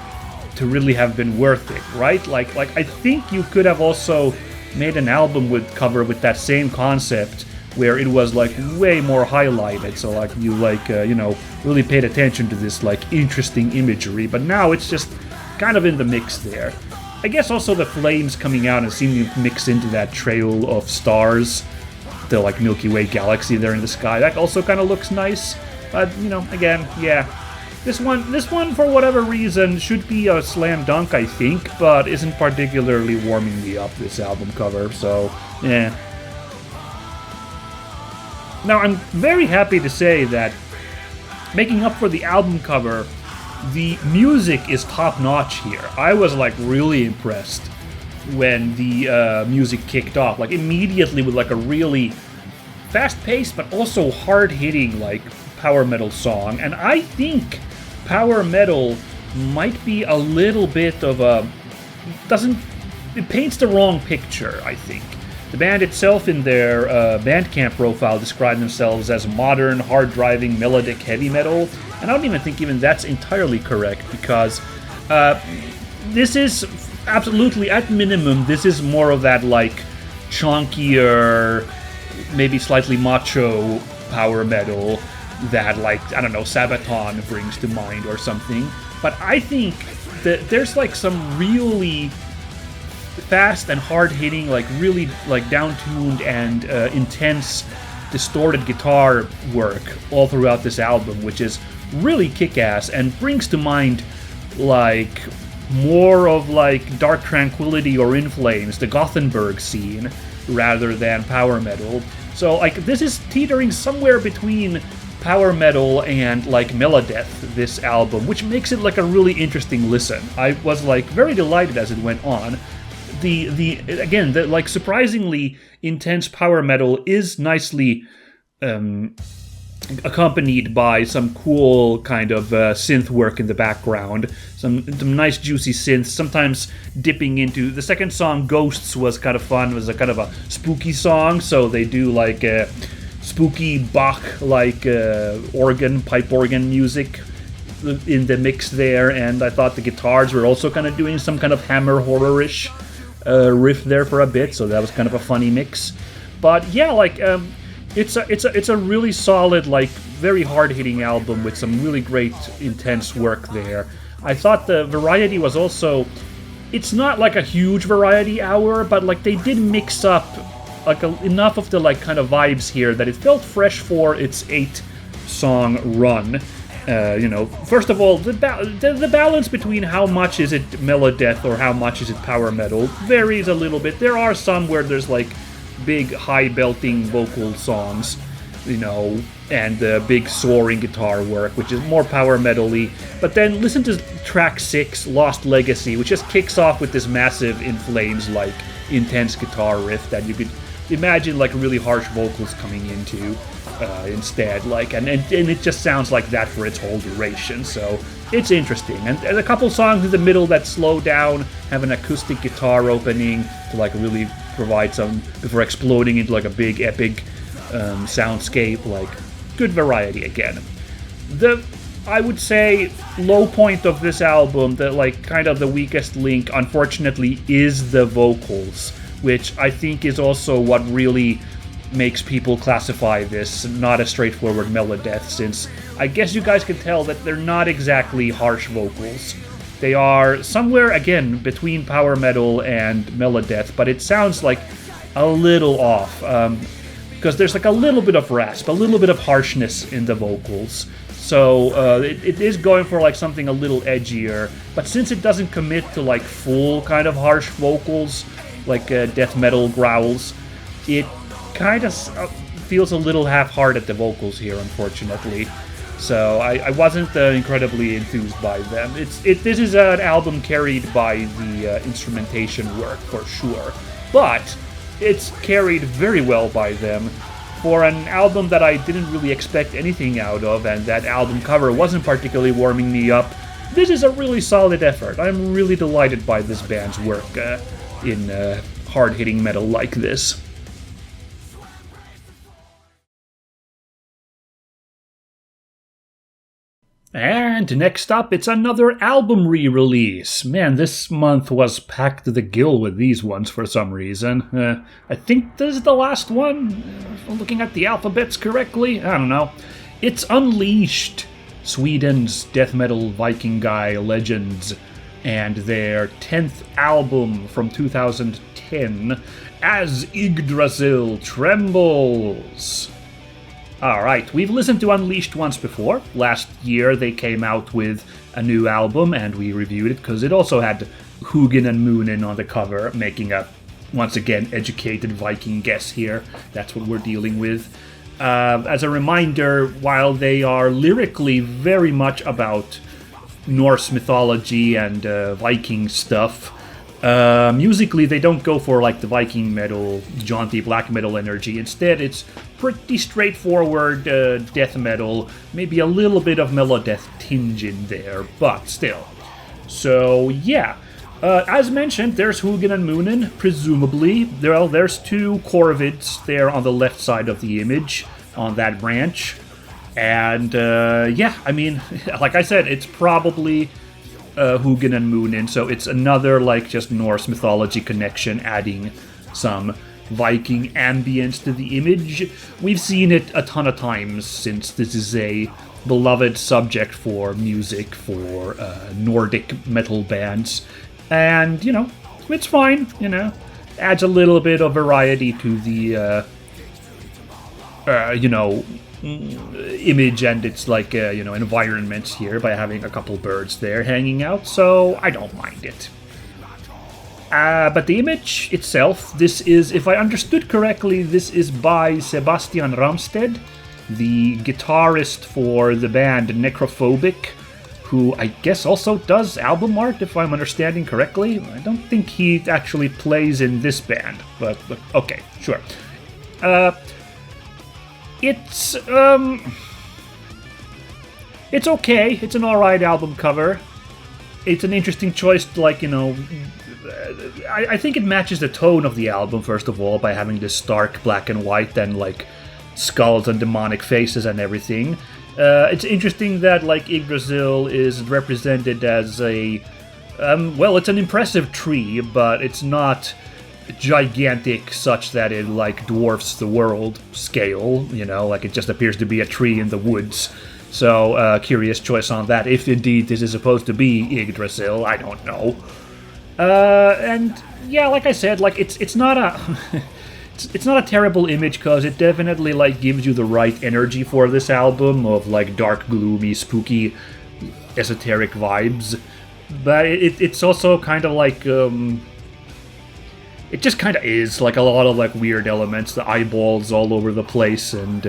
to really have been worth it, right? Like I think you could have also made an album cover with that same concept where it was like way more highlighted, so like you really paid attention to this like interesting imagery, but now it's just kind of in the mix there. I guess also the flames coming out and seeming to mix into that trail of stars, the like Milky Way galaxy there in the sky, that also kind of looks nice. But, again, yeah. This one, for whatever reason, should be a slam dunk, I think, but isn't particularly warming me up, this album cover, so, yeah. Now, I'm very happy to say that, making up for the album cover, the music is top-notch here. I was, like, really impressed when the music kicked off, like, immediately with, like, a really fast-paced, but also hard-hitting, like, power metal song, and I think power metal might be a little bit of it paints the wrong picture, I think. The band itself in their Bandcamp profile described themselves as modern, hard-driving, melodic heavy metal, and I don't even think that's entirely correct, because this is absolutely, at minimum, this is more of that, like, chunkier, maybe slightly macho power metal that, like, I don't know, Sabaton brings to mind or something. But I think that there's, like, some really fast and hard-hitting, like, really, like, down-tuned and intense distorted guitar work all throughout this album, which is really kick-ass and brings to mind, like, more of, like, Dark Tranquility or In Flames, the Gothenburg scene, rather than power metal. So, like, this is teetering somewhere between power metal and, like, Melodeath, this album, which makes it, like, a really interesting listen. I was, like, very delighted as it went on. Again, like, surprisingly intense power metal is nicely accompanied by some cool kind of synth work in the background, some nice juicy synths, sometimes dipping into the second song. Ghosts was kind of fun. It was a kind of a spooky song, so they do like spooky Bach like pipe organ music in the mix there, and I thought the guitars were also kind of doing some kind of hammer horror-ish riff there for a bit, so that was kind of a funny mix. But yeah, like it's a really solid, like, very hard-hitting album with some really great intense work there. I thought the variety was also, it's not like a huge variety hour, but like they did mix up like enough of the, like, kind of vibes here that it felt fresh for its 8-song run. First of all, the balance between how much is it Melodeath or how much is it power metal varies a little bit. There are some where there's, like, big high belting vocal songs, and big soaring guitar work, which is more power metal-y. But then listen to track 6, Lost Legacy, which just kicks off with this massive In Flames, like, intense guitar riff that you could imagine, like, really harsh vocals coming into instead, like, and it just sounds like that for its whole duration, so it's interesting. And a couple songs in the middle that slow down, have an acoustic guitar opening to, like, really provide some, before exploding into, like, a big epic soundscape. Like, good variety again. I would say, low point of this album, that, like, kind of the weakest link, unfortunately, is the vocals, which I think is also what really makes people classify this not a straightforward Melodeath, since I guess you guys can tell that they're not exactly harsh vocals. They are somewhere, again, between power metal and Melodeath, but it sounds like a little off, because there's, like, a little bit of rasp, a little bit of harshness in the vocals. So it is going for, like, something a little edgier, but since it doesn't commit to, like, full kind of harsh vocals, like death metal growls, it kind of feels a little half-hearted, the vocals here, unfortunately. So I wasn't incredibly enthused by them. This is an album carried by the instrumentation work, for sure. But it's carried very well by them. For an album that I didn't really expect anything out of, and that album cover wasn't particularly warming me up, this is a really solid effort. I'm really delighted by this band's work in hard-hitting metal like this. And next up, it's another album re-release. Man, this month was packed to the gill with these ones for some reason. I think this is the last one, if I'm looking at the alphabets correctly. I don't know. It's Unleashed, Sweden's death metal Viking guy legends, and their 10th album from 2010 as Yggdrasil Trembles. Alright, we've listened to Unleashed once before. Last year they came out with a new album and we reviewed it because it also had Hugin and Moonin on the cover, making a, once again, educated Viking guess here. That's what we're dealing with. As a reminder, while they are lyrically very much about Norse mythology and Viking stuff, musically they don't go for like the Viking metal, jaunty black metal energy. Instead, it's pretty straightforward death metal, maybe a little bit of Melodeath tinge in there, but still. So yeah, as mentioned, there's Hugin and Moonin, presumably. There's two Corvids there on the left side of the image, on that branch. And yeah, I mean, like I said, it's probably Hugin and Moonin, so it's another like just Norse mythology connection, adding some Viking ambience to the image. We've seen it a ton of times since this is a beloved subject for music for Nordic metal bands, and it's fine. Adds a little bit of variety to the image and its like environments here by having a couple birds there hanging out, so I don't mind it. But the image itself, this is, if I understood correctly, this is by Sebastian Ramstedt, the guitarist for the band Necrophobic, who I guess also does album art, if I'm understanding correctly. I don't think he actually plays in this band, but okay, sure. It's okay. It's an alright album cover. It's an interesting choice to, like, I think it matches the tone of the album, first of all, by having this stark black and white and, like, skulls and demonic faces and everything. It's interesting that, like, Yggdrasil is represented as a... it's an impressive tree, but it's not gigantic such that it, like, dwarfs the world scale, like it just appears to be a tree in the woods. So, curious choice on that. If indeed this is supposed to be Yggdrasil, I don't know. And yeah, like I said, like it's not a it's not a terrible image, because it definitely like gives you the right energy for this album of like dark, gloomy, spooky, esoteric vibes. But it's also kind of like it just kind of is like a lot of like weird elements, the eyeballs all over the place, and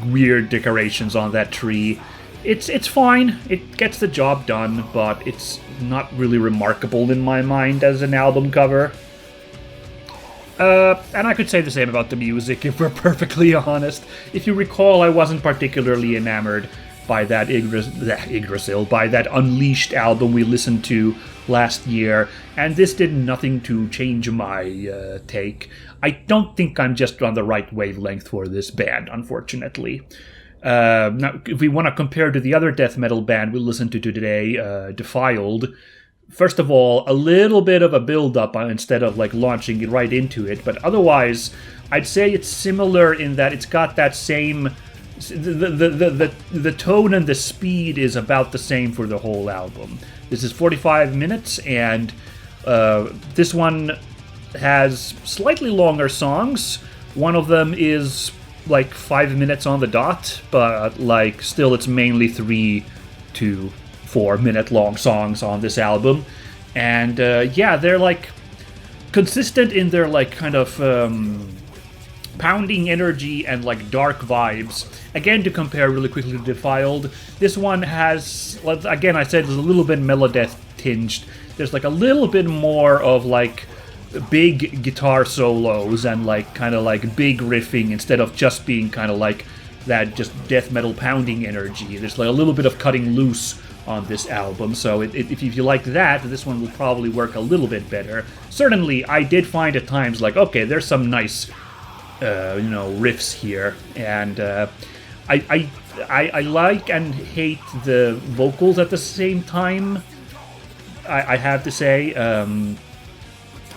weird decorations on that tree. It's fine. It gets the job done, but it's not really remarkable in my mind as an album cover. And I could say the same about the music, if we're perfectly honest. If you recall, I wasn't particularly enamored by that Yggdrasil, by that Unleashed album we listened to last year, and this did nothing to change my take. I don't think I'm just on the right wavelength for this band, unfortunately. Now, if we want to compare to the other death metal band we listened to today, Defiled, first of all, a little bit of a build-up instead of like launching it right into it, but otherwise, I'd say it's similar in that it's got that same... The tone and the speed is about the same for the whole album. This is 45 minutes, and this one has slightly longer songs. One of them is like 5 minutes on the dot, but like still it's mainly 3 to 4 minute long songs on this album. And yeah, they're like consistent in their like kind of pounding energy and like dark vibes. Again, to compare really quickly to Defiled, this one has, again, I said, there's a little bit melodeath tinged. There's like a little bit more of like big guitar solos and like kind of like big riffing instead of just being kind of like that just death metal pounding energy. There's like a little bit of cutting loose on this album, so if you like that, this one will probably work a little bit better. Certainly, I did find at times like, okay, there's some nice riffs here, and I like and hate the vocals at the same time, I have to say,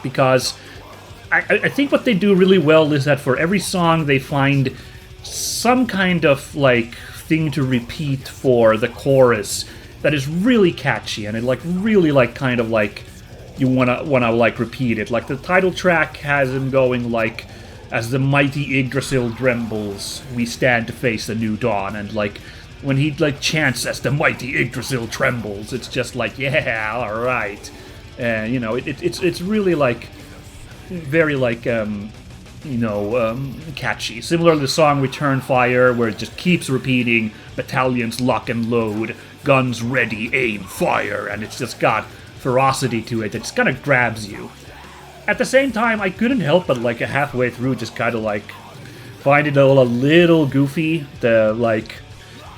because I think what they do really well is that for every song they find some kind of like thing to repeat for the chorus that is really catchy, and it like really like kind of like you wanna like repeat it. Like the title track has him going like, as the mighty Yggdrasil trembles, we stand to face the new dawn, and like when he like chants as the mighty Yggdrasil trembles, it's just like, yeah, all right. And it's really like very like catchy. Similar to the song Return Fire, where it just keeps repeating battalions lock and load, guns ready, aim, fire, and it's just got ferocity to it. It just kind of grabs you. At the same time, I couldn't help but like halfway through just kind of like find it all a little goofy. The like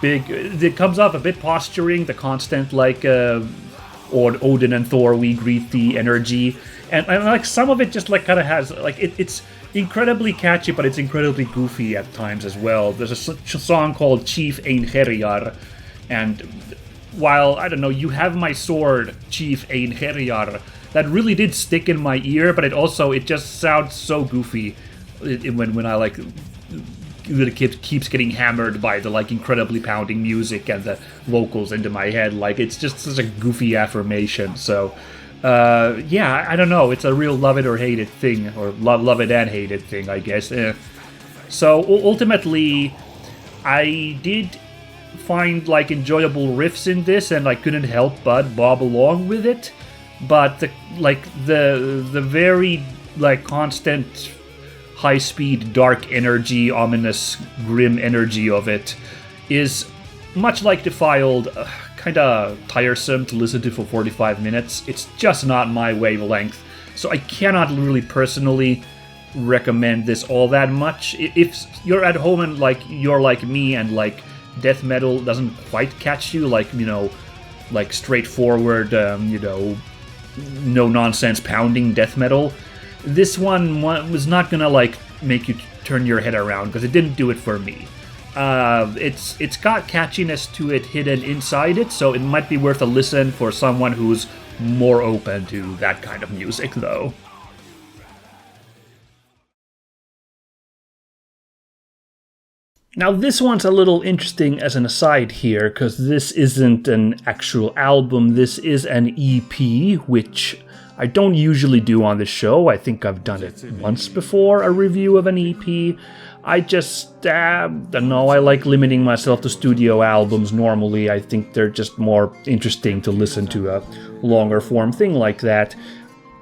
big, it comes off a bit posturing, the constant like Odin and Thor, we greet the energy, and like some of it just like kind of has like it's incredibly catchy, but it's incredibly goofy at times as well. There's a song called Chief Einherjar, And while, I don't know, You Have My Sword, Chief Einherjar, that really did stick in my ear, but it just sounds so goofy when I like the kid keeps getting hammered by the like incredibly pounding music and the vocals into my head. Like, it's just such a goofy affirmation. So yeah, I don't know, it's a real love it or hate it thing, or love it and hate it thing, I guess. So ultimately I did find like enjoyable riffs in this, and I couldn't help but bob along with it. But the very like constant high-speed, dark energy, ominous, grim energy of it is much like Defiled, kind of tiresome to listen to for 45 minutes. It's just not my wavelength, so I cannot really personally recommend this all that much. If you're at home and like you're like me and like death metal doesn't quite catch you, like, you know, like straightforward, you know, no nonsense pounding death metal, this one was not gonna like make you turn your head around, because it didn't do it for me. It's got catchiness to it hidden inside it, so it might be worth a listen for someone who's more open to that kind of music, though. Now this one's a little interesting as an aside here, because this isn't an actual album, this is an EP, which I don't usually do on this show. I think I've done it once before, a review of an EP. I just, don't know, I like limiting myself to studio albums normally. I think they're just more interesting to listen to a longer form thing like that.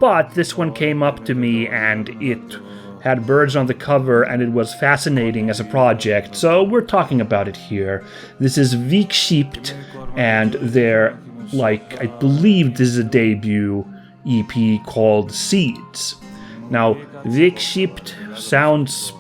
But this one came up to me and it had birds on the cover and it was fascinating as a project, so we're talking about it here. This is Vikshipt and their, like, I believe this is a debut EP called Seeds. Now, Vikshipt sounds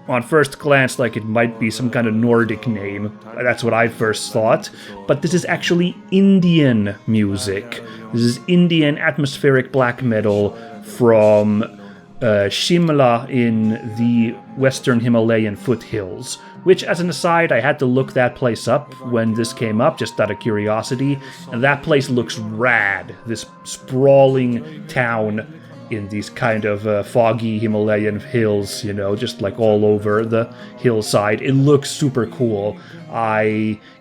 on first glance like it might be some kind of Nordic name. That's what I first thought. But this is actually Indian music. This is Indian atmospheric black metal from Shimla in the western Himalayan foothills, which, as an aside, I had to look that place up when this came up, just out of curiosity, and that place looks rad. This sprawling town in these kind of foggy Himalayan hills, you know, just like all over the hillside. It looks super cool.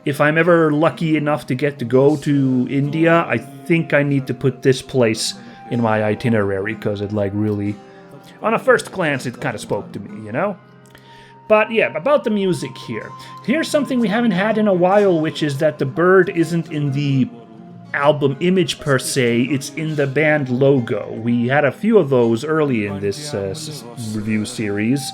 If I'm ever lucky enough to get to go to India, I think I need to put this place in my itinerary, because it like really, on a first glance, it kind of spoke to me, you know? But yeah, about the music here. Here's something we haven't had in a while, which is that the bird isn't in the album image per se, it's in the band logo. We had a few of those early in this review series,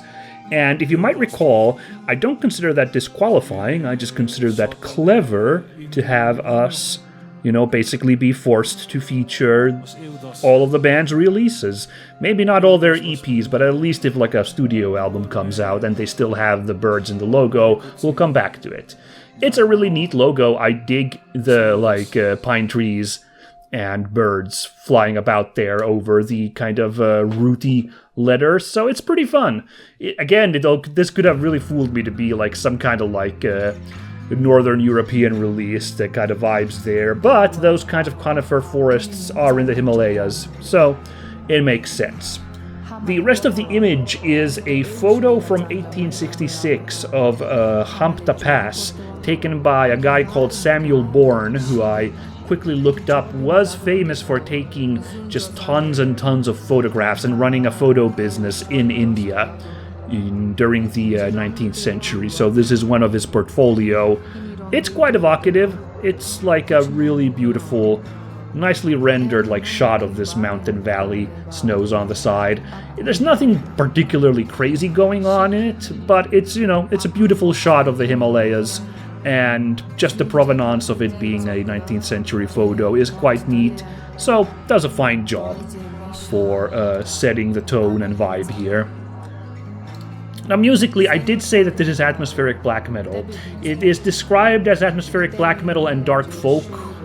and if you might recall, I don't consider that disqualifying, I just consider that clever to have us, you know, basically be forced to feature all of the band's releases. Maybe not all their EPs, but at least if like a studio album comes out and they still have the birds in the logo, we'll come back to it. It's a really neat logo. I dig the like pine trees and birds flying about there over the kind of rooty letter, so it's pretty fun. This could have really fooled me to be like some kind of like Northern European release, that kind of vibes there, but those kinds of conifer forests are in the Himalayas, so it makes sense. The rest of the image is a photo from 1866 of Hampta Pass, taken by a guy called Samuel Bourne, who I quickly looked up was famous for taking just tons and tons of photographs and running a photo business in India during the 19th century. So this is one of his portfolio. It's quite evocative. It's like a really beautiful, nicely rendered like shot of this mountain valley, snows on the side. There's nothing particularly crazy going on in it, but it's, you know, it's a beautiful shot of the Himalayas, and just the provenance of it being a 19th century photo is quite neat, so does a fine job for setting the tone and vibe here. Now musically, I did say that this is atmospheric black metal. It is described as atmospheric black metal and dark folk,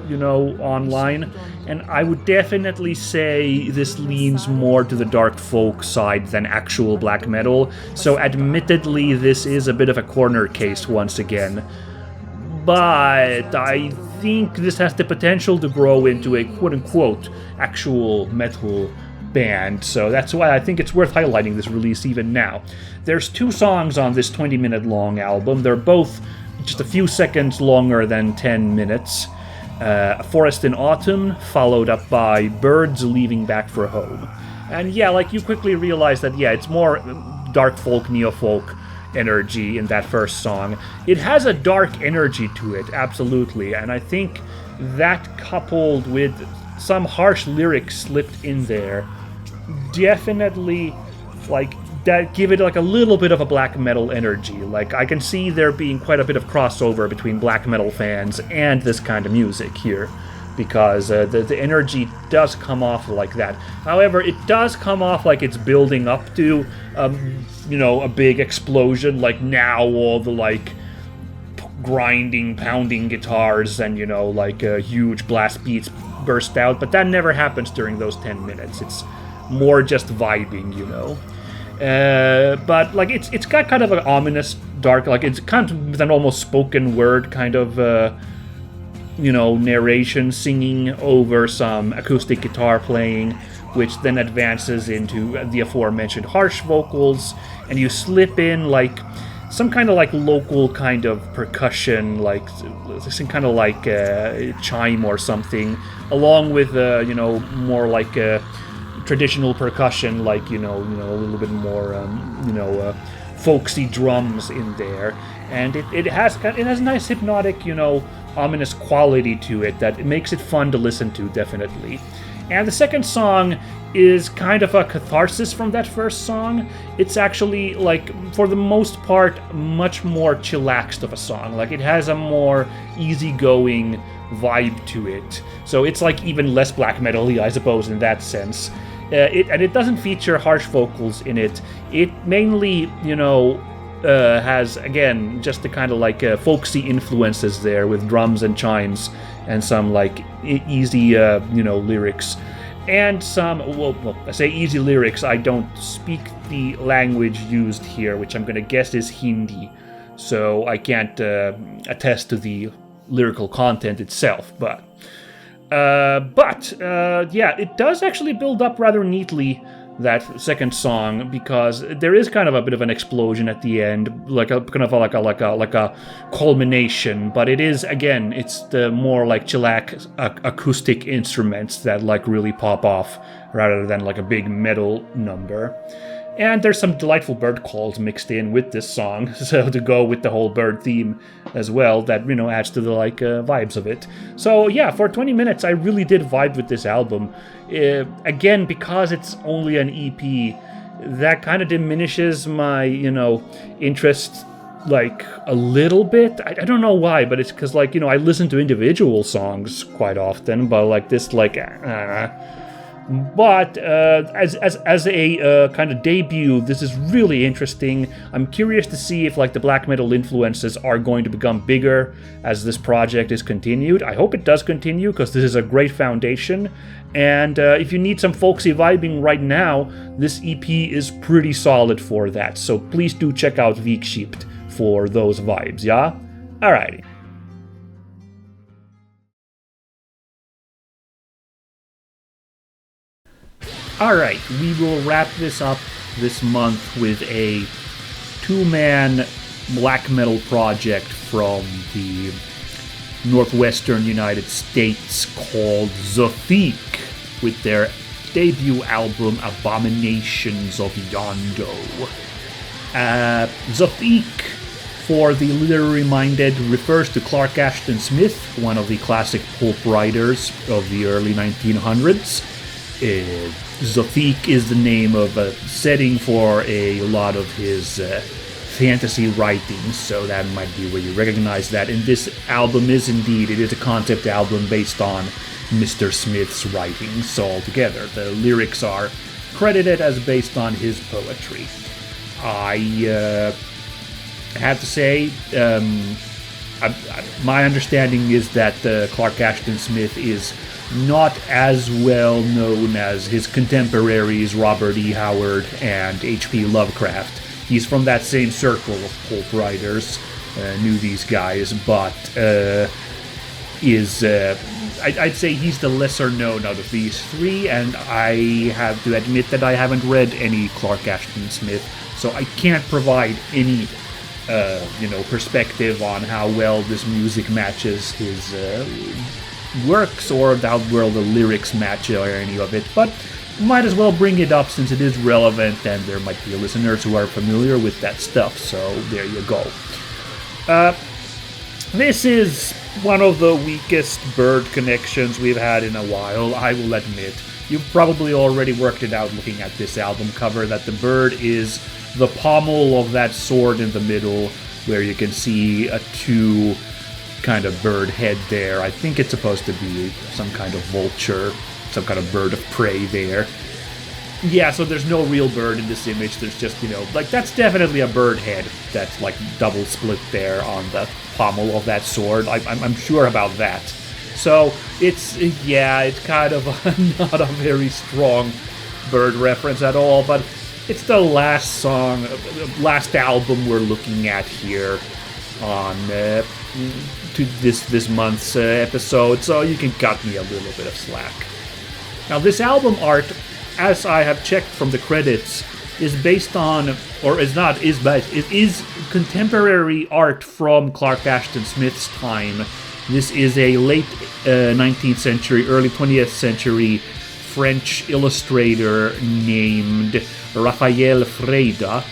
you know, online, and I would definitely say this leans more to the dark folk side than actual black metal, so admittedly this is a bit of a corner case once again. but I think this has the potential to grow into a quote-unquote actual metal band, so that's why I think it's worth highlighting this release even now. There's 2 songs on this 20-minute long album. They're both just a few seconds longer than 10 minutes. Forest in Autumn, followed up by Birds Leaving Back for Home. And yeah, like, you quickly realize that, yeah, it's more dark folk, neo-folk energy in that first song. It has a dark energy to it, absolutely, and I think that coupled with some harsh lyrics slipped in there definitely, like, that give it like a little bit of a black metal energy. Like, I can see there being quite a bit of crossover between black metal fans and this kind of music here, because the energy does come off like that. However, it does come off like it's building up to, a big explosion, like now all the, like, grinding, pounding guitars and, huge blast beats burst out, but that never happens during those 10 minutes. It's more just vibing, but, like, it's got kind of an ominous, dark, like, it's kind of with an almost spoken word kind of, narration, singing over some acoustic guitar playing, which then advances into the aforementioned harsh vocals, and you slip in, like, some kind of, like, local kind of percussion, like, some kind of, like, chime or something, along with, more like traditional percussion, like, a little bit more, folksy drums in there. And it has a nice hypnotic, ominous quality to it that it makes it fun to listen to, definitely. And the second song is kind of a catharsis from that first song. It's actually, like, for the most part, much more chillaxed of a song. Like, it has a more easygoing vibe to it. So it's, like, even less black metal-y, I suppose, in that sense. It doesn't feature harsh vocals in it. It mainly, has, again, just the kind of, like, folksy influences there with drums and chimes and some, like, easy, lyrics. And some, well, I say easy lyrics, I don't speak the language used here, which I'm going to guess is Hindi, so I can't attest to the lyrical content itself, but it does actually build up rather neatly, that second song, because there is kind of a bit of an explosion at the end, like a culmination. But it is, again, it's the more like chillax acoustic instruments that, like, really pop off rather than like a big metal number. And there's some delightful bird calls mixed in with this song, so to go with the whole bird theme as well, that, adds to the, like, vibes of it. So yeah, for 20 minutes, I really did vibe with this album. Again, because it's only an EP, that kind of diminishes my, interest, like, a little bit. I don't know why, but it's because, like, I listen to individual songs quite often, but, like, this, like, But as a kind of debut, this is really interesting. I'm curious to see if, like, the black metal influences are going to become bigger as this project is continued. I hope it does continue, because this is a great foundation. And if you need some folksy vibing right now, this EP is pretty solid for that. So please do check out Vikshipt for those vibes, yeah? Alrighty. Alright, we will wrap this up this month with a 2-man black metal project from the northwestern United States called Zotheek, with their debut album Abominations of Yondo. Zotheek, for the literary-minded, refers to Clark Ashton Smith, one of the classic pulp writers of the early 1900s. Zotheek is the name of a setting for a lot of his fantasy writings, so that might be where you recognize that. And this album is indeed, it is a concept album based on Mr. Smith's writings altogether. The lyrics are credited as based on his poetry. I have to say, my understanding is that Clark Ashton Smith is not as well known as his contemporaries Robert E. Howard and H.P. Lovecraft. He's from that same circle of pulp writers, knew these guys, but I'd say he's the lesser known out of these three, and I have to admit that I haven't read any Clark Ashton Smith, so I can't provide any perspective on how well this music matches his works, or how well the lyrics match or any of it, but might as well bring it up since it is relevant, and there might be listeners who are familiar with that stuff, so there you go. This is one of the weakest bird connections we've had in a while, I will admit. You've probably already worked it out looking at this album cover, that the bird is the pommel of that sword in the middle, where you can see a two kind of bird head there. I think it's supposed to be some kind of vulture, some kind of bird of prey there. Yeah, so there's no real bird in this image, there's just, that's definitely a bird head that's double split there on the pommel of that sword. I'm sure about that. So it's kind of not a very strong bird reference at all, but it's the last album we're looking at here on to this month's episode, so you can cut me a little bit of slack. Now, this album art, as I have checked from the credits, is based on, it is contemporary art from Clark Ashton Smith's time. This is a late 19th century, early 20th century French illustrator named Raphael Freyda.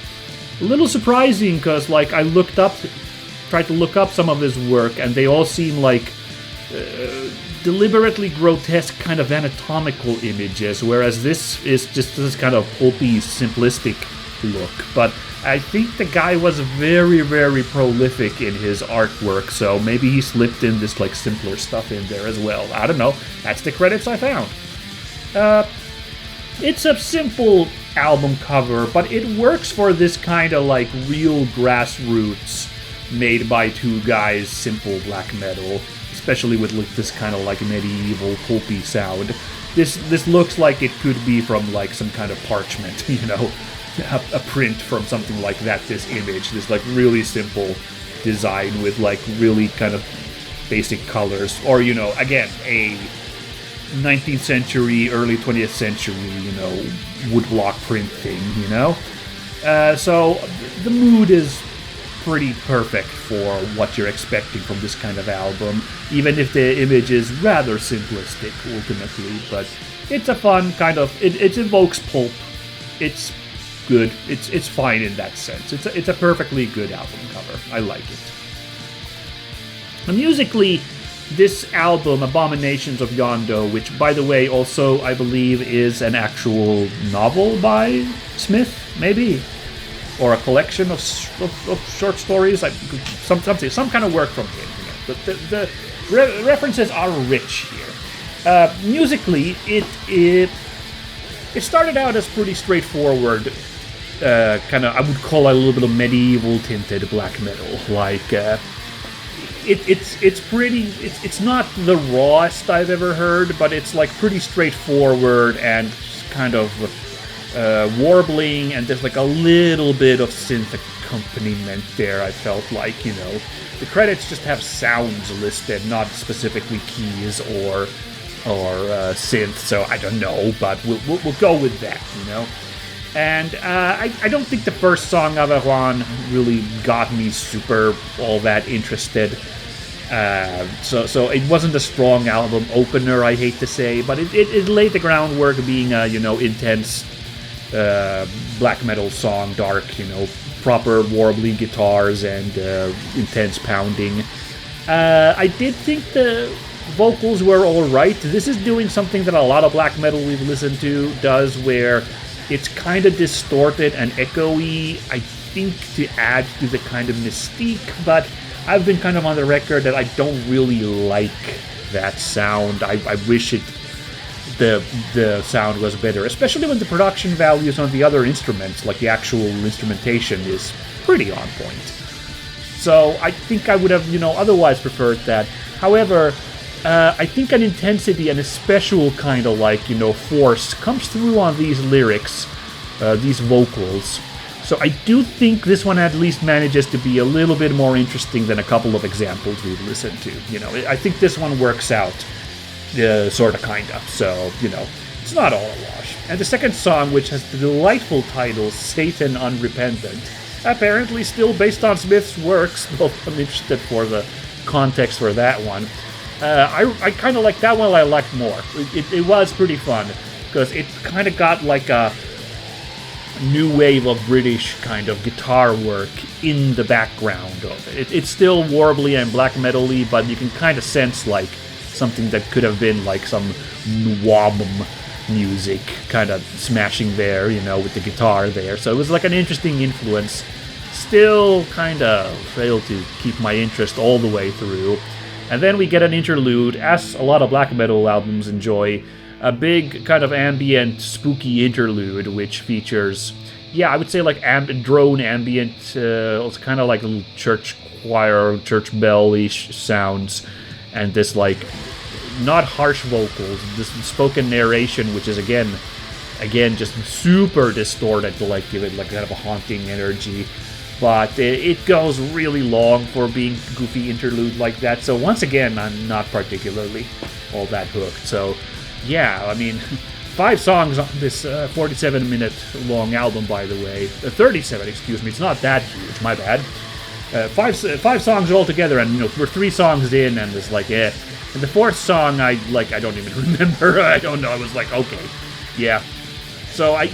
A little surprising, because I tried to look up some of his work, and they all seem like deliberately grotesque kind of anatomical images, whereas this is just this kind of pulpy, simplistic look. But I think the guy was very, very prolific in his artwork, so maybe he slipped in this simpler stuff in there as well. I don't know. That's the credits I found. It's a simple album cover, but it works for this kind of real grassroots made by two guys, simple black metal, especially with this kind of medieval pulpy sound. This looks like it could be from some kind of parchment, a print from something like that. This image, this really simple design with really kind of basic colors, or again, a 19th century, early 20th century, woodblock print thing, so the mood is pretty perfect for what you're expecting from this kind of album, even if the image is rather simplistic ultimately. But it's a fun kind of, it evokes pulp. It's good. It's fine in that sense. It's a perfectly good album cover. I like it. And musically, this album, Abominations of Yondo, which by the way also I believe is an actual novel by Smith, maybe, or a collection of short stories, some kind of work from him. The references are rich here. Musically, it started out as pretty straightforward, kind of, I would call it a little bit of medieval tinted black metal. It's not the rawest I've ever heard, but it's pretty straightforward and kind of warbling, and there's a little bit of synth accompaniment there. I felt the credits just have sounds listed, not specifically keys or synth, so I don't know, but we'll go with that, And I don't think the first song, Averroin, really got me super all that interested. So it wasn't a strong album opener, I hate to say, but it laid the groundwork being a intense black metal song, dark, proper warbling guitars and intense pounding. I did think the vocals were alright. This is doing something that a lot of black metal we've listened to does, where it's kind of distorted and echoey, I think to add to the kind of mystique, but I've been kind of on the record that I don't really like that sound. I wish the sound was better, especially when the production values on the other instruments, the actual instrumentation, is pretty on point. So I think I would have, otherwise preferred that. However, I think an intensity and a special kind of force comes through on these lyrics, these vocals. So I do think this one at least manages to be a little bit more interesting than a couple of examples we've listened to. I think this one works out, sort of, kind of. So, it's not all a wash. And the second song, which has the delightful title Satan Unrepentant, apparently still based on Smith's works, though I'm interested for the context for that one. I kind of like that one. I liked more. It was pretty fun because it kind of got like a new wave of British kind of guitar work in the background of it. It's still warbly and black metal-y, but you can kind of sense like something that could have been like some wobble music kind of smashing there, with the guitar there. So it was like an interesting influence. Still kind of failed to keep my interest all the way through. And then we get an interlude, as a lot of black metal albums enjoy, a big kind of ambient, spooky interlude, which features, I would say like drone ambient, it's kind of like little church choir, church bell-ish sounds, and this like, not harsh vocals, this spoken narration, which is again just super distorted to like give it like kind of a haunting energy. But it goes really long for being goofy interlude like that. So once again, I'm not particularly all that hooked. So 5 songs on this 47-minute long album, by the way. 37, excuse me. It's not that huge, my bad. 5 songs altogether, and we're 3 songs in, and it's like, And the 4th song, I don't even remember. I don't know. I was like, okay, yeah. So I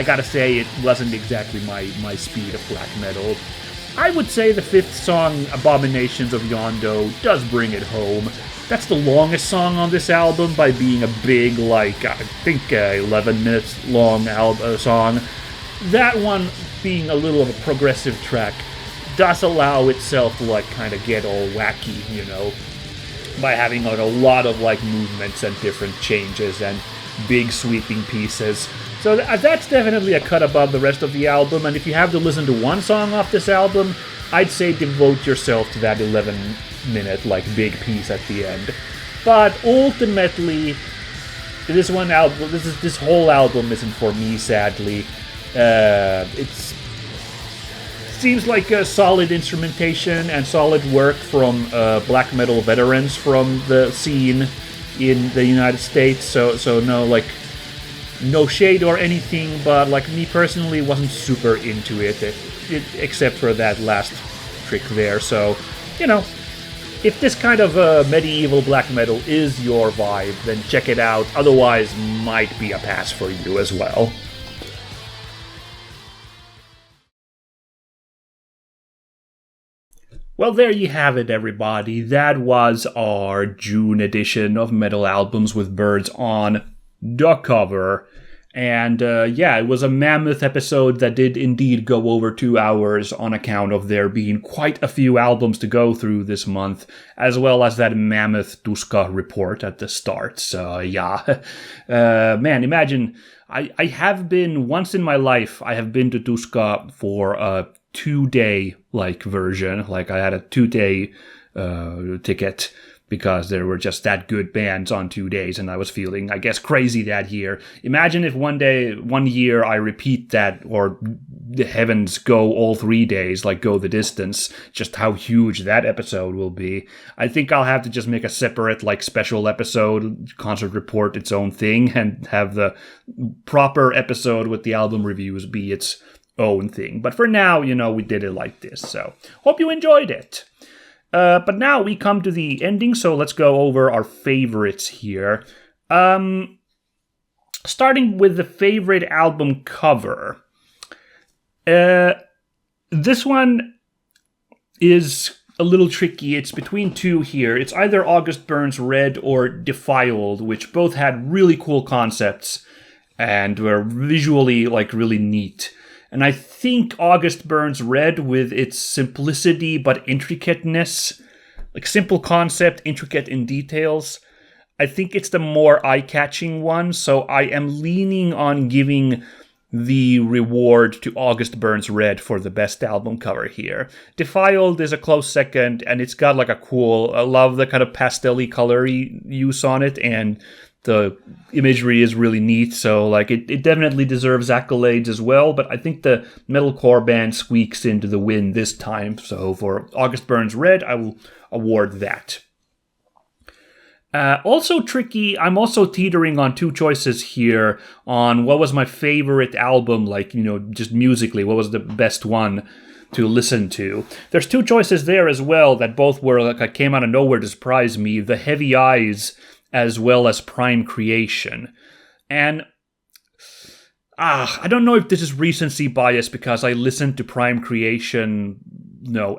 gotta say it wasn't exactly my speed of black metal. I would say the 5th song, Abominations of Yondo, does bring it home. That's the longest song on this album by being a big, 11 minutes long song. That one, being a little of a progressive track, does allow itself to kind of get all wacky, by having a lot of movements and different changes and big sweeping pieces. So that's definitely a cut above the rest of the album, and if you have to listen to one song off this album, I'd say devote yourself to that 11-minute big piece at the end. But ultimately, this whole album isn't for me, sadly. It seems like a solid instrumentation and solid work from black metal veterans from the scene in the United States, so no shade or anything, but me personally wasn't super into it except for that last trick there. So, if this kind of medieval black metal is your vibe, then check it out. Otherwise, might be a pass for you as well. Well, there you have it, everybody. That was our June edition of Metal Albums with Birds on the Cover. And it was a mammoth episode that did indeed go over 2 hours on account of there being quite a few albums to go through this month, as well as that mammoth Tuska report at the start. So, man, imagine, I have been, once in my life, I have been to Tuska for a 2-day version. I had a 2-day ticket because there were just that good bands on 2 days, and I was feeling, I guess, crazy that year. Imagine if one year I repeat that, or the heavens go all 3 days, go the distance, just how huge that episode will be. I think I'll have to just make a separate, special episode, concert report, its own thing, and have the proper episode with the album reviews be its own thing. But for now, we did it like this, so hope you enjoyed it. But now we come to the ending, so let's go over our favorites here. Starting with the favorite album cover. This one is a little tricky. It's between 2 here. It's either August Burns Red or Defiled, which both had really cool concepts and were visually, really neat. And I think August Burns Red, with its simplicity but intricateness, simple concept, intricate in details, I think it's the more eye-catching one, so I am leaning on giving the reward to August Burns Red for the best album cover here. Defiled is a close second, and it's got a cool, I love the kind of pastel-y color use on it, and the imagery is really neat, so like it definitely deserves accolades as well, but I think the metalcore band squeaks into the win this time, so for August Burns Red, I will award that. Also tricky, I'm also teetering on two choices here on what was my favorite album, like, just musically, what was the best one to listen to. There's two choices there as well that both were like I came out of nowhere to surprise me, The Heavy Eyes as well as Prime Creation. And I don't know if this is recency bias because I listened to Prime Creation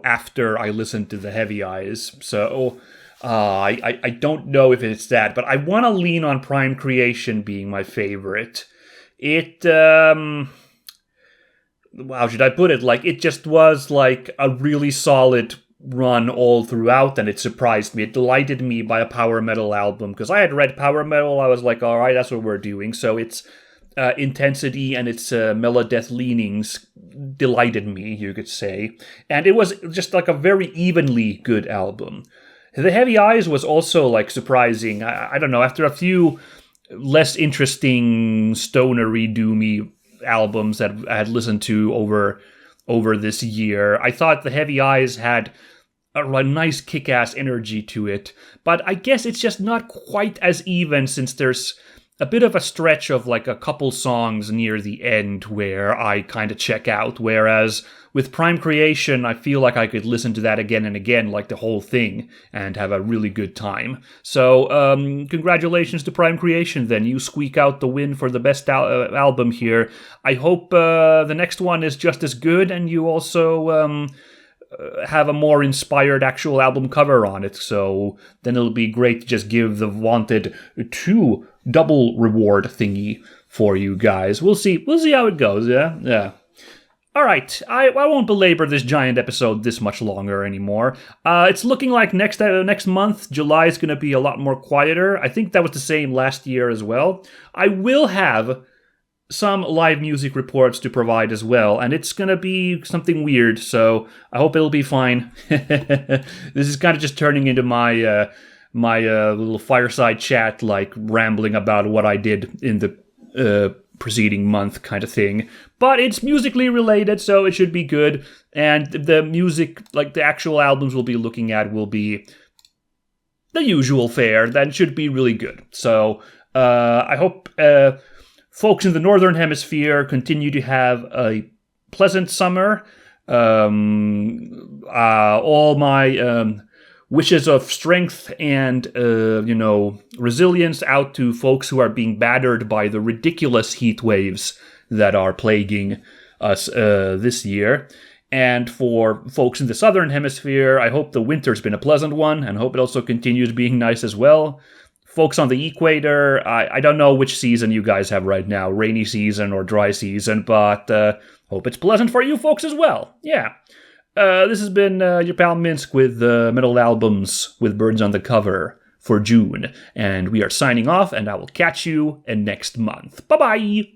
after I listened to The Heavy Eyes. So I don't know if it's that, but I want to lean on Prime Creation being my favorite. It how should I put it? Like, it just was like a really solid run all throughout, and it surprised me. It delighted me by a power metal album, because I had read power metal. I was like, all right, that's what we're doing. So its intensity and its melodeath leanings delighted me, you could say. And it was just like a very evenly good album. The Heavy Eyes was also like surprising. I don't know, after a few less interesting stonery doomy albums that I had listened to over this year, I thought The Heavy Eyes had a nice kick-ass energy to it, but I guess it's just not quite as even, since there's a bit of a stretch of like a couple songs near the end where I kind of check out, whereas with Prime Creation, I feel like I could listen to that again and again, like the whole thing, and have a really good time. So, congratulations to Prime Creation then. You squeak out the win for the best album here. I hope the next one is just as good, and you also have a more inspired actual album cover on it. So then it'll be great to just give the wanted 2 double reward thingy for you guys. We'll see how it goes. Yeah. All right, I won't belabor this giant episode this much longer anymore. It's looking like next month, July, is going to be a lot more quieter. I think that was the same last year as well. I will have some live music reports to provide as well, and it's going to be something weird, so I hope it'll be fine. This is kind of just turning into my little fireside chat, like rambling about what I did in the preceding month kind of thing. But it's musically related, so it should be good, and the music, like the actual albums we'll be looking at, will be the usual fare. That should be really good. So I hope folks in the Northern Hemisphere continue to have a pleasant summer. All my wishes of strength and, resilience out to folks who are being battered by the ridiculous heat waves that are plaguing us this year. And for folks in the Southern Hemisphere, I hope the winter's been a pleasant one, and hope it also continues being nice as well. Folks on the equator, I don't know which season you guys have right now, rainy season or dry season, but hope it's pleasant for you folks as well. Yeah. This has been your pal Minsk with Metal Albums with Birds on the Cover for June, and we are signing off, and I will catch you next month. Bye-bye!